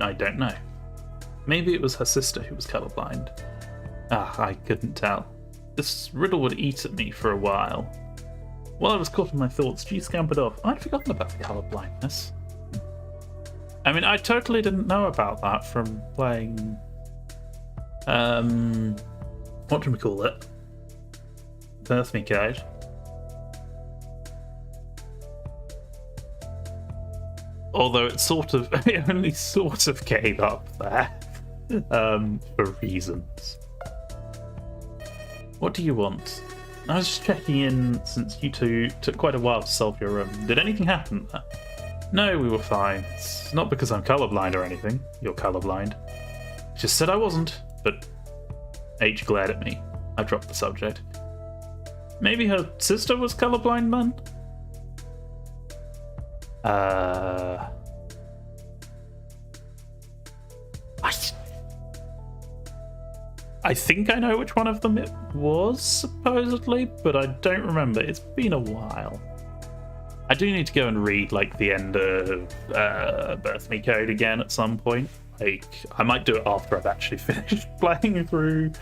I don't know. Maybe it was her sister who was colourblind. I couldn't tell. This riddle would eat at me for a while. While I was caught in my thoughts, G scampered off. I'd forgotten about the colourblindness. I mean, I totally didn't know about that from playing... what do we call it? Birth Me Guide. Although it only sort of came up there. For reasons. What do you want? I was just checking in since you two took quite a while to solve your room. Did anything happen there? No, we were fine. It's not because I'm colourblind or anything. You're colourblind. Just said I wasn't, but H glared at me. I dropped the subject. Maybe her sister was colorblind then? I think I know which one of them it was, supposedly, but I don't remember. It's been a while. I do need to go and read, like, the end of Birth Me Code again at some point. Like, I might do it after I've actually finished playing through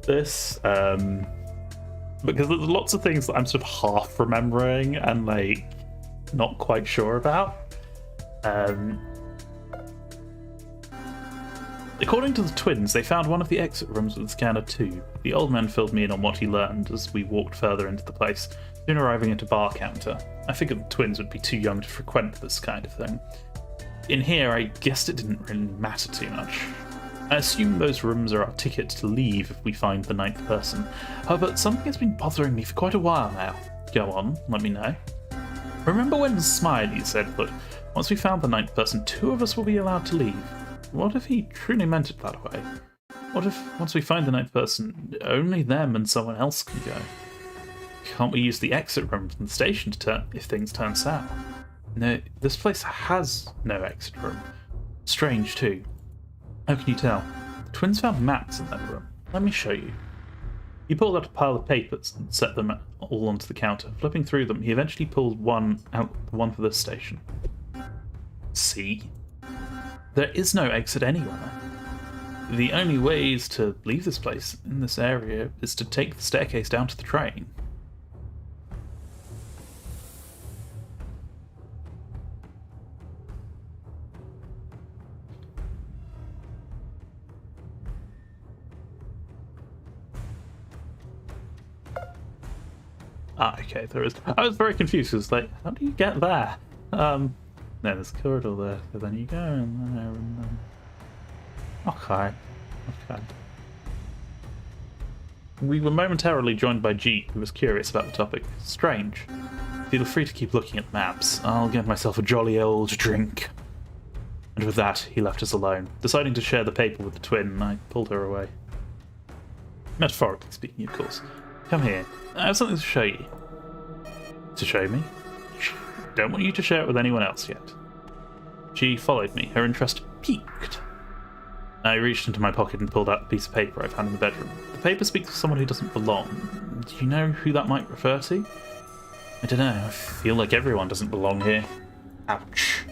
this, because there's lots of things that I'm sort of half remembering and, like, not quite sure about. According to the twins, they found one of the exit rooms with the scanner too. The old man filled me in on what he learned as we walked further into the place, soon arriving at a bar counter. I figured the twins would be too young to frequent this kind of thing. In here, I guessed it didn't really matter too much. I assume those rooms are our ticket to leave if we find the 9th person. However, something has been bothering me for quite a while now. Go on, let me know. Remember when Smiley said that once we found the 9th person, 2 of us will be allowed to leave? What if he truly meant it that way? What if, once we find the 9th person, only them and someone else can go? Can't we use the exit room from the station to turn if things turn sour? No, this place has no exit room. Strange, too. How can you tell? The twins found maps in that room. Let me show you. He pulled out a pile of papers and set them all onto the counter. Flipping through them, he eventually pulled one out, one for this station. See? There is no exit anywhere. The only ways to leave this place in this area is to take the staircase down to the train. Ah, okay, there is. I was very confused. It was like, how do you get there? No, there's a corridor there, so then you go in there and then... Okay. We were momentarily joined by G, who was curious about the topic. Strange. Feel free to keep looking at maps. I'll get myself a jolly old drink. And with that, he left us alone. Deciding to share the paper with the twin, I pulled her away. Metaphorically speaking, of course. Come here. I have something to show you. To show me? Don't want you to share it with anyone else yet. She followed me, her interest piqued. I reached into my pocket and pulled out the piece of paper I found in the bedroom. The paper speaks of someone who doesn't belong. Do you know who that might refer to? I don't know, I feel like everyone doesn't belong here. Ouch.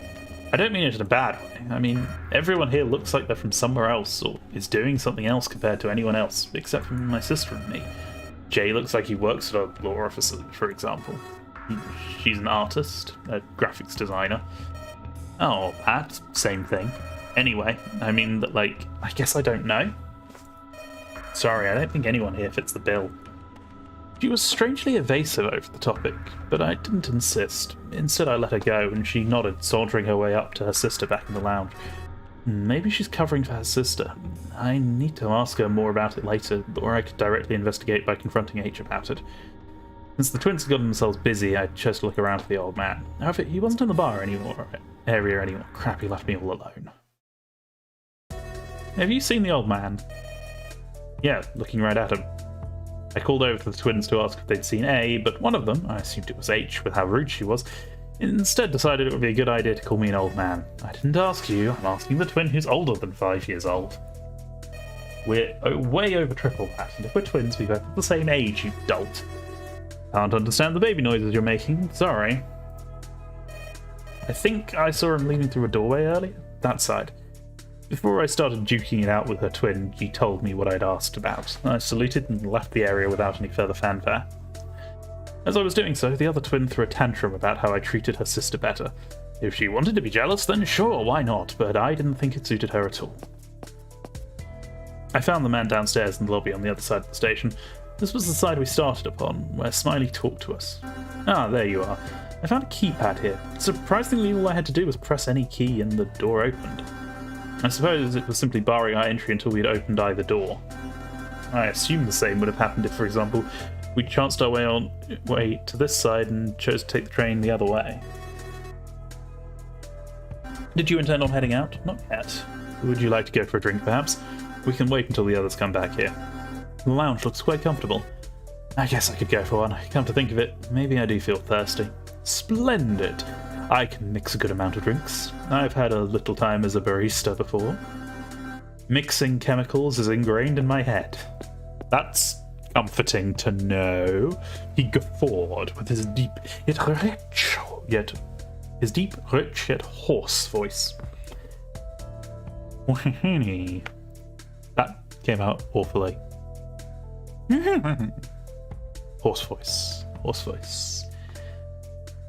I don't mean it in a bad way. I mean, everyone here looks like they're from somewhere else, or is doing something else compared to anyone else, except for my sister and me. Jay looks like he works at a law office, for example. She's an artist, a graphics designer. Oh, that, same thing. Anyway, I mean, like, I guess I don't know. Sorry, I don't think anyone here fits the bill. She was strangely evasive over the topic, but I didn't insist. Instead, I let her go, and she nodded, sauntering her way up to her sister back in the lounge. Maybe she's covering for her sister. I need to ask her more about it later, or I could directly investigate by confronting H about it. Since the twins had gotten themselves busy, I chose to look around for the old man. However, he wasn't in the bar area anymore. Crap, he left me all alone. Have you seen the old man? Yeah, looking right at him. I called over to the twins to ask if they'd seen A, but one of them, I assumed it was H with how rude she was, instead decided it would be a good idea to call me an old man. I didn't ask you, I'm asking the twin who's older than 5 years old. We're way over triple that, and if we're twins, we're both the same age, you dolt. Can't understand the baby noises you're making, sorry. I think I saw him leaning through a doorway earlier, that side. Before I started duking it out with her twin, she told me what I'd asked about. I saluted and left the area without any further fanfare. As I was doing so, the other twin threw a tantrum about how I treated her sister better. If she wanted to be jealous, then sure, why not, but I didn't think it suited her at all. I found the man downstairs in the lobby on the other side of the station. This was the side we started upon, where Smiley talked to us. Ah, there you are. I found a keypad here. Surprisingly, all I had to do was press any key and the door opened. I suppose it was simply barring our entry until we'd opened either door. I assume the same would have happened if, for example, we chanced our way to this side and chose to take the train the other way. Did you intend on heading out? Not yet. Would you like to go for a drink, perhaps? We can wait until the others come back here. from the lounge looks quite comfortable. I guess I could go for one. Come to think of it, maybe I do feel thirsty. Splendid! I can mix a good amount of drinks. I've had a little time as a barista before. Mixing chemicals is ingrained in my head. That's comforting to know. He guffawed with his deep yet rich yet hoarse voice. That came out awfully. Hoarse voice.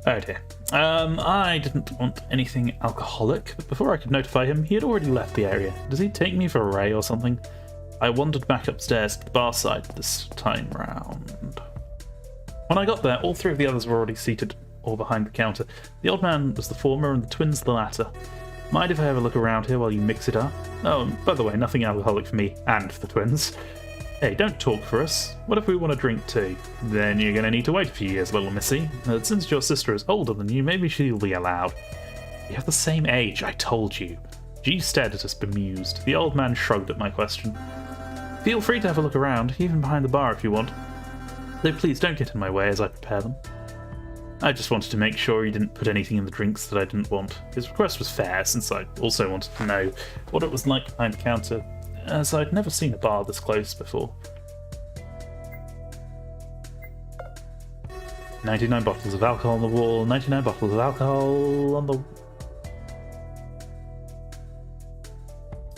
Oh dear. I didn't want anything alcoholic, but before I could notify him, he had already left the area. Does he take me for a ray or something? I wandered back upstairs to the bar side this time round. When I got there, all three of the others were already seated or behind the counter. The old man was the former and the twins the latter. Mind if I have a look around here while you mix it up? Oh, by the way, nothing alcoholic for me and for the twins. Hey, don't talk for us. What if we want a drink too? Then you're going to need to wait a few years, little missy. Since your sister is older than you, maybe she'll be allowed. You have the same age, I told you. G stared at us bemused. The old man shrugged at my question. Feel free to have a look around, even behind the bar if you want. Though please don't get in my way as I prepare them. I just wanted to make sure he didn't put anything in the drinks that I didn't want. His request was fair, since I also wanted to know what it was like behind the counter, as I'd never seen a bar this close before. 99 bottles of alcohol on the wall, 99 bottles of alcohol on the...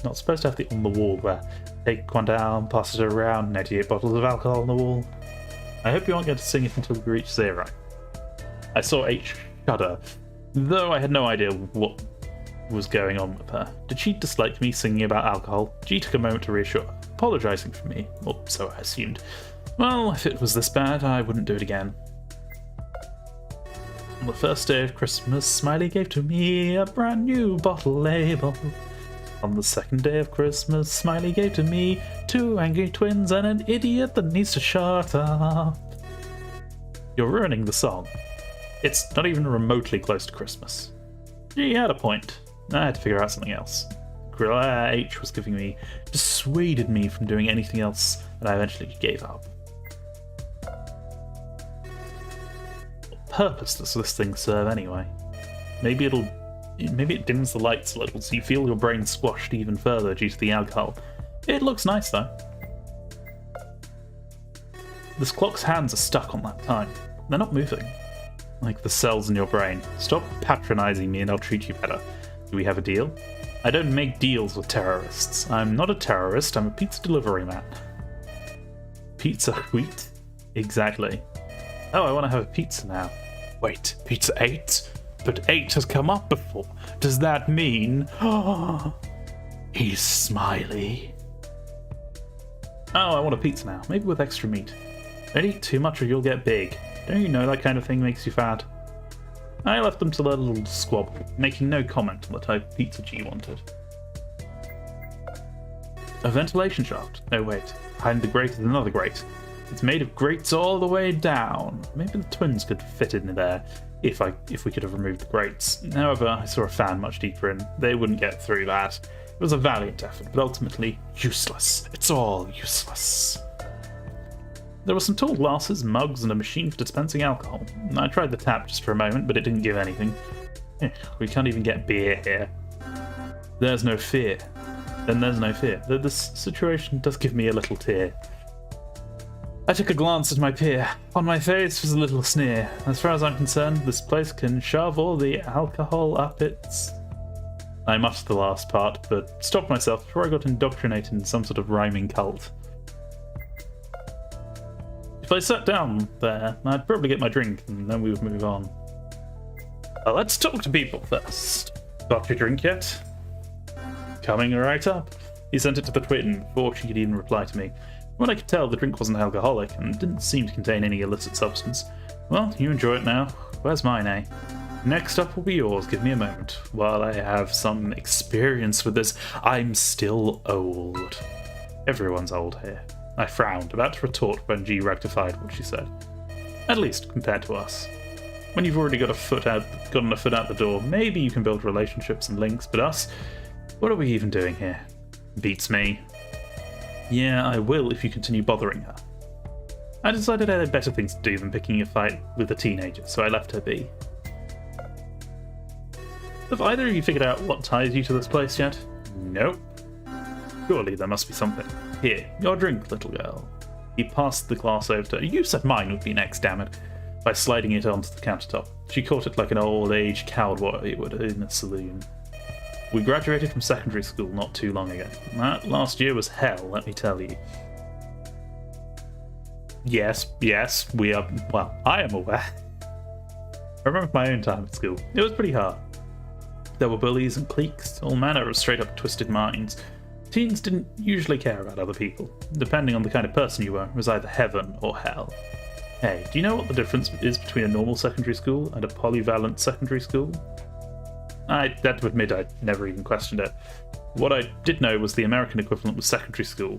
Not supposed to have the on the wall there. Take one down, pass it around, 98 bottles of alcohol on the wall. I hope you won't get to sing it until we reach 0. I saw H shudder, though I had no idea what was going on with her. Did she dislike me singing about alcohol? G took a moment to reassure her, apologising for me, or so I assumed. Well, if it was this bad, I wouldn't do it again. On the first day of Christmas, Smiley gave to me a brand new bottle label. On the second day of Christmas, Smiley gave to me 2 angry twins and an idiot that needs to shut up. You're ruining the song. It's not even remotely close to Christmas. She had a point. I had to figure out something else. Gorilla H was giving me, dissuaded me from doing anything else, and I eventually gave up. What purpose does this thing serve anyway? Maybe it dims the lights a little so you feel your brain squashed even further due to the alcohol. It looks nice though. This clock's hands are stuck on that time. They're not moving. Like the cells in your brain. Stop patronising me and I'll treat you better. Do we have a deal? I don't make deals with terrorists. I'm not a terrorist, I'm a pizza delivery man. Pizza wheat? Exactly. Oh, I want to have a pizza now. Wait, pizza 8? But 8 has come up before. Does that mean... Oh, he's Smiley. Oh, I want a pizza now. Maybe with extra meat. Don't eat too much or you'll get big. Don't you know that kind of thing makes you fat? I left them to their little squabble, making no comment on the type of pizza G wanted. A ventilation shaft. No, wait. Behind the grate is another grate. It's made of grates all the way down. Maybe the twins could fit in there if we could have removed the grates. However, I saw a fan much deeper in. They wouldn't get through that. It was a valiant effort, but ultimately useless. It's all useless. There were some tall glasses, mugs, and a machine for dispensing alcohol. I tried the tap just for a moment, but it didn't give anything. We can't even get beer here. There's no fear. Then there's no fear. This situation does give me a little tear. I took a glance at my peer. On my face was a little sneer. As far as I'm concerned, this place can shove all the alcohol up its... I muttered the last part, but stopped myself before I got indoctrinated in some sort of rhyming cult. If I sat down there, I'd probably get my drink, and then we would move on. Let's talk to people first. Got your drink yet? Coming right up. He sent it to the twin before she could even reply to me. From what I could tell, the drink wasn't alcoholic, and didn't seem to contain any illicit substance. Well, you enjoy it now. Where's mine, eh? Next up will be yours, give me a moment. While I have some experience with this, I'm still old. Everyone's old here. I frowned, about to retort when G rectified what she said. At least, compared to us. When you've already gotten a foot out the door, maybe you can build relationships and links, but us? What are we even doing here? Beats me. Yeah, I will if you continue bothering her. I decided I had better things to do than picking a fight with a teenager, so I left her be. Have either of you figured out what ties you to this place yet? Nope. Surely there must be something. Here, your drink, little girl. He passed the glass over to her. You said mine would be next, damn it. By sliding it onto the countertop. She caught it like an old-age cowboy would in a saloon. We graduated from secondary school not too long ago. That last year was hell, let me tell you. Yes, we are... Well, I am aware. I remember my own time at school. It was pretty hard. There were bullies and cliques, all manner of straight-up twisted minds. Teens didn't usually care about other people. Depending on the kind of person you were, it was either heaven or hell. Hey, do you know what the difference is between a normal secondary school and a polyvalent secondary school? I had to admit I'd never even questioned it. What I did know was the American equivalent was secondary school,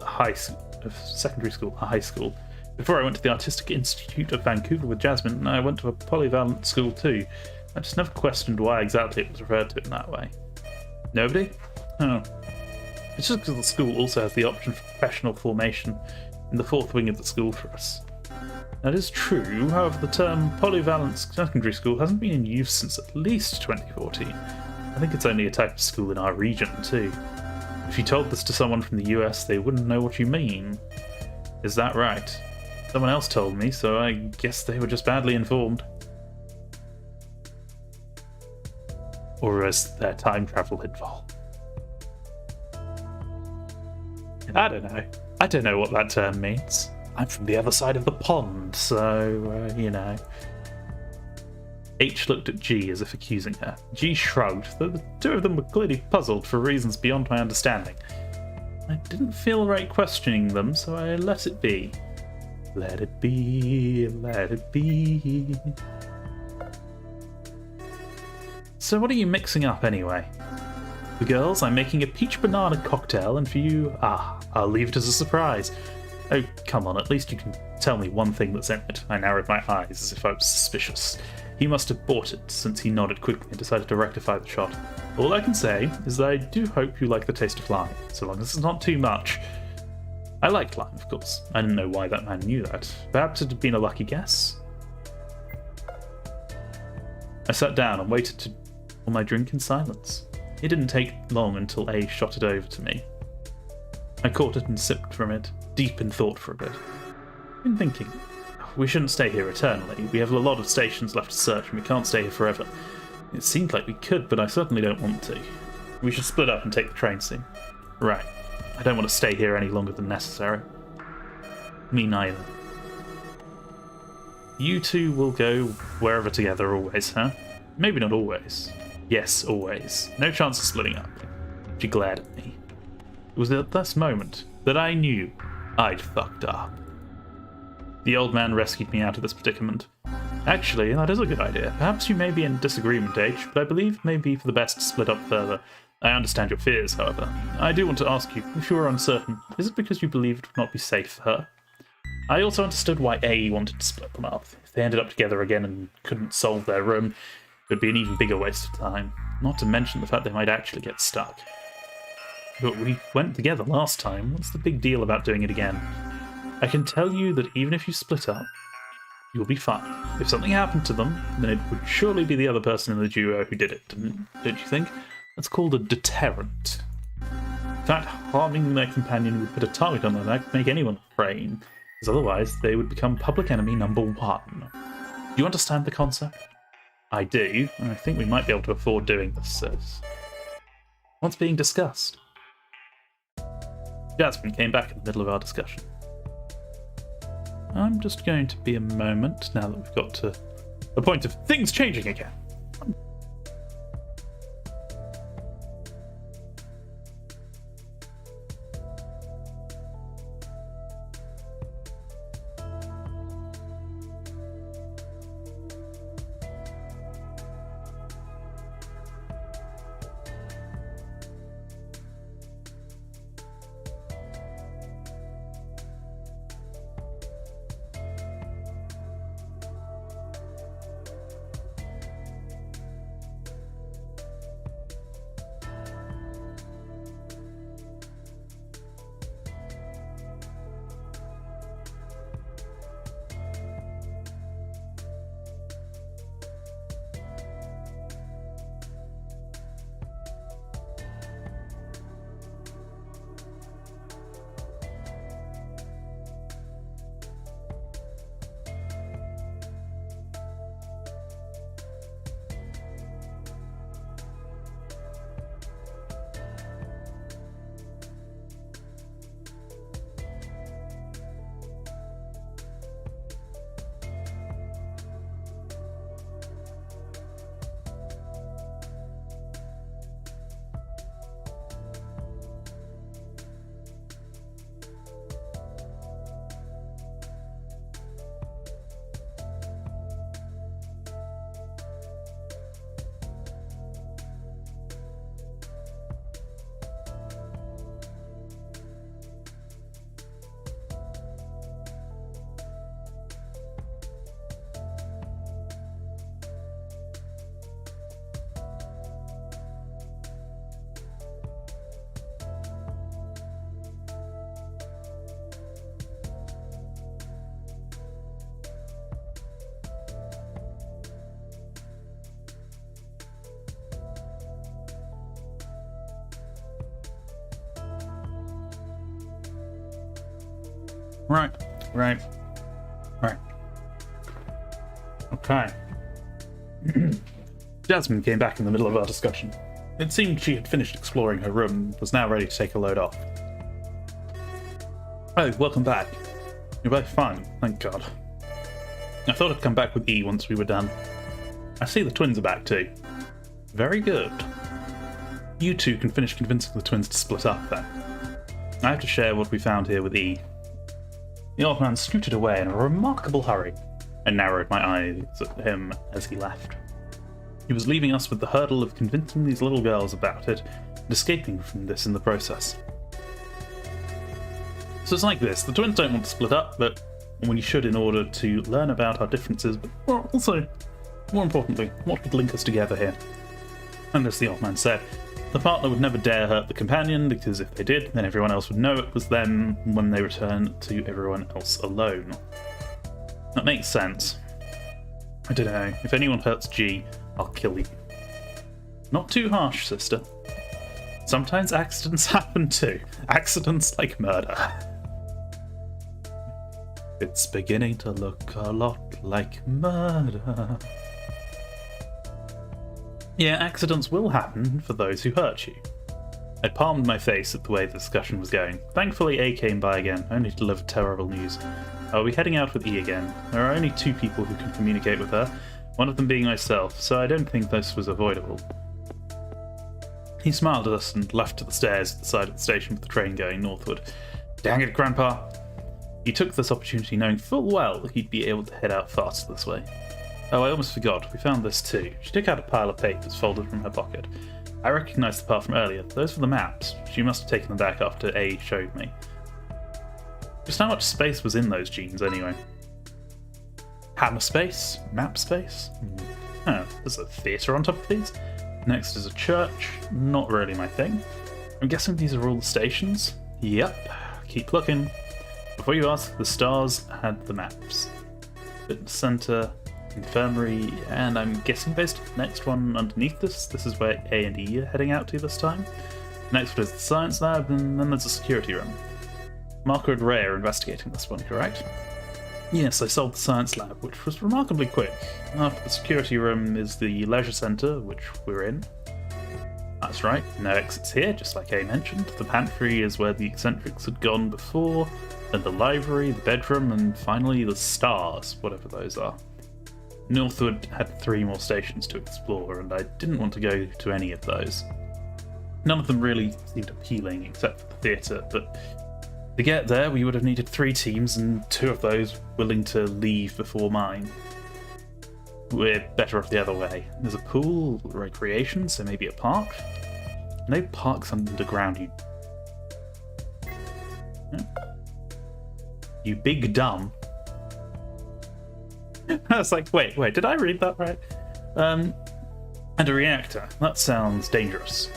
high school. Before I went to the Artistic Institute of Vancouver with Jasmine, I went to a polyvalent school too. I just never questioned why exactly it was referred to in that way. Nobody? Oh. It's just because the school also has the option for professional formation in the fourth wing of the school for us. That is true, however the term polyvalent secondary school hasn't been in use since at least 2014. I think it's only a type of school in our region too. If you told this to someone from the US, they wouldn't know what you mean. Is that right? Someone else told me, so I guess they were just badly informed. Or is there time travel involved? I don't know. I don't know what that term means. I'm from the other side of the pond, so, you know. H looked at G as if accusing her. G shrugged, though the two of them were clearly puzzled for reasons beyond my understanding. I didn't feel right questioning them, so I let it be. Let it be, let it be. So what are you mixing up anyway? For girls, I'm making a peach banana cocktail, and for you, I'll leave it as a surprise. Oh, come on, at least you can tell me one thing that's in it. I narrowed my eyes as if I was suspicious. He must have bought it, since he nodded quickly and decided to rectify the shot. All I can say is that I do hope you like the taste of lime, so long as it's not too much. I liked lime, of course. I didn't know why that man knew that. Perhaps it had been a lucky guess? I sat down and waited for my drink in silence. It didn't take long until A shot it over to me. I caught it and sipped from it, deep in thought for a bit. I've been thinking, we shouldn't stay here eternally. We have a lot of stations left to search and we can't stay here forever. It seemed like we could, but I certainly don't want to. We should split up and take the train soon. Right. I don't want to stay here any longer than necessary. Me neither. You two will go wherever together always, huh? Maybe not always. Yes, always. No chance of splitting up. She glared at me. It was at this moment that I knew I'd fucked up. The old man rescued me out of this predicament. Actually, that is a good idea. Perhaps you may be in disagreement, H, but I believe it may be for the best to split up further. I understand your fears, however. I do want to ask you, if you are uncertain, is it because you believe it would not be safe for her? I also understood why A wanted to split them up. If they ended up together again and couldn't solve their room, it would be an even bigger waste of time. Not to mention the fact they might actually get stuck. But we went together last time. What's the big deal about doing it again? I can tell you that even if you split up, you'll be fine. If something happened to them, then it would surely be the other person in the duo who did it, don't you think? That's called a deterrent. In fact, harming their companion would put a target on their neck, make anyone afraid, because otherwise they would become public enemy number one. Do you understand the concept? I do, and I think we might be able to afford doing this, so... What's being discussed? Jasmine came back in the middle of our discussion. I'm just going to be a moment now that we've got to the point of things changing again. Right. Okay. Jasmine came back in the middle of our discussion. It seemed she had finished exploring her room and was now ready to take a load off. Oh, welcome back. You're both fine, thank God. I thought I'd come back with E once we were done. I see the twins are back too. Very good. You two can finish convincing the twins to split up then. I have to share what we found here with E. The old man scooted away in a remarkable hurry. I narrowed my eyes at him as he left. He was leaving us with the hurdle of convincing these little girls about it and escaping from this in the process. So it's like this, the twins don't want to split up, but we should in order to learn about our differences, but also, more importantly, what would link us together here. And as the old man said, the partner would never dare hurt the companion, because if they did, then everyone else would know it was them when they return to everyone else alone. That makes sense. I don't know, if anyone hurts G, I'll kill you. Not too harsh, sister. Sometimes accidents happen too. Accidents like murder. It's beginning to look a lot like murder. Yeah, accidents will happen for those who hurt you. I palmed my face at the way the discussion was going. Thankfully, A came by again, only to deliver terrible news. I'll be heading out with E again. There are only 2 people who can communicate with her, one of them being myself, so I don't think this was avoidable. He smiled at us and left to the stairs at the side of the station with the train going northward. Dang it, Grandpa! He took this opportunity knowing full well that he'd be able to head out faster this way. Oh, I almost forgot, we found this too. She took out a pile of papers folded from her pocket. I recognised the part from earlier. Those were the maps. She must have taken them back after A showed me. Just how much space was in those jeans anyway? Hammer space? Map space? Oh, there's a theatre on top of these. Next is a church. Not really my thing. I'm guessing these are all the stations? Yep. Keep looking. Before you ask, the stars had the maps. Fitness centre, infirmary, and I'm guessing based on the next one underneath this is where A and E are heading out to this time. Next one is the science lab, and then there's a security room. Marco and Ray are investigating this one, correct? Yes, I solved the science lab, which was remarkably quick. After the security room is the leisure centre, which we're in. That's right, no exits here, just like A mentioned. The pantry is where the eccentrics had gone before, then the library, the bedroom, and finally the stars, whatever those are. Northwood had 3 more stations to explore, and I didn't want to go to any of those. None of them really seemed appealing, except for the theatre, but to get there we would have needed 3 teams, and 2 of those willing to leave before mine. We're better off the other way. There's a pool, recreation, so maybe a park? No parks underground, you... You big dumb. I was like, wait, did I read that right? And a reactor. That sounds dangerous.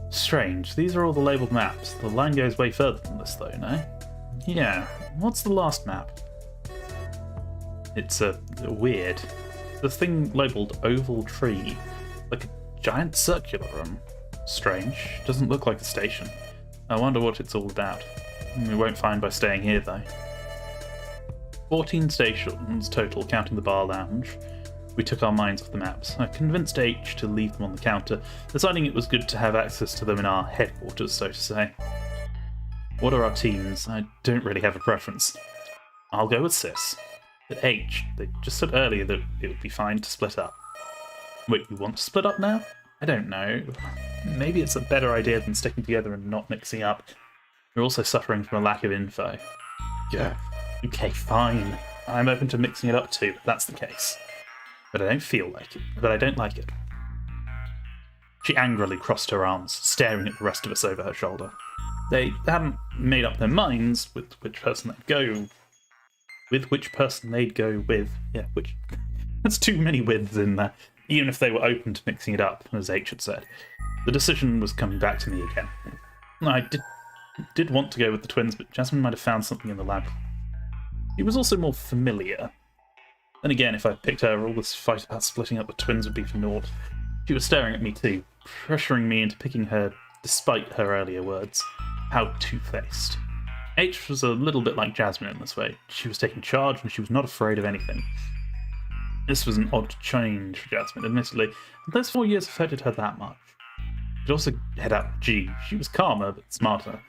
Strange, these are all the labelled maps. The line goes way further than this though, no? Yeah, what's the last map? It's weird. The thing labelled oval tree, like a giant circular room. Strange, doesn't look like a station. I wonder what it's all about. We won't find by staying here though. 14 stations total, counting the bar lounge. We took our minds off the maps. I convinced H to leave them on the counter, deciding it was good to have access to them in our headquarters, so to say. What are our teams? I don't really have a preference. I'll go with Sis. But H, they just said earlier that it would be fine to split up. Wait, you want to split up now? I don't know. Maybe it's a better idea than sticking together and not mixing up. We're also suffering from a lack of info. Yeah. Okay, fine. I'm open to mixing it up too, if that's the case. But I don't feel like it. But I don't like it. She angrily crossed her arms, staring at the rest of us over her shoulder. They hadn't made up their minds with which person they'd go with. Yeah, which... That's too many withs in there. Even if they were open to mixing it up, as H had said. The decision was coming back to me again. I did want to go with the twins, but Jasmine might have found something in the lab. She was also more familiar. Then again, if I picked her, all this fight about splitting up the twins would be for naught. She was staring at me too, pressuring me into picking her despite her earlier words. How two-faced. H was a little bit like Jasmine in this way. She was taking charge and she was not afraid of anything. This was an odd change for Jasmine, admittedly, and those 4 years affected her that much. She'd also head out with G. She was calmer, but smarter.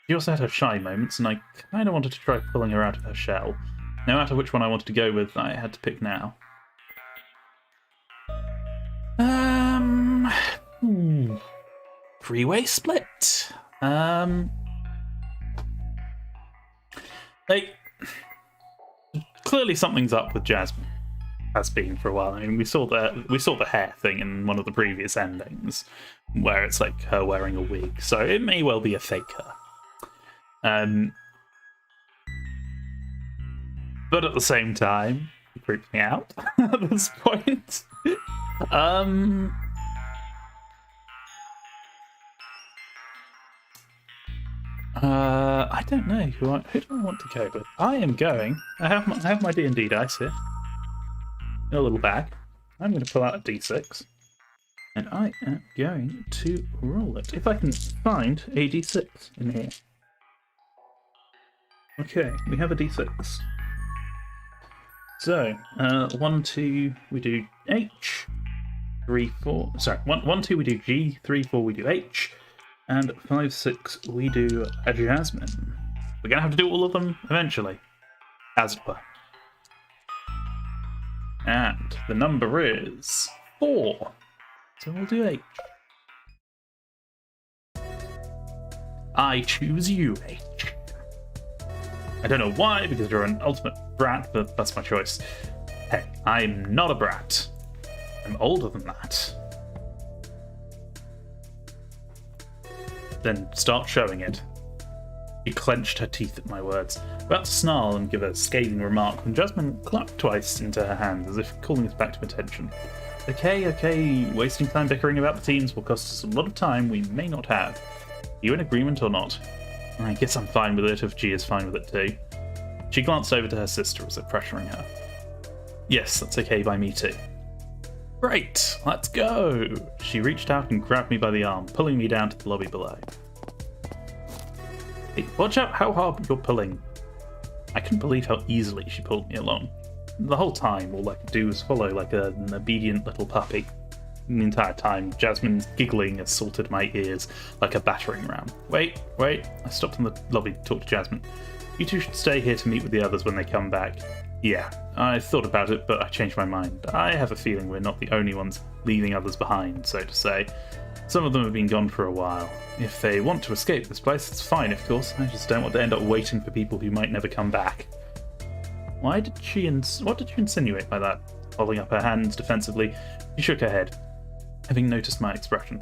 She also had her shy moments, and I kind of wanted to try pulling her out of her shell. No matter which one I wanted to go with, I had to pick now. Three-way split. Clearly something's up with Jasmine. Has been for a while. I mean, we saw the hair thing in one of the previous endings, where it's like her wearing a wig. So it may well be a faker. But at the same time, it creeps me out at this point. I don't know who do I want to go with. I am going. I have my D&D dice here in a little bag. I'm going to pull out a D6, and I am going to roll it. If I can find a D6 in here. Okay, we have a D6. So 1, 2, we do H. 3, 4. Sorry, 1, 2 we do G. 3, 4 we do H. And 5, 6, we do a Jasmine. We're going to have to do all of them eventually, as it were. And the number is 4. So we'll do H. I choose you, H. I don't know why, because you're an ultimate brat, but that's my choice. Hey, I'm not a brat. I'm older than that. Then start showing it. She clenched her teeth at my words, about to snarl and give a scathing remark when Jasmine clapped twice into her hands as if calling us back to attention. Okay, wasting time bickering about the teams will cost us a lot of time we may not have. Are you in agreement or not? I guess I'm fine with it if G is fine with it too. She glanced over to her sister as if pressuring her. Yes, that's okay by me too. Great, let's go! She reached out and grabbed me by the arm, pulling me down to the lobby below. Hey, watch out how hard you're pulling. I couldn't believe how easily she pulled me along. The whole time, all I could do was follow like an obedient little puppy. The entire time, Jasmine's giggling assaulted my ears like a battering ram. Wait, I stopped in the lobby to talk to Jasmine. You two should stay here to meet with the others when they come back. Yeah, I thought about it, but I changed my mind. I have a feeling we're not the only ones leaving others behind, so to say. Some of them have been gone for a while. If they want to escape this place, it's fine, of course. I just don't want to end up waiting for people who might never come back. What did you insinuate by that? Holding up her hands defensively, she shook her head, having noticed my expression.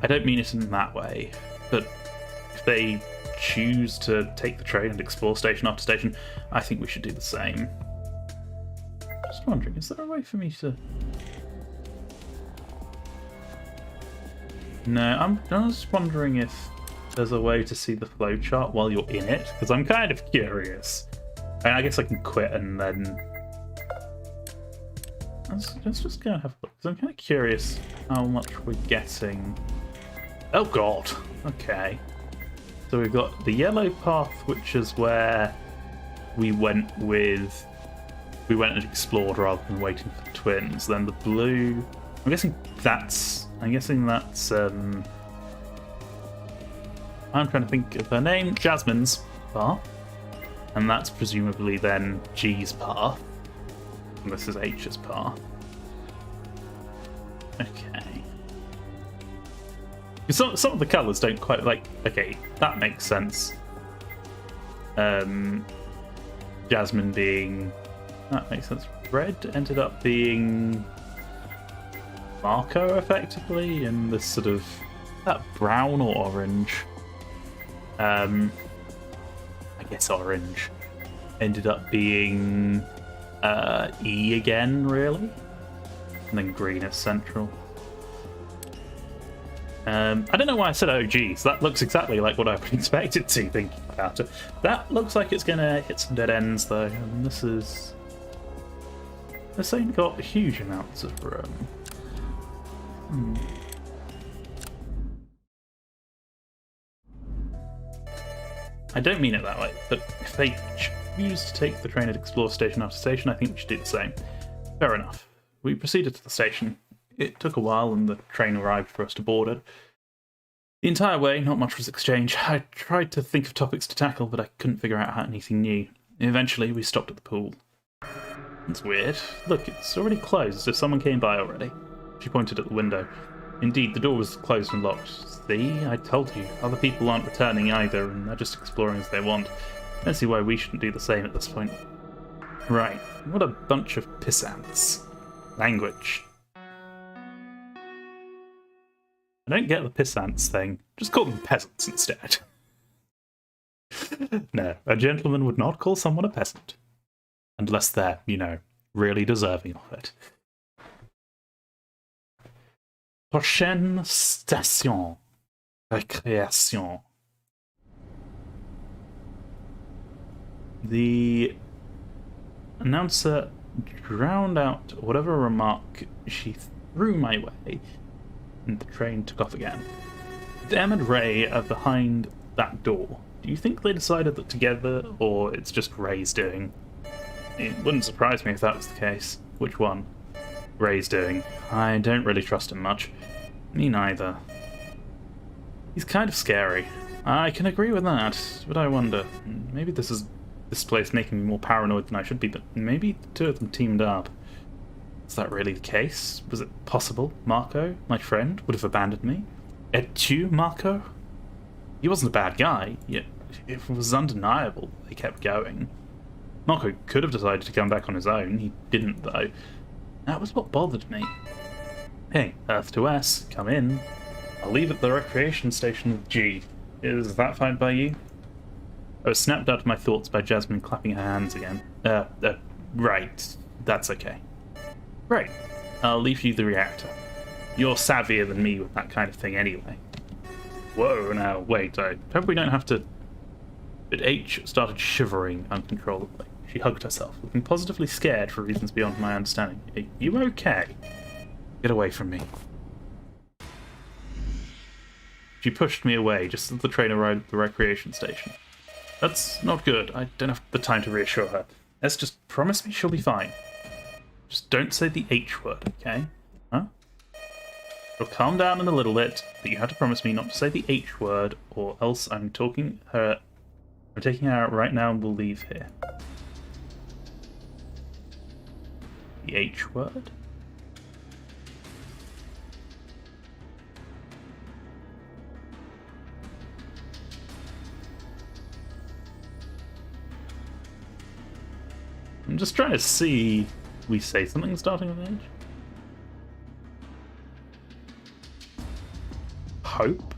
I don't mean it in that way, but if they choose to take the train and explore station after station, I think we should do the same. Just wondering, is there a way for me to... No, I'm just wondering if there's a way to see the flowchart while you're in it, because I'm kind of curious. I guess I can quit and then... Let's just go and have a look, because I'm kind of curious how much we're getting. Oh god! Okay. So we've got the yellow path, which is where we went and explored rather than waiting for the twins. Then the blue... I'm guessing that's... I'm trying to think of her name. Jasmine's path. And that's presumably then G's path. And this is H's path. Okay. Some of the colours don't quite okay, that makes sense. Jasmine being... That makes sense. Red ended up being Marco, effectively, and this sort of... that brown or orange? I guess orange. Ended up being E again, really? And then green is central. I don't know why I said OG, so that looks exactly like what I would expect it to, thinking about it. That looks like it's going to hit some dead ends, though, and this ain't got huge amounts of room. I don't mean it that way, but if they choose to take the train at Explore station after station, I think we should do the same. Fair enough. We proceeded to the station. It took a while and the train arrived for us to board it. The entire way, not much was exchanged. I tried to think of topics to tackle, but I couldn't figure out anything new. Eventually, we stopped at the pool. It's weird. Look, it's already closed, as if someone came by already. She pointed at the window. Indeed, the door was closed and locked. See, I told you. Other people aren't returning either, and they're just exploring as they want. I don't see why we shouldn't do the same at this point. Right, what a bunch of pissants. Language. I don't get the pissants thing. Just call them peasants instead. No, a gentleman would not call someone a peasant. Unless they're, you know, really deserving of it. Prochaine station. Récréation. The announcer drowned out whatever remark she threw my way, and the train took off again. Em and Ray are behind that door. Do you think they decided that together, or it's just Ray's doing? It wouldn't surprise me if that was the case. Which one? Ray's doing. I don't really trust him much. Me neither. He's kind of scary. I can agree with that, but I wonder, maybe this place making me more paranoid than I should be, but maybe the two of them teamed up. Is that really the case? Was it possible Marco, my friend, would have abandoned me? Et-tu, Marco? He wasn't a bad guy, yet it was undeniable they kept going. Marco could have decided to come back on his own. He didn't, though. That was what bothered me. Hey, Earth to S, come in. I'll leave at the recreation station with G. Is that fine by you? I was snapped out of my thoughts by Jasmine clapping her hands again. Right. That's okay. Great. I'll leave you the reactor. You're savvier than me with that kind of thing anyway. Whoa, now, wait, I hope we don't have to... But H started shivering uncontrollably. She hugged herself, looking positively scared for reasons beyond my understanding. Are you okay? Get away from me. She pushed me away just as the train arrived at the recreation station. That's not good. I don't have the time to reassure her. Let's just promise me she'll be fine. Just don't say the H word, okay? Huh? She'll calm down in a little bit, but you have to promise me not to say the H word, or else I'm taking her out right now and we'll leave here. The H word? I'm just trying to see... We say something starting with H? Hope?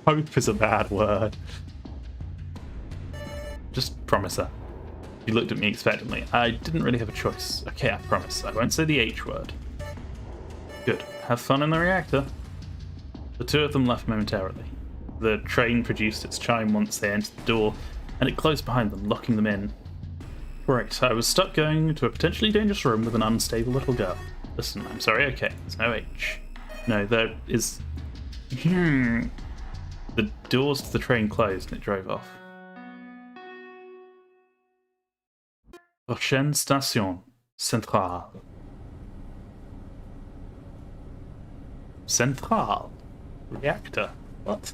Hope is a bad word. Just promise her. She looked at me expectantly. I didn't really have a choice. Okay, I promise. I won't say the H word. Good. Have fun in the reactor. The two of them left momentarily. The train produced its chime once they entered the door, and it closed behind them, locking them in. Great. I was stuck going to a potentially dangerous room with an unstable little girl. Listen, I'm sorry, okay. There's no H. No, there is... The doors to the train closed and it drove off. Prochaine station. Centrale. Centrale? Reactor? What?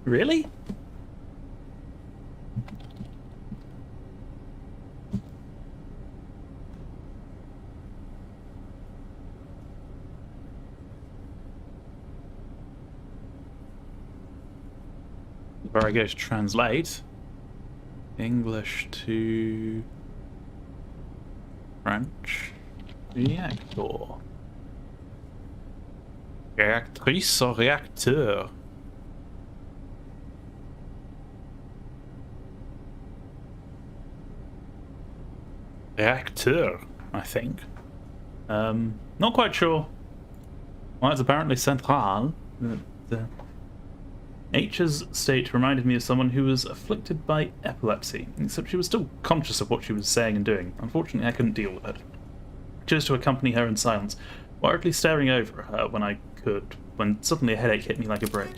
Really? Where I go to translate English to French. Reactor. Réactrice or réacteur? Réacteur, I think. Not quite sure. Well, it's apparently central. H's state reminded me of someone who was afflicted by epilepsy, except she was still conscious of what she was saying and doing. Unfortunately, I couldn't deal with it. I chose to accompany her in silence, worriedly staring over at her when I could, when suddenly a headache hit me like a brick.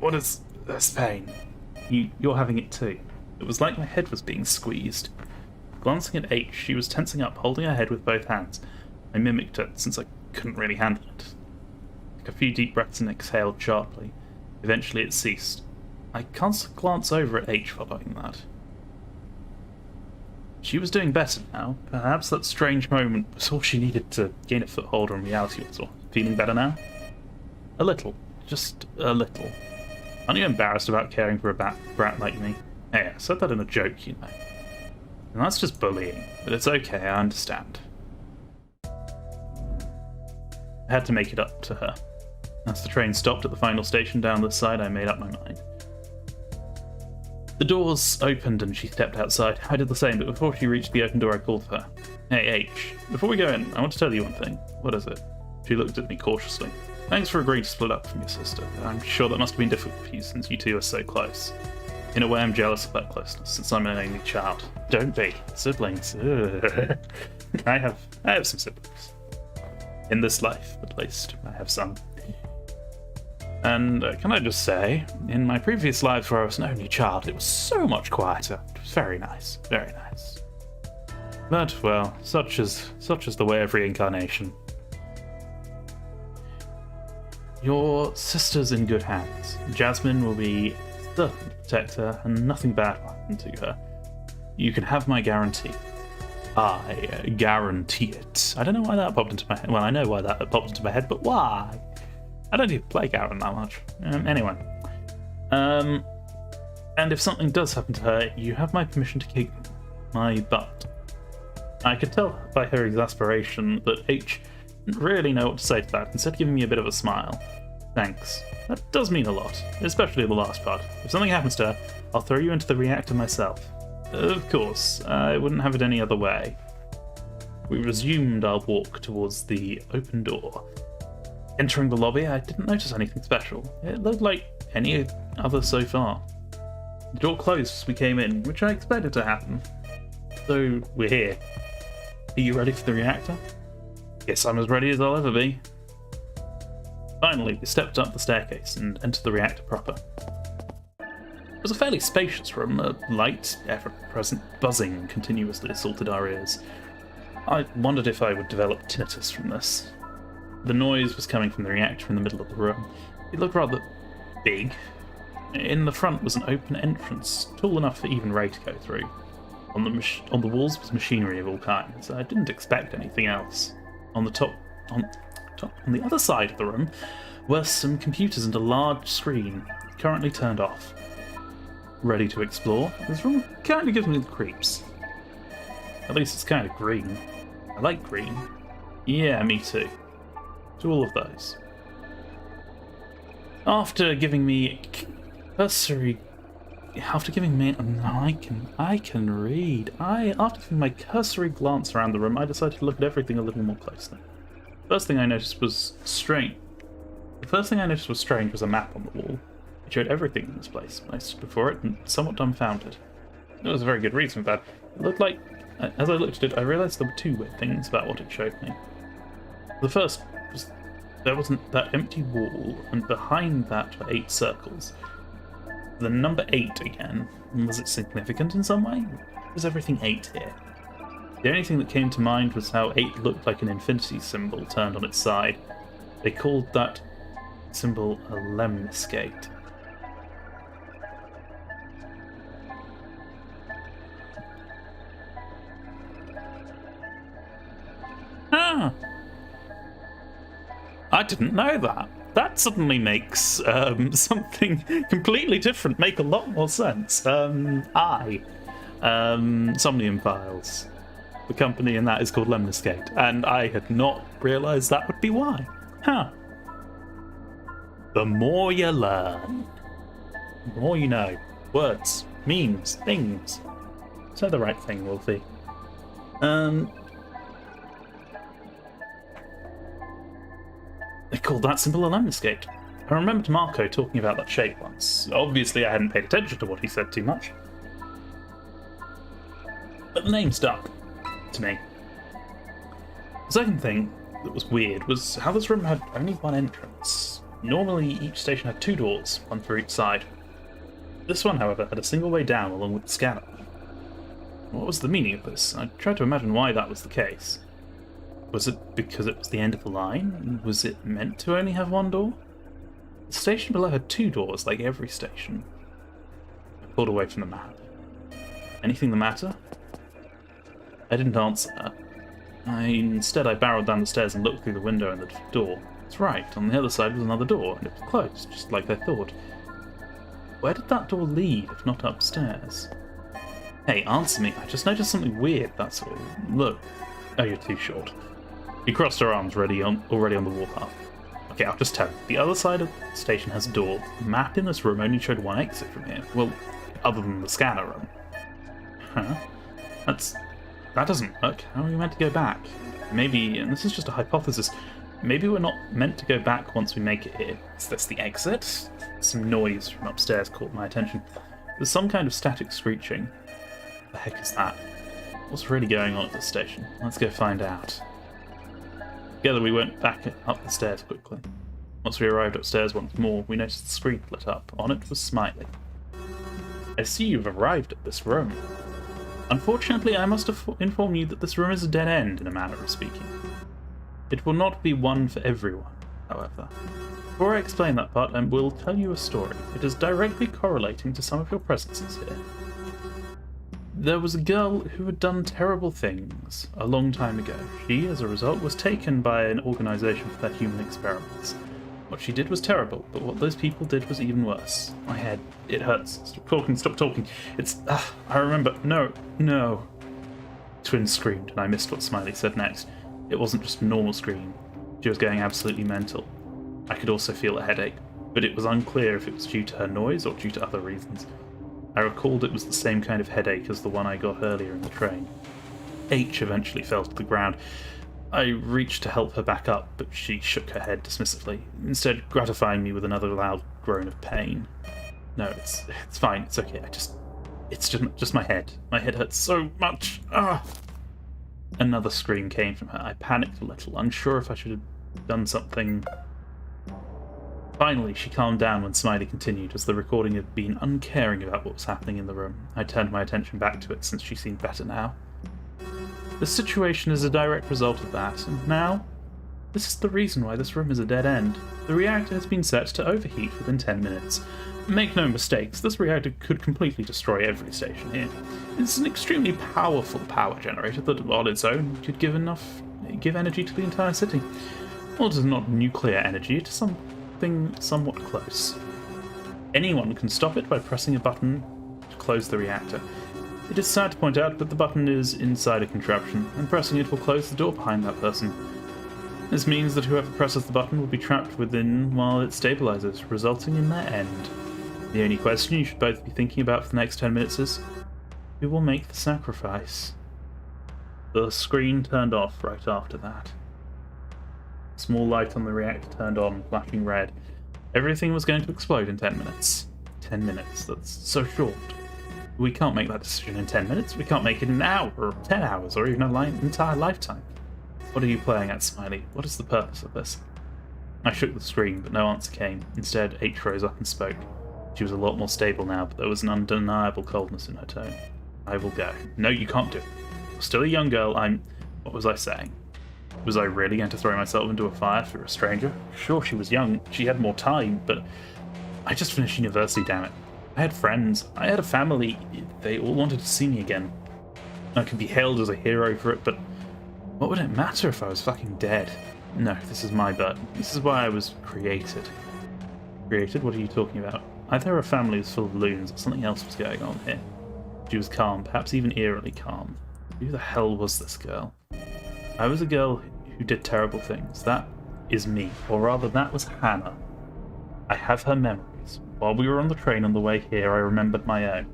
What is this pain? You're having it too. It was like my head was being squeezed. Glancing at H, she was tensing up, holding her head with both hands. I mimicked it, since I couldn't really handle it. Took a few deep breaths and exhaled sharply. Eventually it ceased. I cast a glance over at H following that. She was doing better now. Perhaps that strange moment was all she needed to gain a foothold on reality was all. Feeling better now? A little. Just a little. Aren't you embarrassed about caring for a brat like me? Hey, I said that in a joke, you know. And that's just bullying, but it's okay, I understand. I had to make it up to her. As the train stopped at the final station down this side, I made up my mind. The doors opened and she stepped outside. I did the same, but before she reached the open door, I called for her. Hey, H, before we go in, I want to tell you one thing. What is it? She looked at me cautiously. Thanks for agreeing to split up from your sister. I'm sure that must have been difficult for you since you two are so close. In a way, I'm jealous of that closeness, since I'm an only child. Don't be. Siblings. I have some siblings. In this life, at least. I have some. And can I just say, in my previous lives where I was an only child, it was so much quieter. It was very nice. Very nice. But, well, such is the way of reincarnation. Your sister's in good hands. Jasmine will be certain to protect her, and nothing bad will happen to her. You can have my guarantee. I guarantee it. I don't know why that popped into my head. Well, I know why that popped into my head, but why? I don't even play Garen that much. Anyway. And if something does happen to her, you have my permission to kick my butt. I could tell by her exasperation that H didn't really know what to say to that, instead giving me a bit of a smile. Thanks. That does mean a lot, especially the last part. If something happens to her, I'll throw you into the reactor myself. Of course, I wouldn't have it any other way. We resumed our walk towards the open door. Entering the lobby, I didn't notice anything special. It looked like any other so far. The door closed as we came in, which I expected to happen. So, we're here. Are you ready for the reactor? Guess I'm as ready as I'll ever be. Finally, we stepped up the staircase and entered the reactor proper. It was a fairly spacious room, a light, ever-present buzzing continuously assaulted our ears. I wondered if I would develop tinnitus from this. The noise was coming from the reactor in the middle of the room. It looked rather big. In the front was an open entrance, tall enough for even Ray to go through. On the walls was machinery of all kinds. I didn't expect anything else. On the other side of the room were some computers and a large screen, currently turned off. Ready to explore? This room kind of gives me the creeps. At least it's kind of green. I like green. Yeah, me too. To all of those. After giving me cursory... After giving me... I can read. After giving my cursory glance around the room, I decided to look at everything a little more closely. The first thing I noticed was strange was a map on the wall. It showed everything in this place. I stood before it and somewhat dumbfounded. There was a very good reason for that. It looked like... As I looked at it, I realised there were two weird things about what it showed me. The first was there wasn't that empty wall, and behind that were 8 circles. The number 8 again. Was it significant in some way? Was everything 8 here? The only thing that came to mind was how 8 looked like an infinity symbol turned on its side. They called that symbol a lemniscate. Ah! I didn't know that. That suddenly makes something completely different make a lot more sense. Somnium Files. The company in that is called Lemniscate, and I had not realised that would be why. Huh. The more you learn, the more you know. Words, memes, things. Say the right thing, Wolfie. They called that symbol a lemniscate. I remembered Marco talking about that shape once. Obviously, I hadn't paid attention to what he said too much. But the name stuck to me. The second thing that was weird was how this room had only one entrance. Normally, each station had 2 doors, one for each side. This one, however, had a single way down along with the scanner. What was the meaning of this? I tried to imagine why that was the case. Was it because it was the end of the line? Was it meant to only have 1 door? The station below had 2 doors, like every station. I pulled away from the map. Anything the matter? I didn't answer her. Instead, I barreled down the stairs and looked through the window in the door. It's right, on the other side was another door, and it was closed, just like I thought. Where did that door lead, if not upstairs? Hey, answer me. I just noticed something weird, that's all. Look. Oh, you're too short. He crossed her arms already on the warpath. Okay, I'll just tell you. The other side of the station has a door. The map in this room only showed 1 exit from here. Well, other than the scanner room. Huh? That doesn't work. How are we meant to go back? Maybe, and this is just a hypothesis, maybe we're not meant to go back once we make it here. Is this the exit? Some noise from upstairs caught my attention. There's some kind of static screeching. What the heck is that? What's really going on at this station? Let's go find out. Together we went back up the stairs quickly. Once we arrived upstairs once more, we noticed the screen lit up. On it was Smiley. I see you've arrived at this room. Unfortunately, I must inform you that this room is a dead end, in a manner of speaking. It will not be one for everyone, however. Before I explain that part, I will tell you a story. It is directly correlating to some of your presences here. There was a girl who had done terrible things a long time ago. She, as a result, was taken by an organisation for their human experiments. What she did was terrible, but what those people did was even worse. My head, it hurts. Stop talking. I remember. No. Twins screamed, and I missed what Smiley said next. It wasn't just a normal scream. She was going absolutely mental. I could also feel a headache, but it was unclear if it was due to her noise or due to other reasons. I recalled it was the same kind of headache as the one I got earlier in the train. H eventually fell to the ground. I reached to help her back up, but she shook her head dismissively, instead gratifying me with another loud groan of pain. No, it's fine, it's okay, it's just my head. My head hurts so much. Ah! Another scream came from her. I panicked a little, unsure if I should have done something. Finally, she calmed down when Smiley continued, as the recording had been uncaring about what was happening in the room. I turned my attention back to it, since she seemed better now. The situation is a direct result of that, and now, this is the reason why this room is a dead end. The reactor has been set to overheat within 10 minutes. Make no mistakes, this reactor could completely destroy every station here. It's an extremely powerful power generator that on its own could give energy to the entire city. Well, it is not nuclear energy, it is something somewhat close. Anyone can stop it by pressing a button to close the reactor. It is sad to point out, but the button is inside a contraption, and pressing it will close the door behind that person. This means that whoever presses the button will be trapped within while it stabilizes, resulting in their end. The only question you should both be thinking about for the next 10 minutes is, who will make the sacrifice? The screen turned off right after that. A small light on the reactor turned on, flashing red. Everything was going to explode in 10 minutes. 10 minutes, that's so short. We can't make that decision in 10 minutes. We can't make it in an hour, or 10 hours, or even an entire lifetime. What are you playing at, Smiley? What is the purpose of this? I shook the screen, but no answer came. Instead, H rose up and spoke. She was a lot more stable now, but there was an undeniable coldness in her tone. I will go. No, you can't do it. You're still a young girl. What was I saying? Was I really going to throw myself into a fire for a stranger? Sure, she was young. She had more time, but I just finished university, damn it. I had friends. I had a family. They all wanted to see me again. I could be hailed as a hero for it, but what would it matter if I was fucking dead? No, this is my burden. This is why I was created. Created? What are you talking about? Either her family was full of loons or something else was going on here. She was calm, perhaps even eerily calm. Who the hell was this girl? I was a girl who did terrible things. That is me. Or rather, that was Hannah. I have her memories. While we were on the train on the way here, I remembered my own.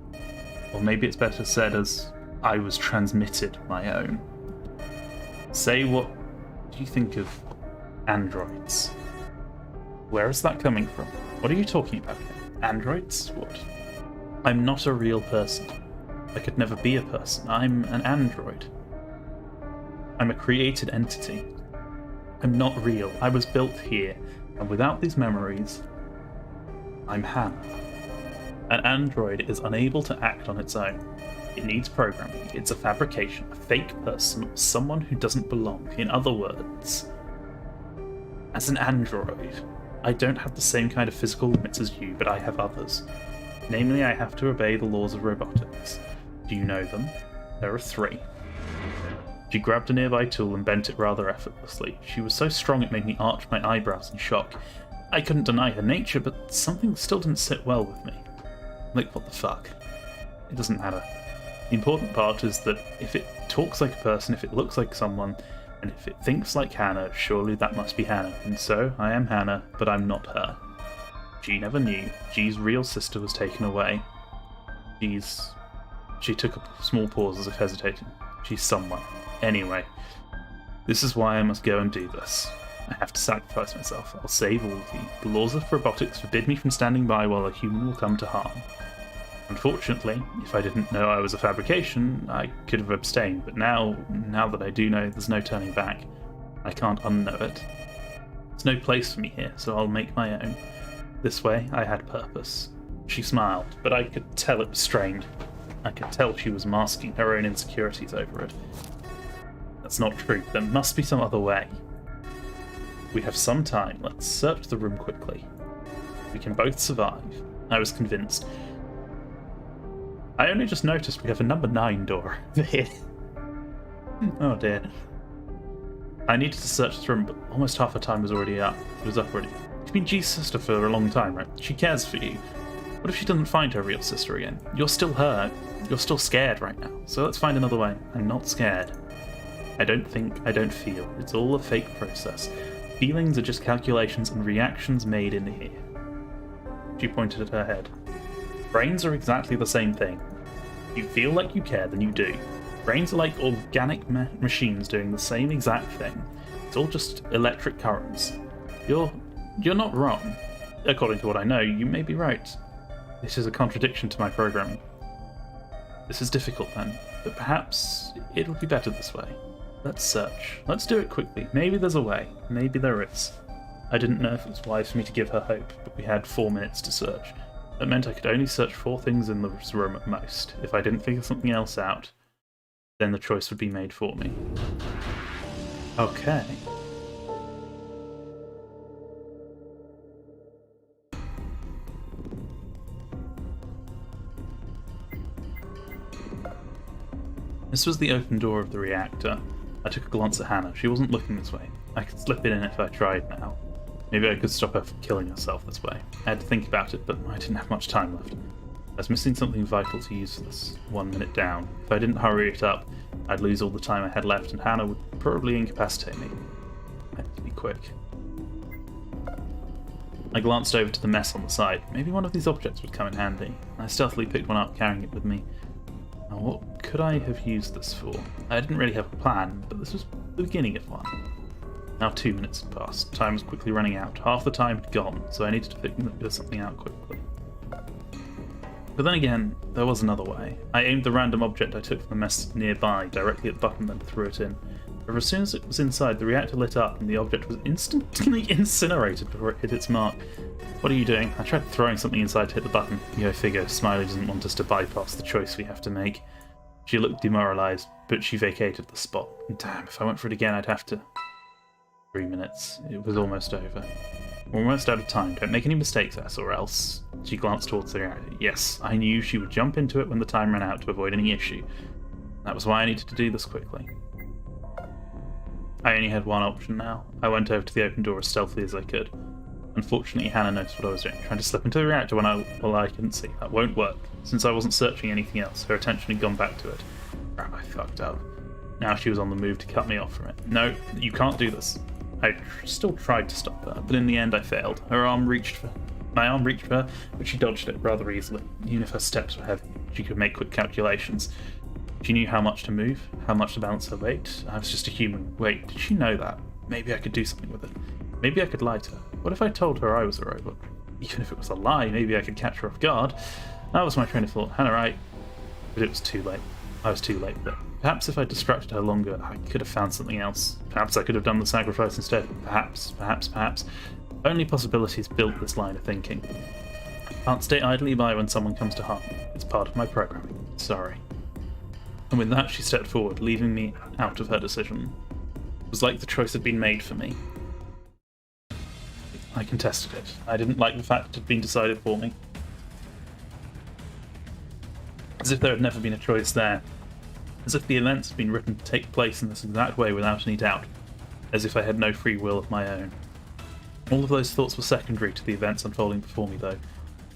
Or maybe it's better said as I was transmitted my own. Say, what do you think of androids? Where is that coming from? What are you talking about? Androids? What? I'm not a real person. I could never be a person. I'm an android. I'm a created entity. I'm not real. I was built here. And without these memories, I'm Hannah. An android is unable to act on its own. It needs programming. It's a fabrication, a fake person, or someone who doesn't belong. In other words, as an android, I don't have the same kind of physical limits as you, but I have others. Namely, I have to obey the laws of robotics. Do you know them? There are 3. She grabbed a nearby tool and bent it rather effortlessly. She was so strong it made me arch my eyebrows in shock. I couldn't deny her nature, but something still didn't sit well with me. Like, what the fuck? It doesn't matter. The important part is that if it talks like a person, if it looks like someone, and if it thinks like Hannah, surely that must be Hannah. And so, I am Hannah, but I'm not her. G never knew. G's real sister was taken away. She took a small pause as if hesitating. She's someone. Anyway, this is why I must go and do this. I have to sacrifice myself. I'll save all of you. The laws of robotics forbid me from standing by while a human will come to harm. Unfortunately, if I didn't know I was a fabrication, I could have abstained, but now that I do know, there's no turning back. I can't unknow it. There's no place for me here, so I'll make my own. This way, I had purpose. She smiled, but I could tell it was strained. I could tell she was masking her own insecurities over it. That's not true. There must be some other way. We have some time. Let's search the room quickly. We can both survive. I was convinced. I only just noticed we have a number 9 door over here. Oh dear. I needed to search the room, but almost half the time was already up. It was up already. She's been G's sister for a long time, right? She cares for you. What if she doesn't find her real sister again? You're still her. You're still scared right now. So let's find another way. I'm not scared. I don't think, I don't feel. It's all a fake process. Feelings are just calculations and reactions made in here. She pointed at her head. Brains are exactly the same thing. If you feel like you care, then you do. Brains are like organic machines doing the same exact thing. It's all just electric currents. You're not wrong. According to what I know, you may be right. This is a contradiction to my programming. This is difficult then, but perhaps it would be better this way. Let's search. Let's do it quickly. Maybe there's a way. Maybe there is. I didn't know if it was wise for me to give her hope, but we had 4 minutes to search. That meant I could only search 4 things in this room at most. If I didn't figure something else out, then the choice would be made for me. Okay. This was the open door of the reactor. I took a glance at Hannah. She wasn't looking this way. I could slip in if I tried now. Maybe I could stop her from killing herself this way. I had to think about it, but I didn't have much time left. I was missing something vital to use for this. 1 minute down. If I didn't hurry it up, I'd lose all the time I had left, and Hannah would probably incapacitate me. I had to be quick. I glanced over to the mess on the side. Maybe one of these objects would come in handy. I stealthily picked one up, carrying it with me. Now, what could I have used this for? I didn't really have a plan, but this was the beginning of one. Now 2 minutes had passed. Time was quickly running out. Half the time had gone, so I needed to figure something out quickly. But then again, there was another way. I aimed the random object I took from the mess nearby directly at the button, then threw it in. But as soon as it was inside, the reactor lit up and the object was instantly incinerated before it hit its mark. What are you doing? I tried throwing something inside to hit the button. Go figure, Smiley doesn't want us to bypass the choice we have to make. She looked demoralised, but she vacated the spot. Damn, if I went for it again, I'd have to... 3 minutes. It was almost over. We're almost out of time. Don't make any mistakes, Ass, or else... She glanced towards the reactor. Yes, I knew she would jump into it when the time ran out to avoid any issue. That was why I needed to do this quickly. I only had one option now. I went over to the open door as stealthily as I could. Unfortunately, Hannah noticed what I was doing, trying to slip into the reactor when I couldn't see. That won't work. Since I wasn't searching anything else, her attention had gone back to it. Crap, I fucked up. Now she was on the move to cut me off from it. No, you can't do this. I still tried to stop her, but in the end I failed. My arm reached for her, but she dodged it rather easily. Even if her steps were heavy, she could make quick calculations. She knew how much to move, how much to balance her weight. I was just a human. Wait, did she know that? Maybe I could do something with it. Maybe I could lie to her. What if I told her I was a robot? Even if it was a lie, maybe I could catch her off guard. That was my train of thought. Hannah, right? But it was too late. I was too late there. Perhaps if I distracted her longer, I could have found something else. Perhaps I could have done the sacrifice instead. Perhaps. Only possibilities built this line of thinking. Can't stay idly by when someone comes to harm. It's part of my programming. Sorry. And with that, she stepped forward, leaving me out of her decision. It was like the choice had been made for me. I contested it. I didn't like the fact it had been decided for me. As if there had never been a choice there. As if the events had been written to take place in this exact way without any doubt. As if I had no free will of my own. All of those thoughts were secondary to the events unfolding before me, though.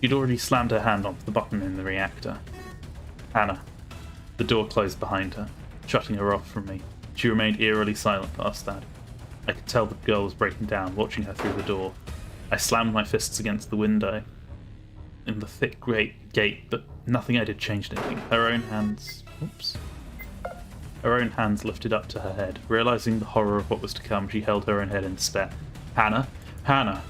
She'd already slammed her hand onto the button in the reactor. Hannah. The door closed behind her, shutting her off from me. She remained eerily silent past that. I could tell the girl was breaking down, watching her through the door. I slammed my fists against the window in the thick great gate, but nothing I did changed anything. Her own hands lifted up to her head. Realizing the horror of what was to come, she held her own head in despair. Hannah? Hannah!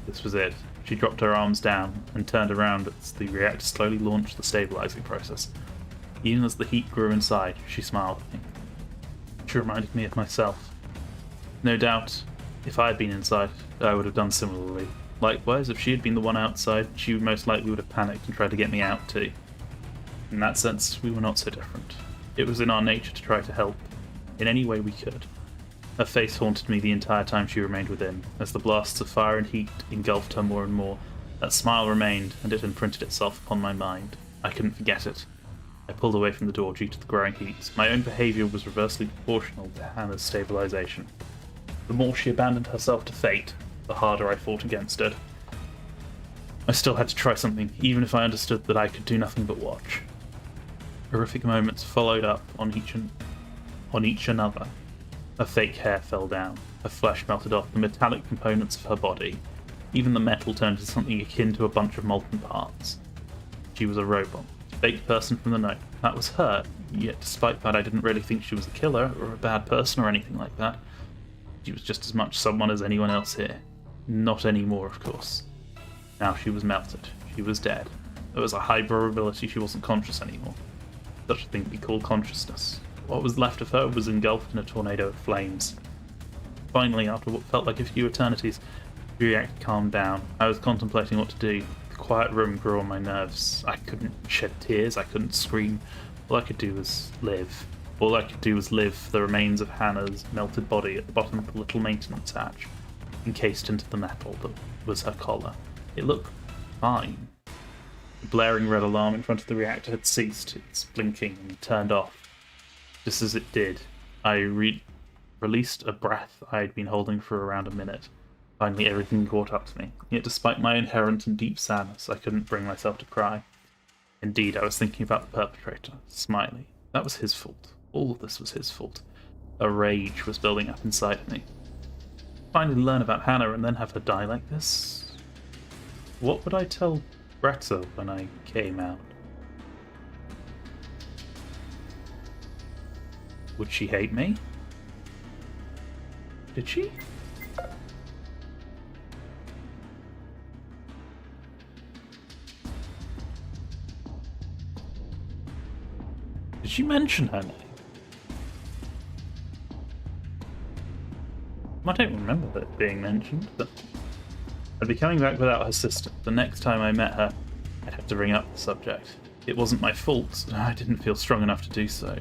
This was it. She dropped her arms down and turned around as the reactor slowly launched the stabilizing process. Even as the heat grew inside, she smiled at me. She reminded me of myself. No doubt, if I had been inside, I would have done similarly. Likewise, if she had been the one outside, she most likely would have panicked and tried to get me out too. In that sense, we were not so different. It was in our nature to try to help, in any way we could. Her face haunted me the entire time she remained within. As the blasts of fire and heat engulfed her more and more, that smile remained, and it imprinted itself upon my mind. I couldn't forget it. I pulled away from the door due to the growing heat. My own behaviour was reversely proportional to Hannah's stabilisation. The more she abandoned herself to fate, the harder I fought against it. I still had to try something, even if I understood that I could do nothing but watch. Horrific moments followed up on each another. Her fake hair fell down, her flesh melted off, the metallic components of her body. Even the metal turned into something akin to a bunch of molten parts. She was a robot, a fake person from the note. That was her, yet despite that I didn't really think she was a killer or a bad person or anything like that. She was just as much someone as anyone else here. Not anymore, of course. Now she was melted. She was dead. There was a high probability she wasn't conscious anymore. Such a thing to be called consciousness. What was left of her was engulfed in a tornado of flames. Finally, after what felt like a few eternities, the reactor calmed down. I was contemplating what to do. The quiet room grew on my nerves. I couldn't shed tears, I couldn't scream. All I could do was live. All I could do was live the remains of Hannah's melted body at the bottom of the little maintenance hatch, encased into the metal that was her collar. It looked fine. The blaring red alarm in front of the reactor had ceased, its blinking, and turned off. Just as it did, I released a breath I had been holding for around a minute. Finally everything caught up to me, yet despite my inherent and deep sadness, I couldn't bring myself to cry. Indeed, I was thinking about the perpetrator, Smiley. That was his fault. All of this was his fault. A rage was building up inside of me. Finally learn about Hannah and then have her die like this? What would I tell Greta when I came out? Would she hate me? Did she? Did she mention her name? I don't remember it being mentioned, but I'd be coming back without her sister. The next time I met her, I'd have to bring up the subject. It wasn't my fault. I didn't feel strong enough to do so.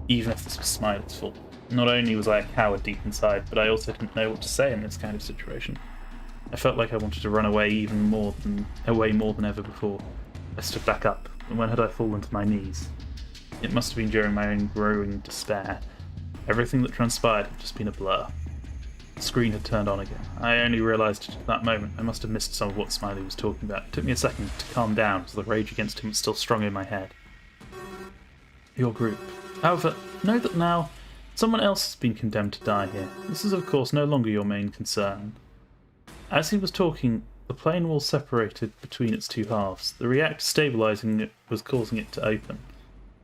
Even if this was Smiley's fault. Not only was I a coward deep inside, but I also didn't know what to say in this kind of situation. I felt like I wanted to run away more than ever before. I stood back up, and when had I fallen to my knees? It must have been during my own growing despair. Everything that transpired had just been a blur. The screen had turned on again. I only realised at that moment I must have missed some of what Smiley was talking about. It took me a second to calm down, as the rage against him was still strong in my head. Your group. However, know that now someone else has been condemned to die here. This is of course no longer your main concern. As he was talking, the plane wall separated between its two halves. The reactor stabilising it was causing it to open.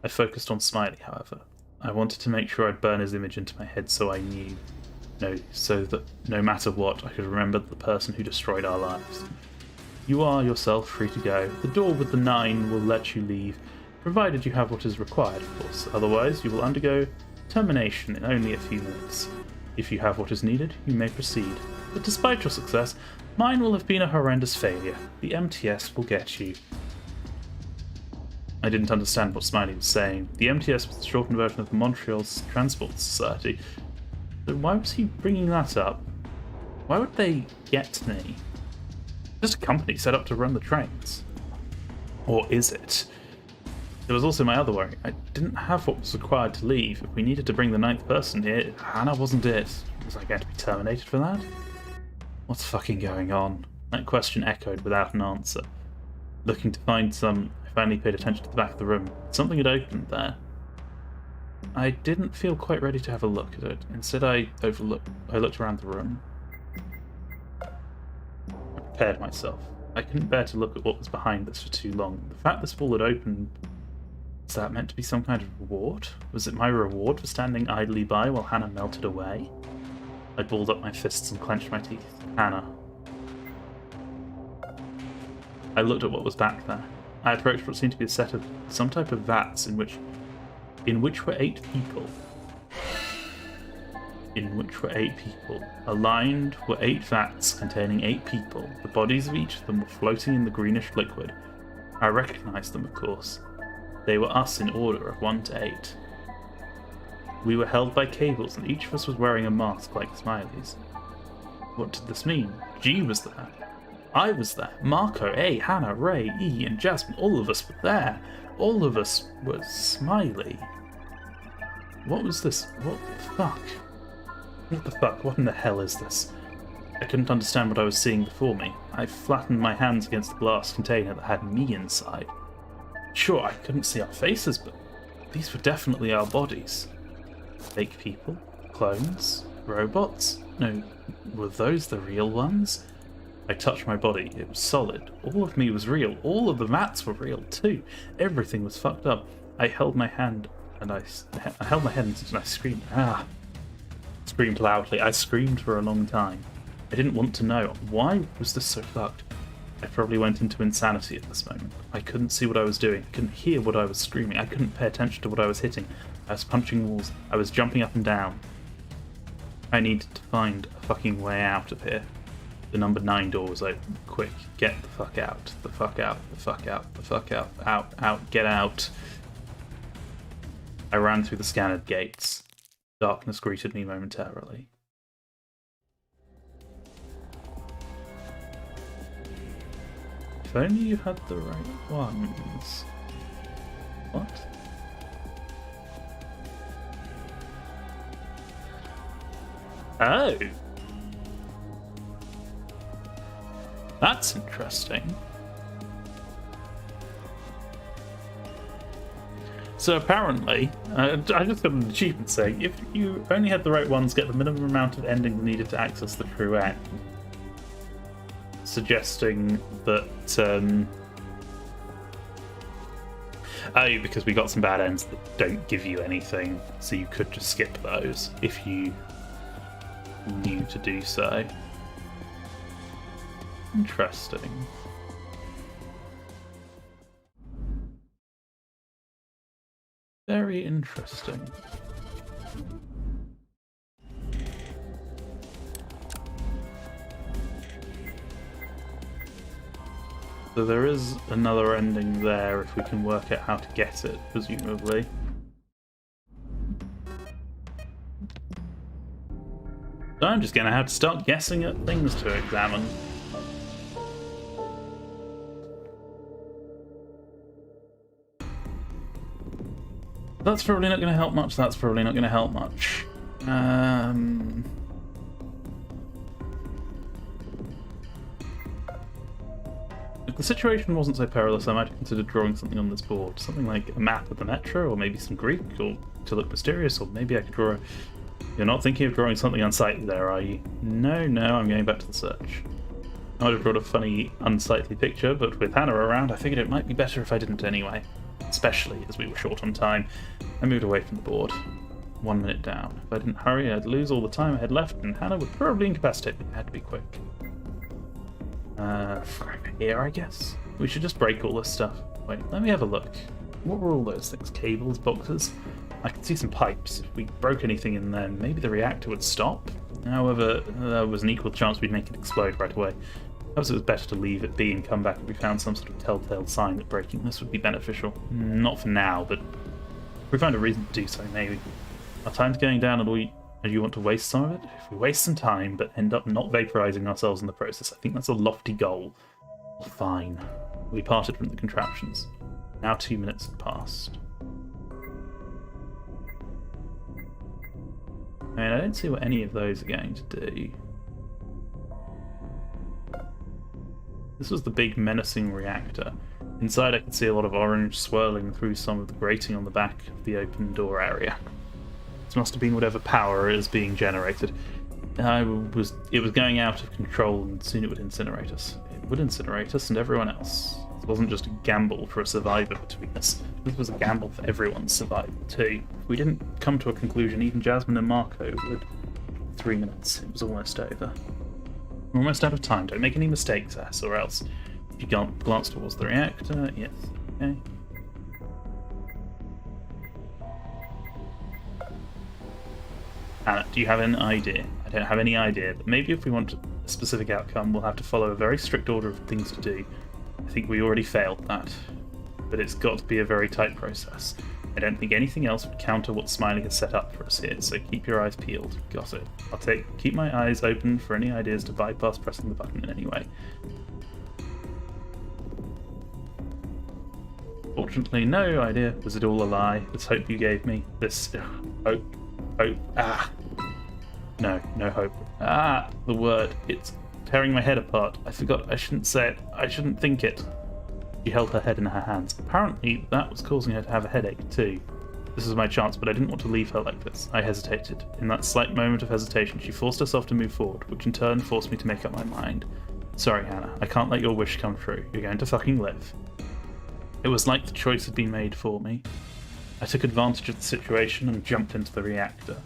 I focused on Smiley, however. I wanted to make sure I'd burn his image into my head so I knew. So that no matter what, I could remember the person who destroyed our lives. You are yourself free to go. The door with the 9 will let you leave, provided you have what is required, of course. Otherwise, you will undergo termination in only a few minutes. If you have what is needed, you may proceed. But despite your success, mine will have been a horrendous failure. The MTS will get you. I didn't understand what Smiley was saying. The MTS was the shortened version of the Montreal Transport Society. So why was he bringing that up? Why would they get me? Just a company set up to run the trains. Or is it? There was also my other worry. I didn't have what was required to leave. If we needed to bring the 9th person here, Hannah wasn't it. Was I going to be terminated for that? What's fucking going on? That question echoed without an answer. Looking to find some, I finally paid attention to the back of the room. Something had opened there. I didn't feel quite ready to have a look at it. Instead, I looked around the room. I prepared myself. I couldn't bear to look at what was behind this for too long. The fact this wall had opened, was that meant to be some kind of reward? Was it my reward for standing idly by while Hannah melted away? I balled up my fists and clenched my teeth. Hannah. I looked at what was back there. I approached what seemed to be a set of some type of vats in which were 8 people. Aligned were 8 vats containing 8 people. The bodies of each of them were floating in the greenish liquid. I recognized them, of course. They were us in order of 1 to 8. We were held by cables, and each of us was wearing a mask like Smiley's. What did this mean? G was there. I was there. Marco, A, Hannah, Ray, E, and Jasmine, all of us were there. All of us were Smiley. What was this? What the fuck? What the fuck? What in the hell is this? I couldn't understand what I was seeing before me. I flattened my hands against the glass container that had me inside. Sure, I couldn't see our faces, but these were definitely our bodies. Fake people? Clones? Robots? No, were those the real ones? I touched my body. It was solid. All of me was real. All of the vats were real too. Everything was fucked up. I held my hand and I held my head and I screamed. Screamed loudly. I screamed for a long time. I didn't want to know. Why was this so fucked? I probably went into insanity at this moment. I couldn't see what I was doing. I couldn't hear what I was screaming. I couldn't pay attention to what I was hitting. I was punching walls. I was jumping up and down. I needed to find a fucking way out of here. The number 9 door was open. Quick, get the fuck out. The fuck out. The fuck out. The fuck out. Out. Get out. I ran through the scattered gates. Darkness greeted me momentarily. If only you had the right ones. What? Oh! That's interesting. So apparently, I just got an achievement saying, if you only had the right ones, get the minimum amount of endings needed to access the true end. Suggesting that, oh, because we got some bad ends that don't give you anything, so you could just skip those if you knew to do so. Interesting. Very interesting. So there is another ending there if we can work out how to get it, presumably. So I'm just going to have to start guessing at things to examine. That's probably not going to help much. That's probably not going to help much. If the situation wasn't so perilous, I might have considered drawing something on this board. Something like a map of the metro, or maybe some Greek, or to look mysterious, or maybe I could draw a... You're not thinking of drawing something unsightly there, are you? No, I'm going back to the search. I might have drawn a funny, unsightly picture, but with Hannah around, I figured it might be better if I didn't anyway. Especially as we were short on time. I moved away from the board. 1 minute down. If I didn't hurry, I'd lose all the time I had left, and Hannah would probably incapacitate me. I had to be quick. Here, I guess. We should just break all this stuff. Wait, let me have a look. What were all those things? Cables, boxes? I could see some pipes. If we broke anything in there, maybe the reactor would stop. However, there was an equal chance we'd make it explode right away. Perhaps it was better to leave it be and come back if we found some sort of telltale sign that breaking this would be beneficial. Not for now, but if we find a reason to do so, maybe. Our time's going down, and you want to waste some of it? If we waste some time, but end up not vaporizing ourselves in the process, I think that's a lofty goal. Well, fine. We parted from the contraptions. Now 2 minutes had passed. I mean, I don't see what any of those are going to do. This was the big menacing reactor. Inside I could see a lot of orange swirling through some of the grating on the back of the open door area. This must have been whatever power is being generated. It was going out of control, and soon it would incinerate us. It would incinerate us and everyone else. It wasn't just a gamble for a survivor between us. This was a gamble for everyone's survival too. If we didn't come to a conclusion, even Jasmine and Marco would. 3 minutes. It was almost over. We're almost out of time. Don't make any mistakes, Ass, or else. If you glance towards the reactor, yes. Okay. Anna, do you have an idea? I don't have any idea, but maybe if we want a specific outcome, we'll have to follow a very strict order of things to do. I think we already failed that. But it's got to be a very tight process. I don't think anything else would counter what Smiley has set up for us here, so keep your eyes peeled. Got it. Keep my eyes open for any ideas to bypass pressing the button in any way. Fortunately, no idea. Was it all a lie? This hope you gave me? This hope. No hope. The word. It's tearing my head apart. I forgot I shouldn't say it. I shouldn't think it. She held her head in her hands. Apparently, that was causing her to have a headache too. This was my chance, but I didn't want to leave her like this. I hesitated. In that slight moment of hesitation, she forced herself to move forward, which in turn forced me to make up my mind. Sorry, Hannah. I can't let your wish come true. You're going to fucking live. It was like the choice had been made for me. I took advantage of the situation and jumped into the reactor.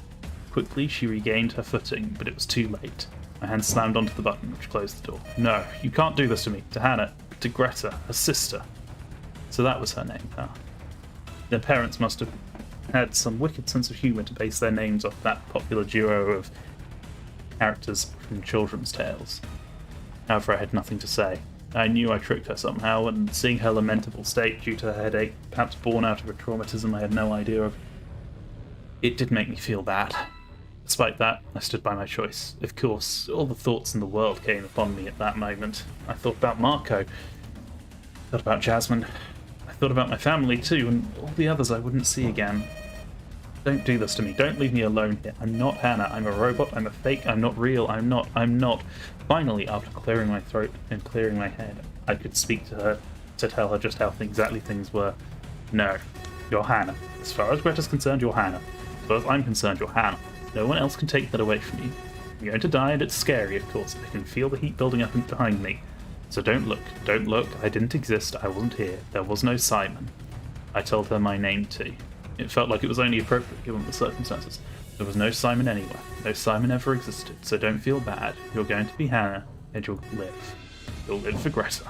Quickly, she regained her footing, but it was too late. My hand slammed onto the button, which closed the door. No, you can't do this to me. To Hannah. To Greta, her sister. So that was her name, huh? Their parents must have had some wicked sense of humour to base their names off that popular duo of characters from children's tales. However, I had nothing to say. I knew I tricked her somehow, and seeing her lamentable state due to her headache, perhaps born out of a traumatism I had no idea of, it did make me feel bad. Despite that, I stood by my choice. Of course, all the thoughts in the world came upon me at that moment. I thought about Marco, thought about Jasmine, I thought about my family too, and all the others I wouldn't see again. Don't do this to me. Don't leave me alone here. I'm not Hannah. I'm a robot. I'm a fake. I'm not real. I'm not. Finally, after clearing my throat and clearing my head, I could speak to her to tell her just how exactly things were. No, you're Hannah. As far as Greta's concerned, you're Hannah. As far as I'm concerned, you're Hannah. No one else can take that away from you. You're going to die, and it's scary, of course. I can feel the heat building up behind me. So don't look. Don't look. I didn't exist. I wasn't here. There was no Simon. I told her my name too. It felt like it was only appropriate given the circumstances. There was no Simon anywhere. No Simon ever existed. So don't feel bad. You're going to be Hannah, and you'll live. You'll live for Greta.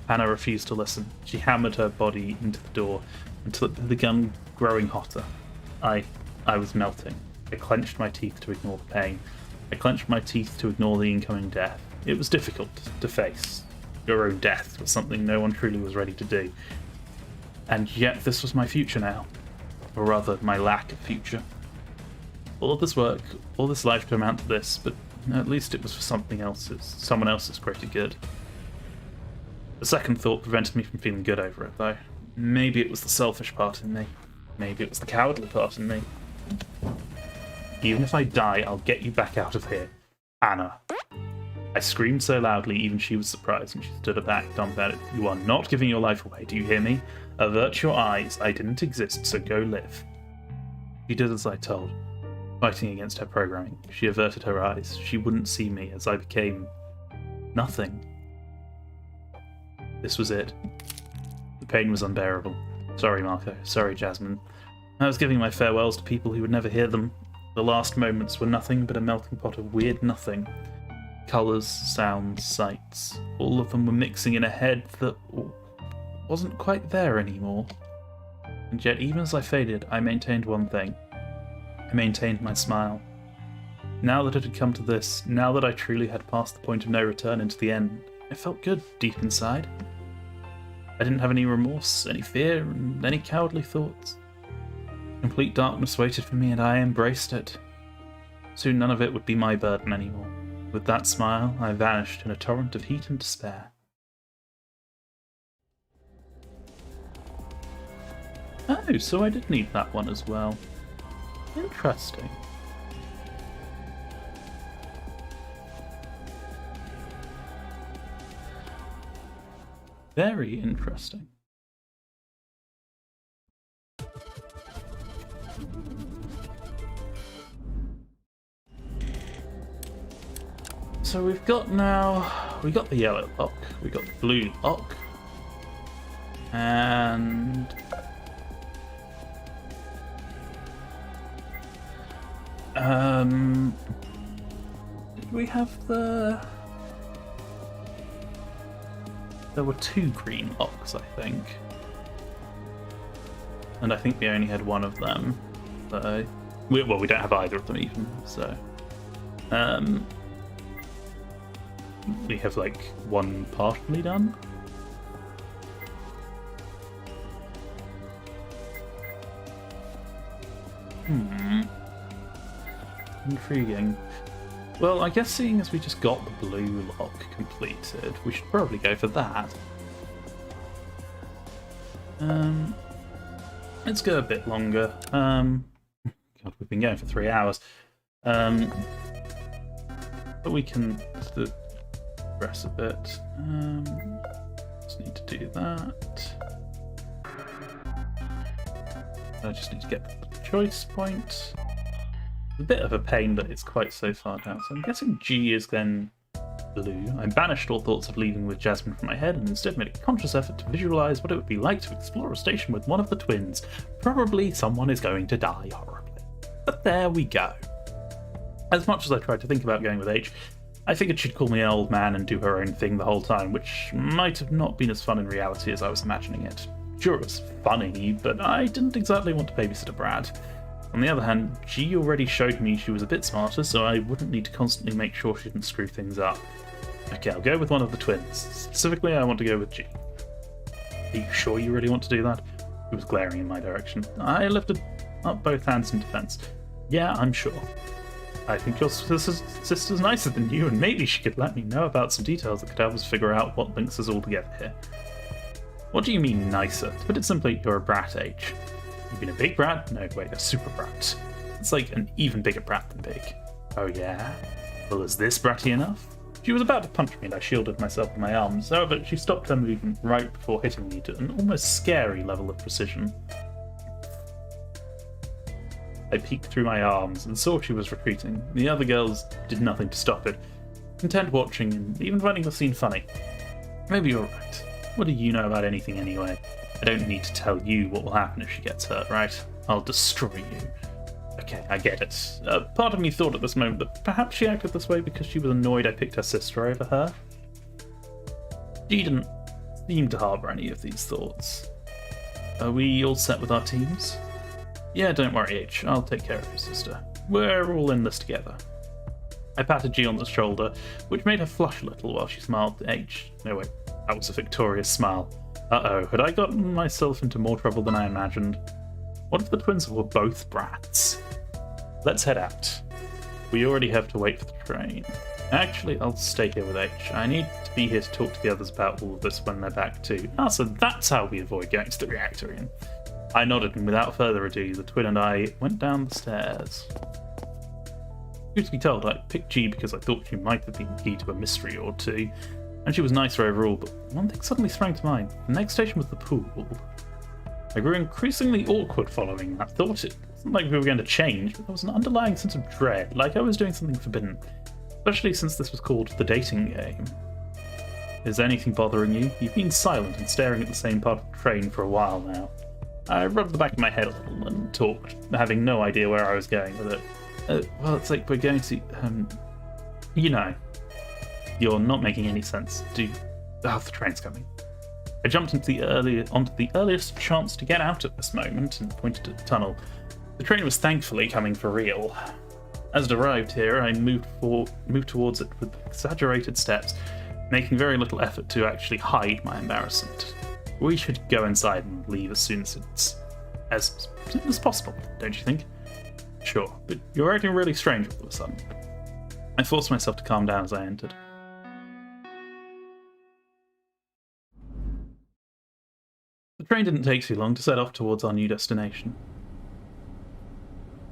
Hannah refused to listen. She hammered her body into the door until it began growing hotter. I was melting. I clenched my teeth to ignore the pain. I clenched my teeth to ignore the incoming death. It was difficult to face. Your own death was something no one truly was ready to do. And yet this was my future now. Or rather, my lack of future. All of this work, all this life to amount to this, but at least it was for someone else's greater good. The second thought prevented me from feeling good over it, though. Maybe it was the selfish part in me. Maybe it was the cowardly part in me. Even if I die, I'll get you back out of here. Hannah. I screamed so loudly, even she was surprised, and she stood back, dumbfounded. You are not giving your life away, do you hear me? Avert your eyes. I didn't exist, so go live. She did as I told. Fighting against her programming, she averted her eyes. She wouldn't see me as I became nothing. This was it. The pain was unbearable. Sorry, Marco. Sorry, Jasmine. I was giving my farewells to people who would never hear them. The last moments were nothing but a melting pot of weird nothing. Colours, sounds, sights. All of them were mixing in a head that wasn't quite there anymore. And yet, even as I faded, I maintained one thing. I maintained my smile. Now that it had come to this, now that I truly had passed the point of no return into the end, I felt good deep inside. I didn't have any remorse, any fear, and any cowardly thoughts. Complete darkness waited for me, and I embraced it. Soon none of it would be my burden anymore. With that smile, I vanished in a torrent of heat and despair. Oh, so I did need that one as well. Interesting. Very interesting. So we got the yellow lock, we got the blue lock, and did we have there were 2 green locks, I think. And I think we only had one of them. So we don't have either of them even, so we have like one partially done. Intriguing. Well, I guess seeing as we just got the blue lock completed, we should probably go for that. Let's go a bit longer. God, we've been going for 3 hours. But we can progress a bit. Just need to do that. I just need to get the choice point. It's a bit of a pain that it's quite so far down, so I'm guessing G is then blue. I banished all thoughts of leaving with Jasmine from my head and instead made a conscious effort to visualise what it would be like to explore a station with one of the twins. Probably someone is going to die horribly. But there we go. As much as I tried to think about going with H, I figured she'd call me an old man and do her own thing the whole time, which might have not been as fun in reality as I was imagining it. Sure, it was funny, but I didn't exactly want to babysit a brat. On the other hand, G already showed me she was a bit smarter, so I wouldn't need to constantly make sure she didn't screw things up. Okay, I'll go with one of the twins. Specifically, I want to go with G. Are you sure you really want to do that? He was glaring in my direction. I lifted up both hands in defense. Yeah, I'm sure. I think your sister's nicer than you, and maybe she could let me know about some details that could help us figure out what links us all together here. What do you mean, nicer? To put it simply, you're a brat, H. You've been a big brat? No, wait, a super brat. It's like an even bigger brat than big. Oh yeah? Well, is this bratty enough? She was about to punch me and I shielded myself with my arms, however she stopped her movement right before hitting me to an almost scary level of precision. I peeked through my arms and saw she was retreating. The other girls did nothing to stop it, content watching and even finding the scene funny. Maybe you're right. What do you know about anything anyway? I don't need to tell you what will happen if she gets hurt, right? I'll destroy you. Okay, I get it. Part of me thought at this moment that perhaps she acted this way because she was annoyed I picked her sister over her. She didn't seem to harbour any of these thoughts. Are we all set with our teams? Yeah, don't worry, H. I'll take care of your sister. We're all in this together. I patted G on the shoulder, which made her flush a little while she smiled at H. No, wait, that was a victorious smile. Uh-oh, had I gotten myself into more trouble than I imagined? What if the twins were both brats? Let's head out. We already have to wait for the train. Actually, I'll stay here with H. I need to be here to talk to the others about all of this when they're back too. Ah, so that's how we avoid going to the reactor room. I nodded, and without further ado, the twin and I went down the stairs. Truth to be told, I picked G because I thought she might have been key to a mystery or two, and she was nicer overall, but one thing suddenly sprang to mind. The next station was the pool. I grew increasingly awkward following that thought. It wasn't like we were going to change, but there was an underlying sense of dread, like I was doing something forbidden, especially since this was called the dating game. Is anything bothering you? You've been silent and staring at the same part of the train for a while now. I rubbed the back of my head a little and talked, having no idea where I was going with it. Well, it's like we're going to... you know. You're not making any sense. Oh, the train's coming. I jumped onto the earliest chance to get out at this moment and pointed at the tunnel. The train was thankfully coming for real. As it arrived here, I moved towards it with exaggerated steps, making very little effort to actually hide my embarrassment. We should go inside and leave as soon as possible, don't you think? Sure, but you're acting really strange all of a sudden. I forced myself to calm down as I entered. The train didn't take too long to set off towards our new destination.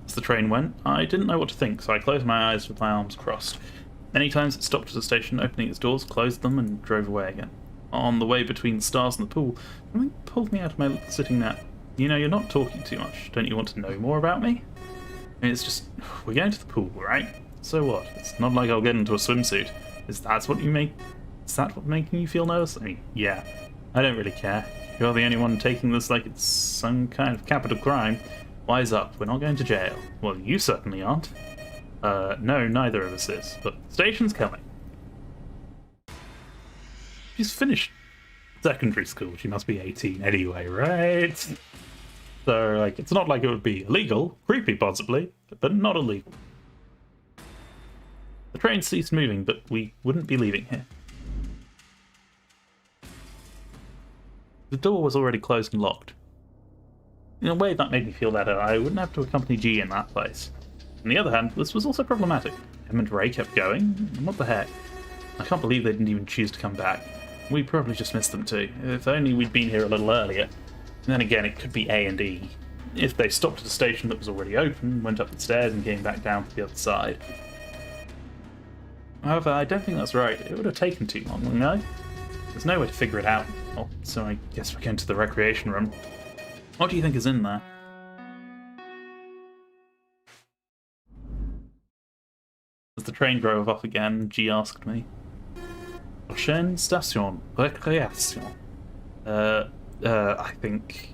As the train went, I didn't know what to think, so I closed my eyes with my arms crossed. Many times it stopped at a station, opening its doors, closed them, and drove away again. On the way between the stars and the pool, something pulled me out of my sitting nap. You know, you're not talking too much. Don't you want to know more about me? I mean, it's just, we're going to the pool, right? So what? It's not like I'll get into a swimsuit. Is that what making you feel nervous? I mean, yeah. I don't really care. You're the only one taking this like it's some kind of capital crime. Wise up, we're not going to jail. Well, you certainly aren't. No, neither of us is, but the station's coming. She's finished secondary school. She must be 18 anyway, right? So, like, it's not like it would be illegal. Creepy, possibly, but not illegal. The train ceased moving, but we wouldn't be leaving here. The door was already closed and locked. In a way, that made me feel better. I wouldn't have to accompany G in that place. On the other hand, this was also problematic. Em and Ray kept going. What the heck? I can't believe they didn't even choose to come back. We probably just missed them too. If only we'd been here a little earlier. And then again, it could be A and E. If they stopped at a station that was already open, went up the stairs and came back down to the other side. However, I don't think that's right. It would have taken too long, wouldn't it? There's no way to figure it out. Oh, so I guess we're going to the recreation room. What do you think is in there? As the train drove off again, G asked me, Prochaine station, récréation. I think...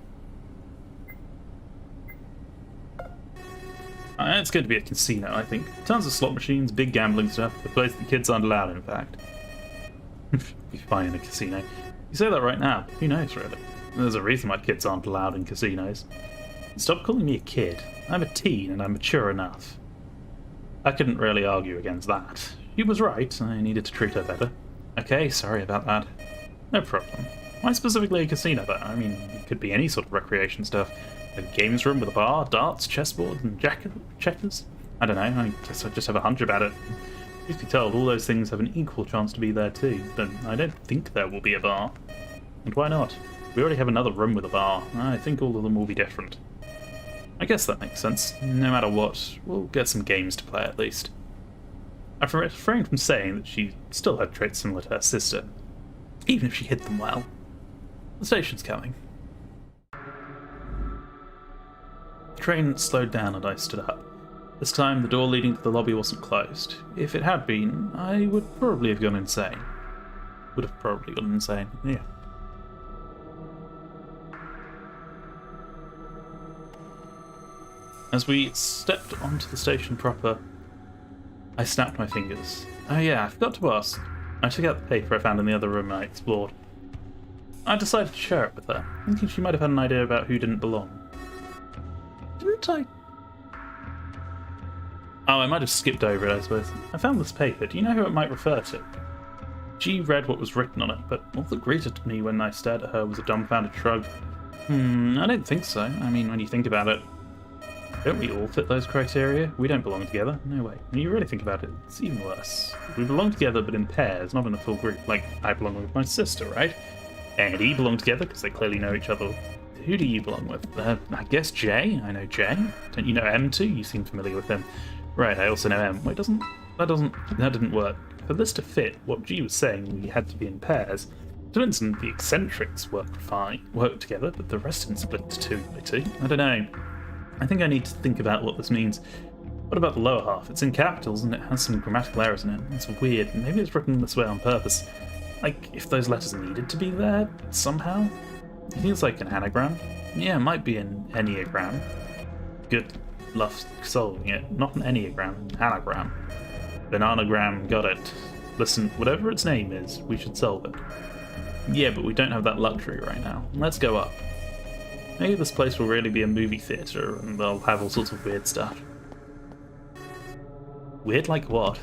it's going to be a casino, I think. Tons of slot machines, big gambling stuff, a place that kids aren't allowed, in fact. Be fine in a casino. You say that right now, who knows, really? There's a reason why kids aren't allowed in casinos. Stop calling me a kid. I'm a teen and I'm mature enough. I couldn't really argue against that. She was right, I needed to treat her better. Okay, sorry about that. No problem. Why specifically a casino, though? I mean, it could be any sort of recreation stuff. A games room with a bar, darts, chessboard, and checkers? I don't know, I guess I just have a hunch about it. Truth be told, all those things have an equal chance to be there too, but I don't think there will be a bar. And why not? We already have another room with a bar. I think all of them will be different. I guess that makes sense. No matter what, we'll get some games to play at least. I refrained from saying that she still had traits similar to her sister, even if she hid them well. The station's coming. The train slowed down and I stood up. This time the door leading to the lobby wasn't closed. If it had been, I would probably have gone insane. Would have probably gone insane, yeah. As we stepped onto the station proper, I snapped my fingers. Oh yeah, I forgot to ask. I took out the paper I found in the other room and I explored. I decided to share it with her, thinking she might have had an idea about who didn't belong. Didn't I? Oh, I might have skipped over it, I suppose. I found this paper. Do you know who it might refer to? She read what was written on it, but all that greeted me when I stared at her was a dumbfounded shrug. I don't think so. I mean, when you think about it, don't we all fit those criteria? We don't belong together. No way. When you really think about it, it's even worse. We belong together, but in pairs, not in a full group. Like, I belong with my sister, right? And E belong together, because they clearly know each other. Who do you belong with? I guess J. I know J. Don't you know M too? You seem familiar with him. Right, I also know M. Wait, that didn't work. For this to fit, what G was saying, we had to be in pairs. For instance, the eccentrics work together, but the rest didn't split into two by two. I don't know. I think I need to think about what this means. What about the lower half? It's in capitals and it has some grammatical errors in it. It's weird. Maybe it's written this way on purpose. Like, if those letters needed to be there, somehow? It feels like an anagram. Yeah, it might be an enneagram. Good luck solving it. Not an enneagram, an anagram. Bananagram, got it. Listen, whatever its name is, we should solve it. Yeah, but we don't have that luxury right now. Let's go up. Maybe this place will really be a movie theatre and they'll have all sorts of weird stuff. Weird like what?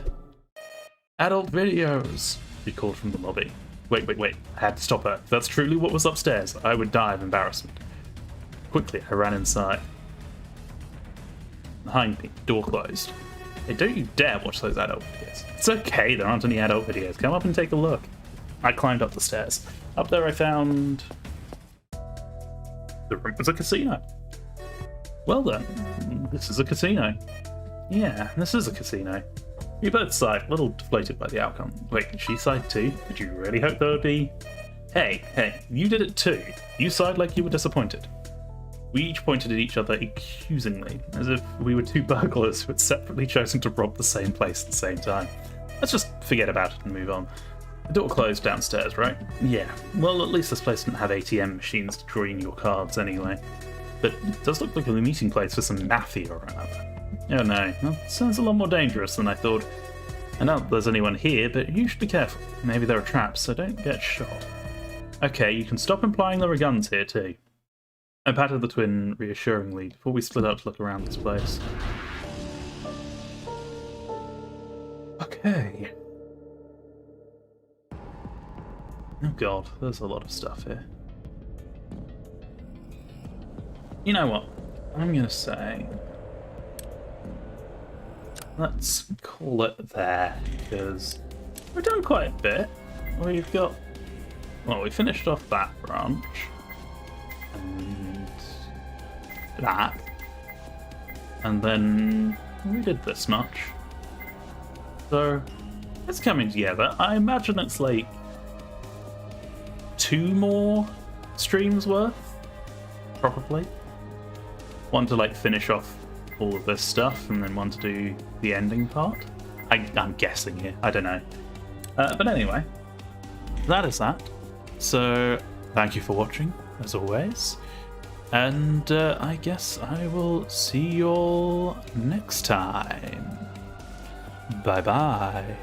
Adult videos! She called from the lobby. Wait. I had to stop her. If that's truly what was upstairs, I would die of embarrassment. Quickly, I ran inside. Behind me, door closed. Hey, don't you dare watch those adult videos. It's okay, there aren't any adult videos. Come up and take a look. I climbed up the stairs. Up there I found... the room was a casino. Well then, this is a casino. Yeah, this is a casino. We both sighed, a little deflated by the outcome. Wait, she sighed too? Did you really hope there would be... Hey, you did it too. You sighed like you were disappointed. We each pointed at each other accusingly, as if we were two burglars who had separately chosen to rob the same place at the same time. Let's just forget about it and move on. The door closed downstairs, right? Yeah, well, at least this place didn't have ATM machines to draw in your cards anyway. But it does look like a meeting place for some mafia or another. Oh no, that sounds a lot more dangerous than I thought. I doubt there's anyone here, but you should be careful. Maybe there are traps, so don't get shot. Okay, you can stop implying there are guns here too. I patted the twin reassuringly before we split up to look around this place. Okay. Oh god, there's a lot of stuff here. You know what? I'm gonna say... let's call it there, because we've done quite a bit. We've got... well, we finished off that branch. And... that. And then we did this much. So, it's coming together. I imagine it's like 2 more streams worth, probably. One to like finish off all of this stuff, and then one to do the ending part. I'm guessing here, I don't know. But anyway, that is that. So, thank you for watching, as always. And I guess I will see you all next time. Bye-bye.